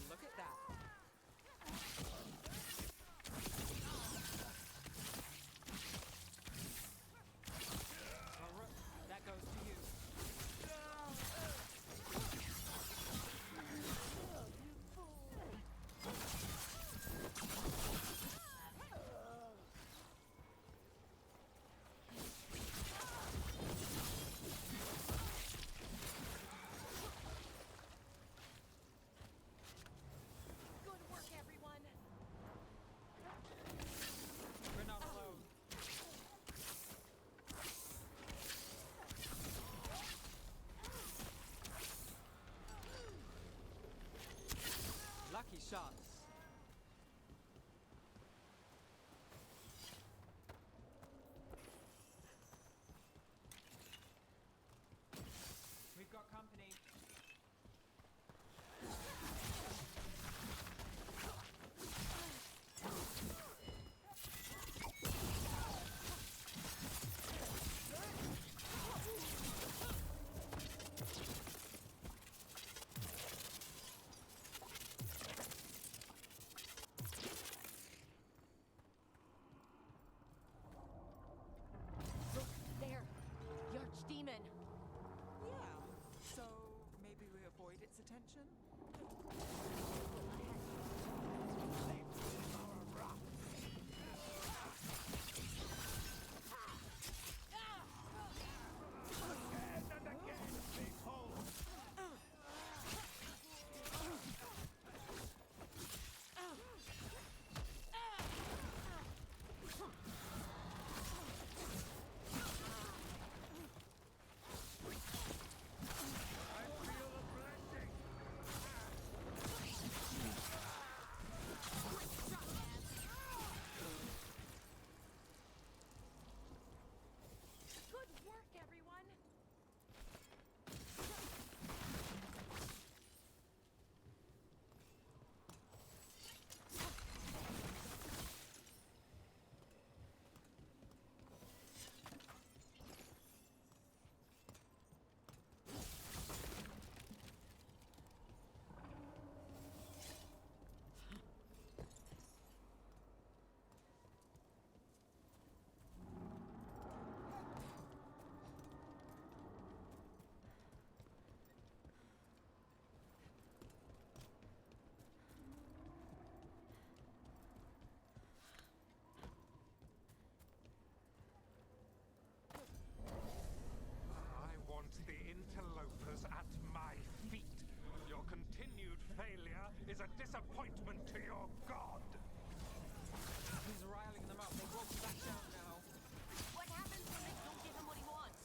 Look at that. a disappointment to your god. He's riling them up. They won't back down now. What happens when they don't give him what he wants?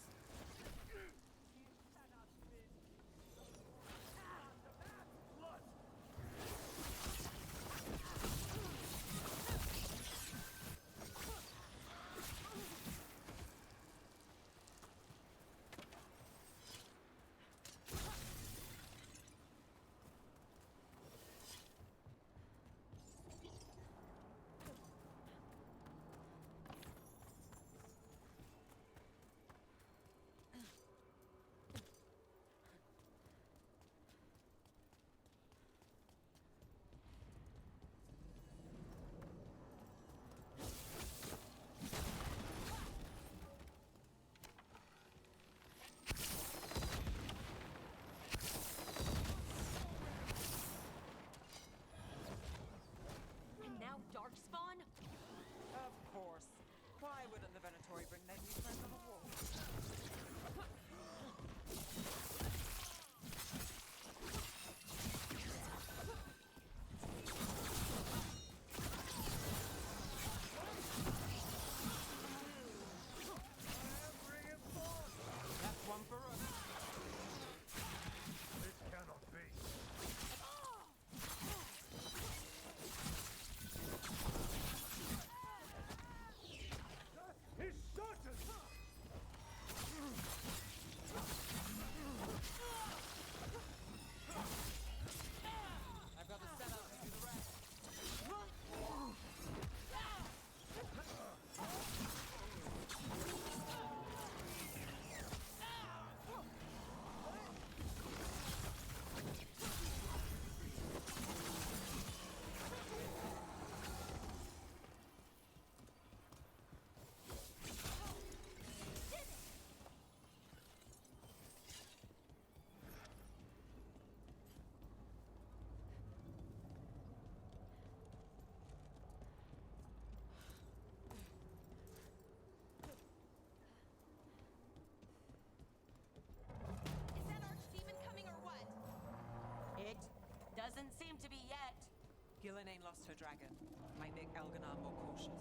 Darkspawn? Of course. Why wouldn't the Venatori bring their new friends on the wall? That's one for us. This cannot be. He's certain! I've got the setup to do the rest. Is that archdemon coming or what? It doesn't seem to be yet. Gillenane lost her dragon. Might make Elganon more cautious.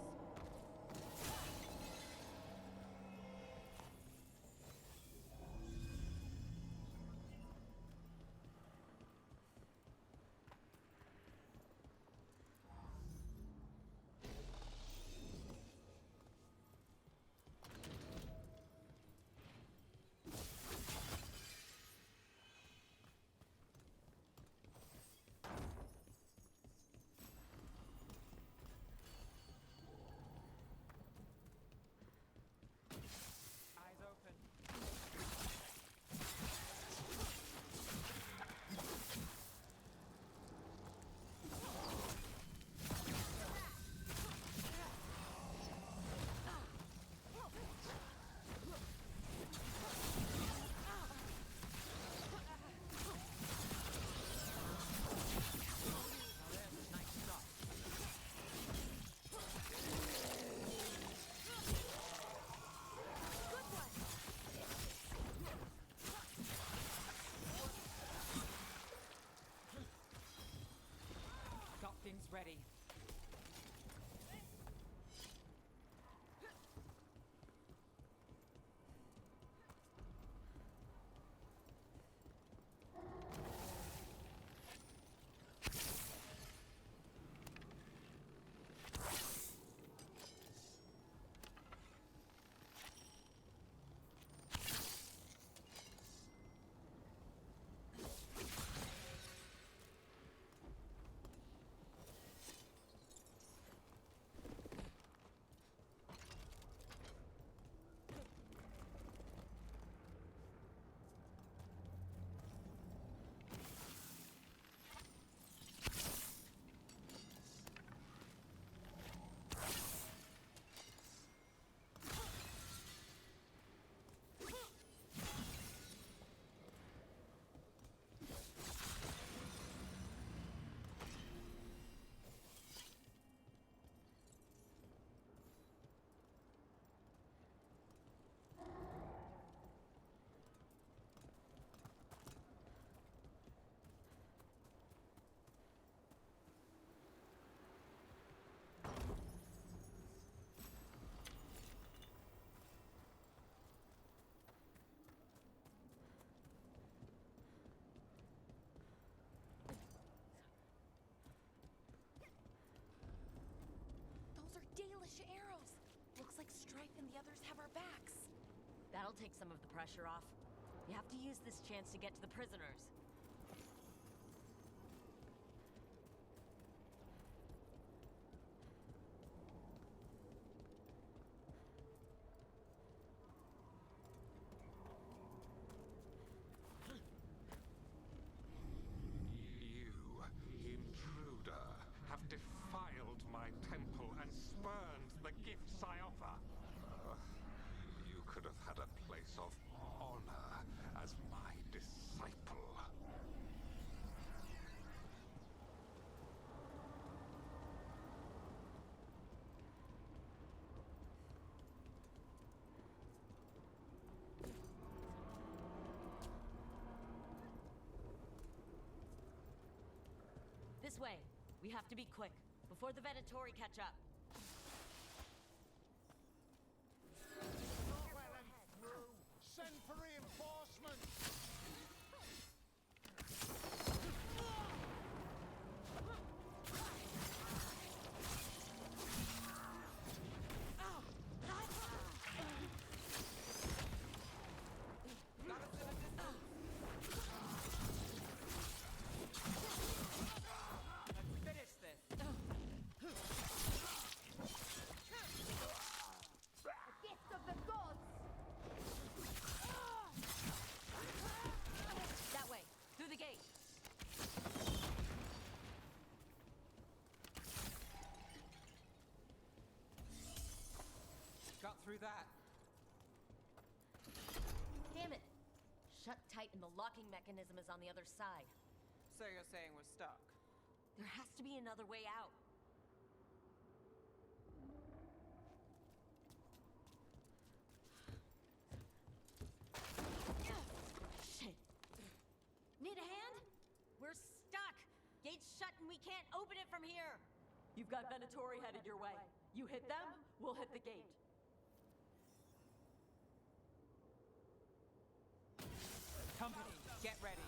Eyes open. Now there's a nice shot. Got things ready. Strife and the others have our backs. That'll take some of the pressure off. You have to use this chance to get to the prisoners. You, intruder, have defiled my temple and spurned the gifts I offer. You could have had a place of honor as my disciple. This way. We have to be quick, before the Venatori catch up. Send for reinforcements! Finish this. A gift of the gods! That way, through the gate. Got through that. Damn it! Shut tight and the locking mechanism is on the other side. So you're saying we're stuck? There has to be another way out. Shit! Need a hand? We're stuck! Gate's shut and we can't open it from here! You've got Venatori headed your way. You hit them, we'll hit the gate. Company, get ready.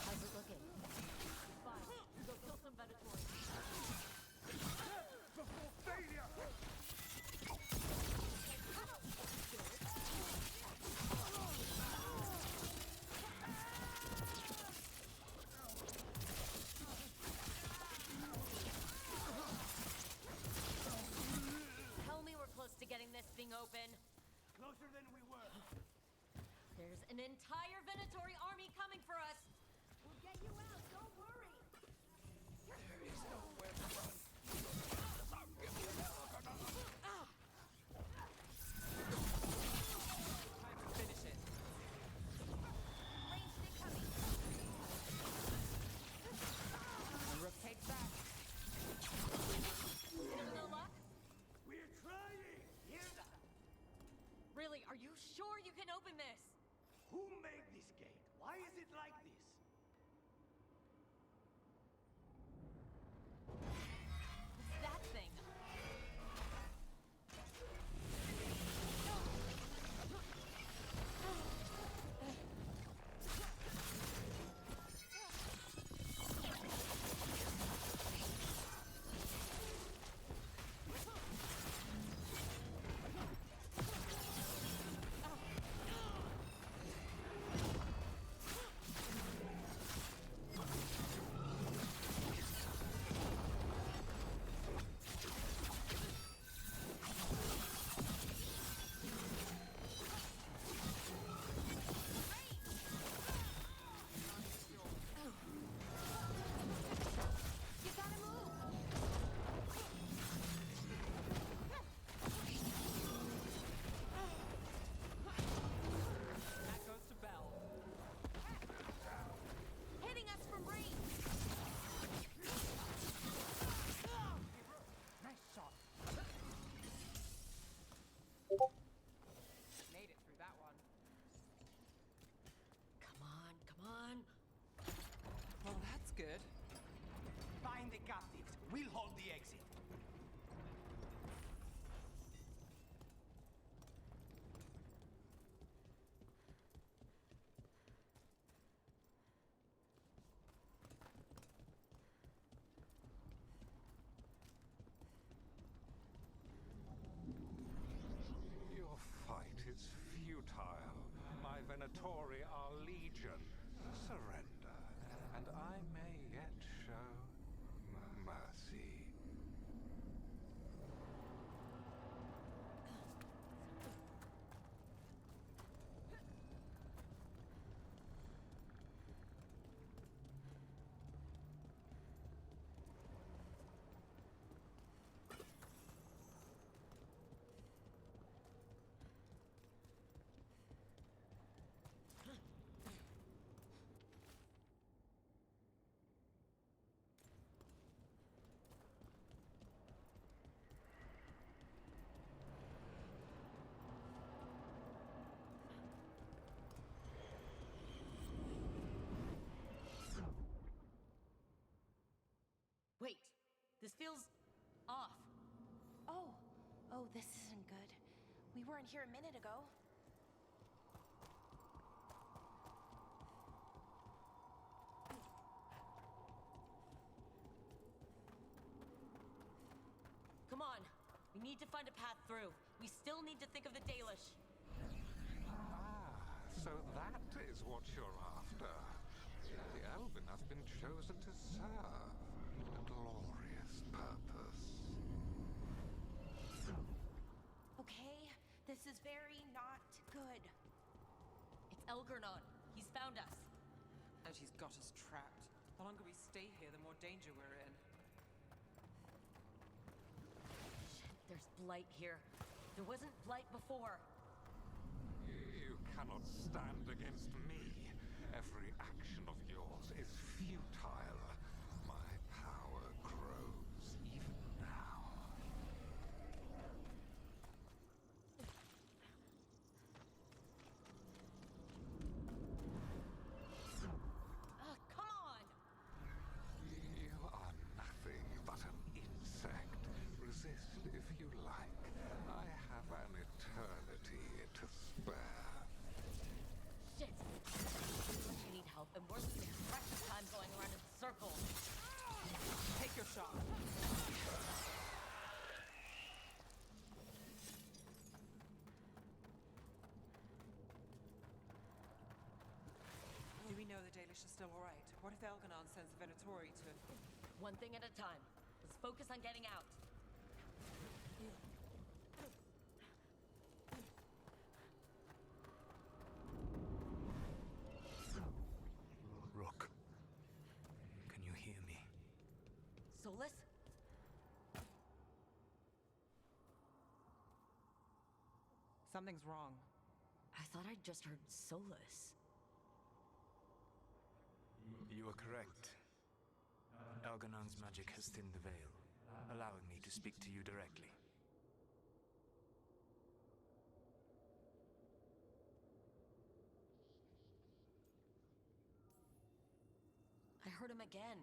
How's it looking? Fine. Go kill some Venatori. Before failure! Tell me we're close to getting this thing open. Closer than we were. There's an entire Venatori army coming for us! We'll get you out, don't worry! There is nowhere to run. Time to finish it. Ranged incoming! Rook takes that. Still no luck? We're trying! Hear that? Really, are you sure you can open this? Who made this gate? Why is it like this? What's that thing? Venatori are legion. Surrender, and I may yet show mercy. Wait, this feels off. Oh, this isn't good. We weren't here a minute ago. Come on, we need to find a path through. We still need to think of the Dalish. So that is what you're after. The Elven have been chosen to serve a glorious purpose. Okay, this is very not good. It's Elgernon. He's found us. And she's got us trapped. The longer we stay here, the more danger we're in. Shit, there's blight here. There wasn't blight before. You cannot stand against me. Every action of yours is futile. My power grows even now. Come on! You are nothing but an insect. Resist if you like. I have an eternity to spare. Shit! We need help, and we're losing precious time going around in circles. Take your shot. Do we know the Dalish are still alright? What if Elganon sends the Venatori to... One thing at a time. Let's focus on getting out. Rook, can you hear me? Solus? Something's wrong. I thought I'd just heard Solus. You are correct. Elganon's magic has thinned the veil, allowing me to speak to you directly. I heard him again.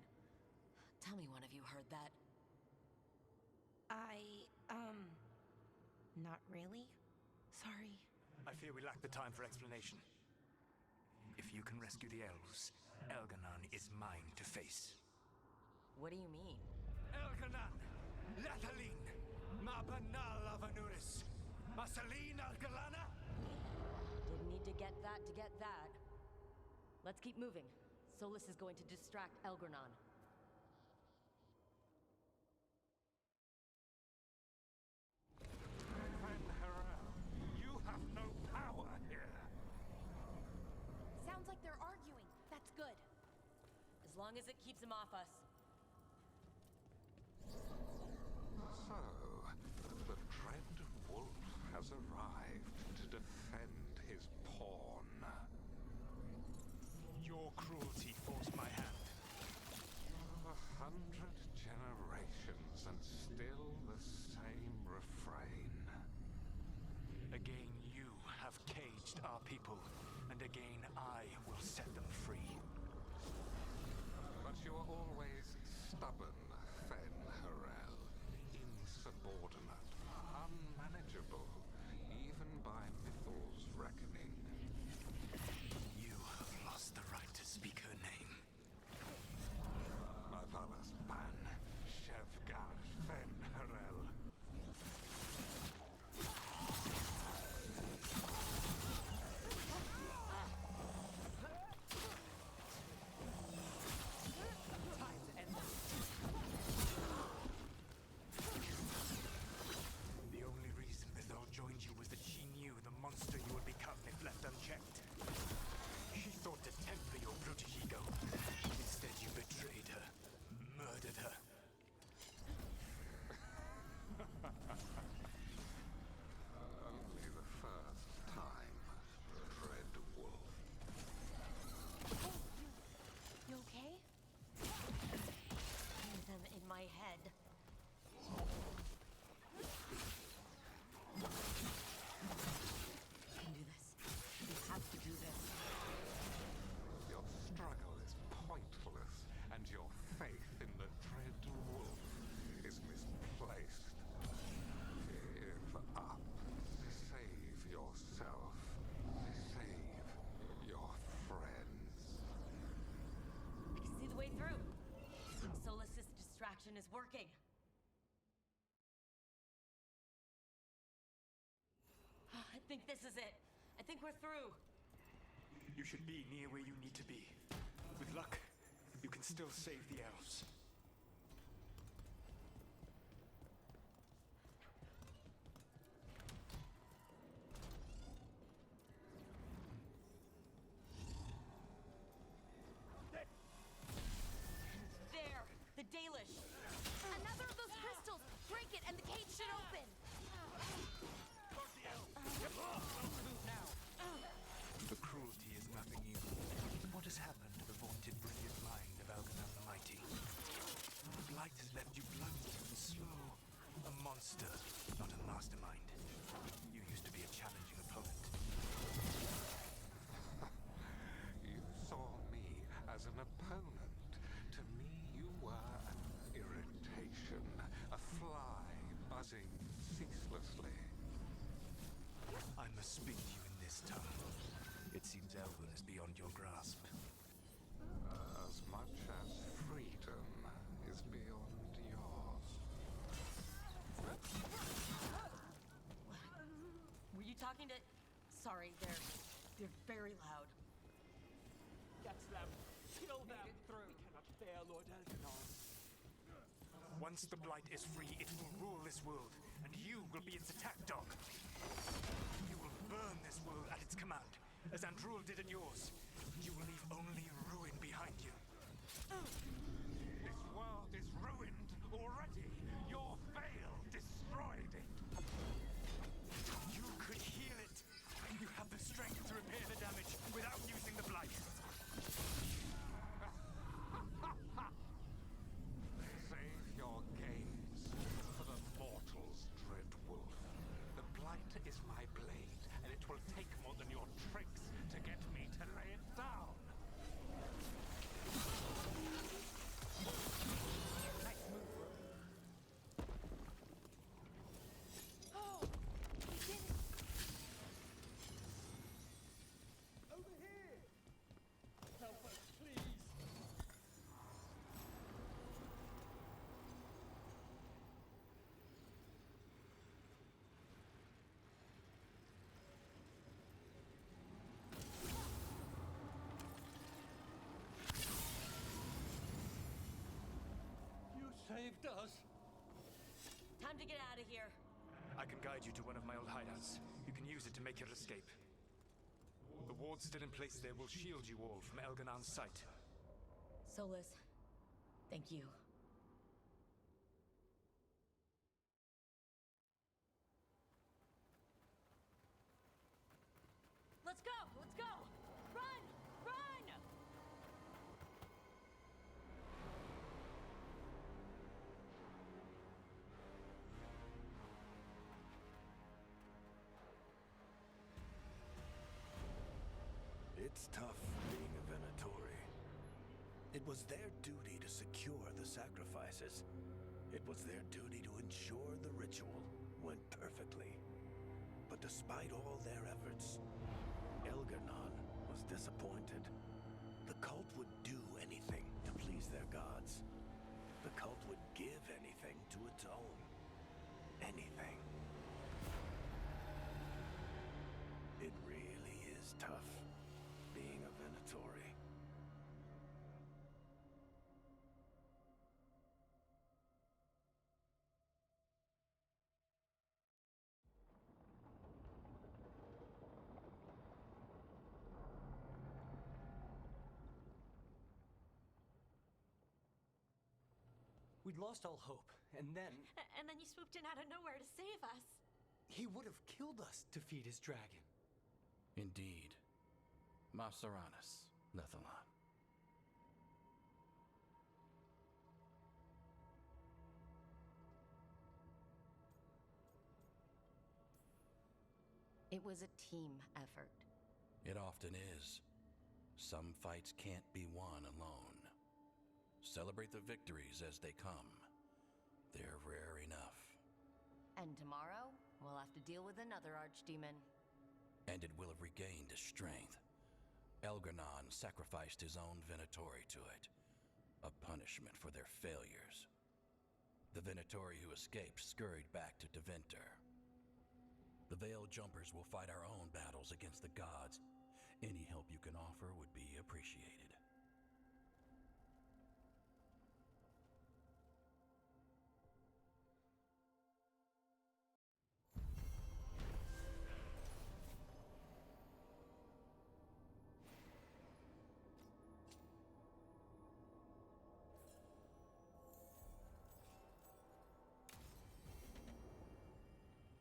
Tell me one of you heard that. Not really. Sorry. I fear we lack the time for explanation. If you can rescue the elves, Elganon is mine to face. What do you mean? Elganon! Latalin! Mabanal Avanuris! Masaline Algalana! Didn't need to get that to get that. Let's keep moving. Solus is going to distract Elgernon. You have no power here. Sounds like they're arguing. That's good. As long as it keeps him off us. So, the dread wolf has arrived to defend his pawn. Your cruelty forced my hand. 100 generations and still the same refrain. Again, you have caged our people, and again I will set them free. But you are always stubborn, Fen Harel. Insubordinate, unmanageable, even by Mythal's reckoning. You have lost the right to speak her name. My father's ban, Shevgar Fen Harel. think this is it. I think we're through. You should be near where you need to be. With luck, you can still save the elves. There! The Dalish! Another of those crystals! Break it and the gate should open! Move now! The cruelty is nothing new. What has happened to the vaunted brilliant mind of Algernon the Mighty? The blight has left you blunt and slow. A monster, not a mastermind. You used to be a challenging opponent. You saw me as an opponent. To me, you were an irritation, a fly buzzing ceaselessly. I must speak to you in this tongue. It seems Elven is beyond your grasp. As much as freedom is beyond yours. Were you talking to... Sorry, they're very loud. Get them! Kill them! We cannot bear Lord Elganon. Once the blight is free, it will rule this world, and you will be its attack dog. You will burn this world at its command, as Andrul did in yours. You will leave only ruin behind you. This world is ruined already. Your veil destroyed it. You could heal it. You have the strength to repair the damage without using the blight. Save your gaze for the mortal's dread wolf. The blight is my blade, and it will take more than your tricks to get me to lay it down. Nice move, bro. Oh! We did it! Over here! Help us, please! You saved us! Time to get out of here. I can guide you to one of my old hideouts. You can use it to make your escape. The wards still in place there will shield you all from Elganon's sight. Solus, thank you. Let's go! Let's go! Run! Run! It's tough being a Venatori. It was their duty to secure the sacrifices. It was their duty to ensure the ritual went perfectly. But despite all their efforts, Elgarnon was disappointed. The cult would do anything to please their gods. The cult would give anything to atone. Anything. It really is tough being a Venatori. We'd lost all hope, and then... And then you swooped in out of nowhere to save us. He would have killed us to feed his dragon. Indeed. Masaranis, Nethalon. It was a team effort. It often is. Some fights can't be won alone. Celebrate the victories as they come. They're rare enough. And tomorrow, we'll have to deal with another archdemon. And it will have regained its strength. Elgarnon sacrificed his own Venatori to it. A punishment for their failures. The Venatori who escaped scurried back to Deventer. The Veil Jumpers will fight our own battles against the gods. Any help you can offer would be appreciated.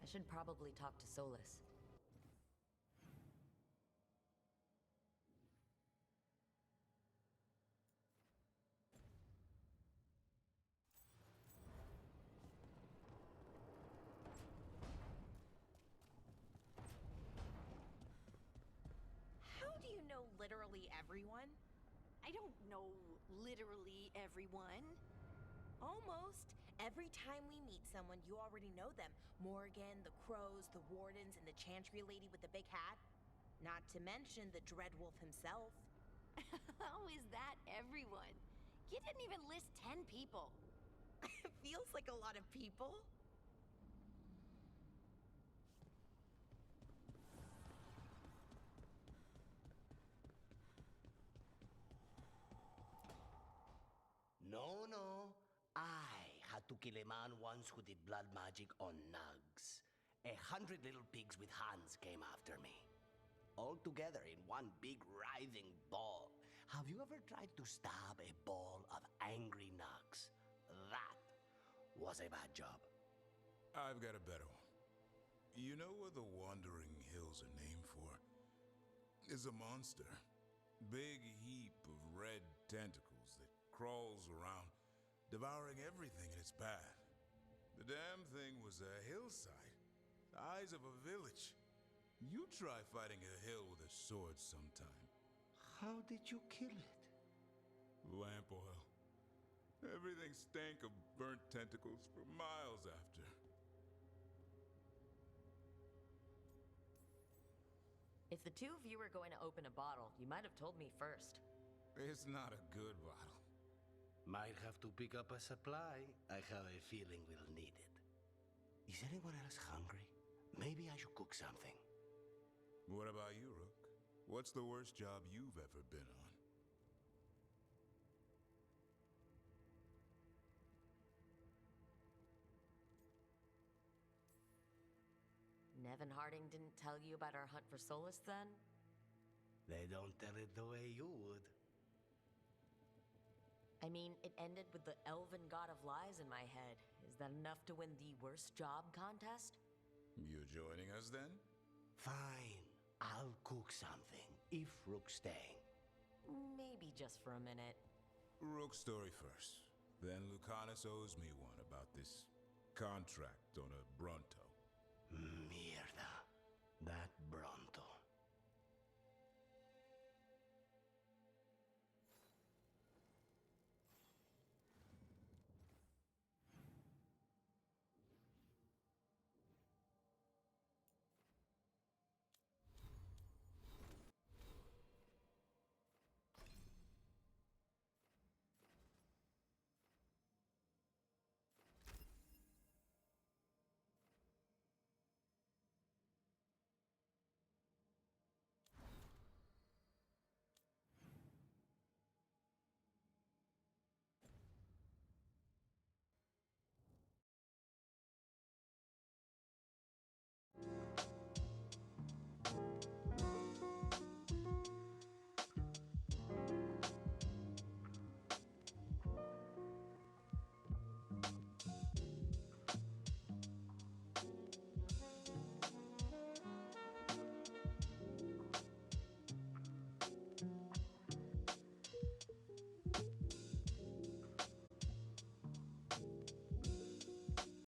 I should probably talk to Solus. How do you know literally everyone? I don't know literally everyone. Almost. Every time we meet someone, you already know them. Morgan, the crows, the wardens, and the chantry lady with the big hat. Not to mention the Dreadwolf himself. How is that everyone? You didn't even list 10 people. It feels like a lot of people. No, no. I had to kill a man once who did blood magic on nugs. 100 little pigs with hands came after me. All together in one big writhing ball. Have you ever tried to stab a ball of angry nugs? That was a bad job. I've got a better one. You know what the Wandering Hills are named for? It's a monster. Big heap of red tentacles that crawls around, devouring everything in its path. The damn thing was a hillside, the size of a village. You try fighting a hill with a sword sometime. How did you kill it? Lamp oil. Everything stank of burnt tentacles for miles after. If the two of you were going to open a bottle, you might have told me first. It's not a good bottle. Might have to pick up a supply. I have a feeling we'll need it. Is anyone else hungry? Maybe I should cook something. What about you, Rook? What's the worst job you've ever been on? Nevin Harding didn't tell you about our hunt for Solus then? They don't tell it the way you would. I mean, it ended with the elven god of lies in my head. Is that enough to win the worst job contest? You joining us then? Fine. I'll cook something, if Rook's staying. Maybe just for a minute. Rook's story first. Then Lucanus owes me one about this contract on a Brunta.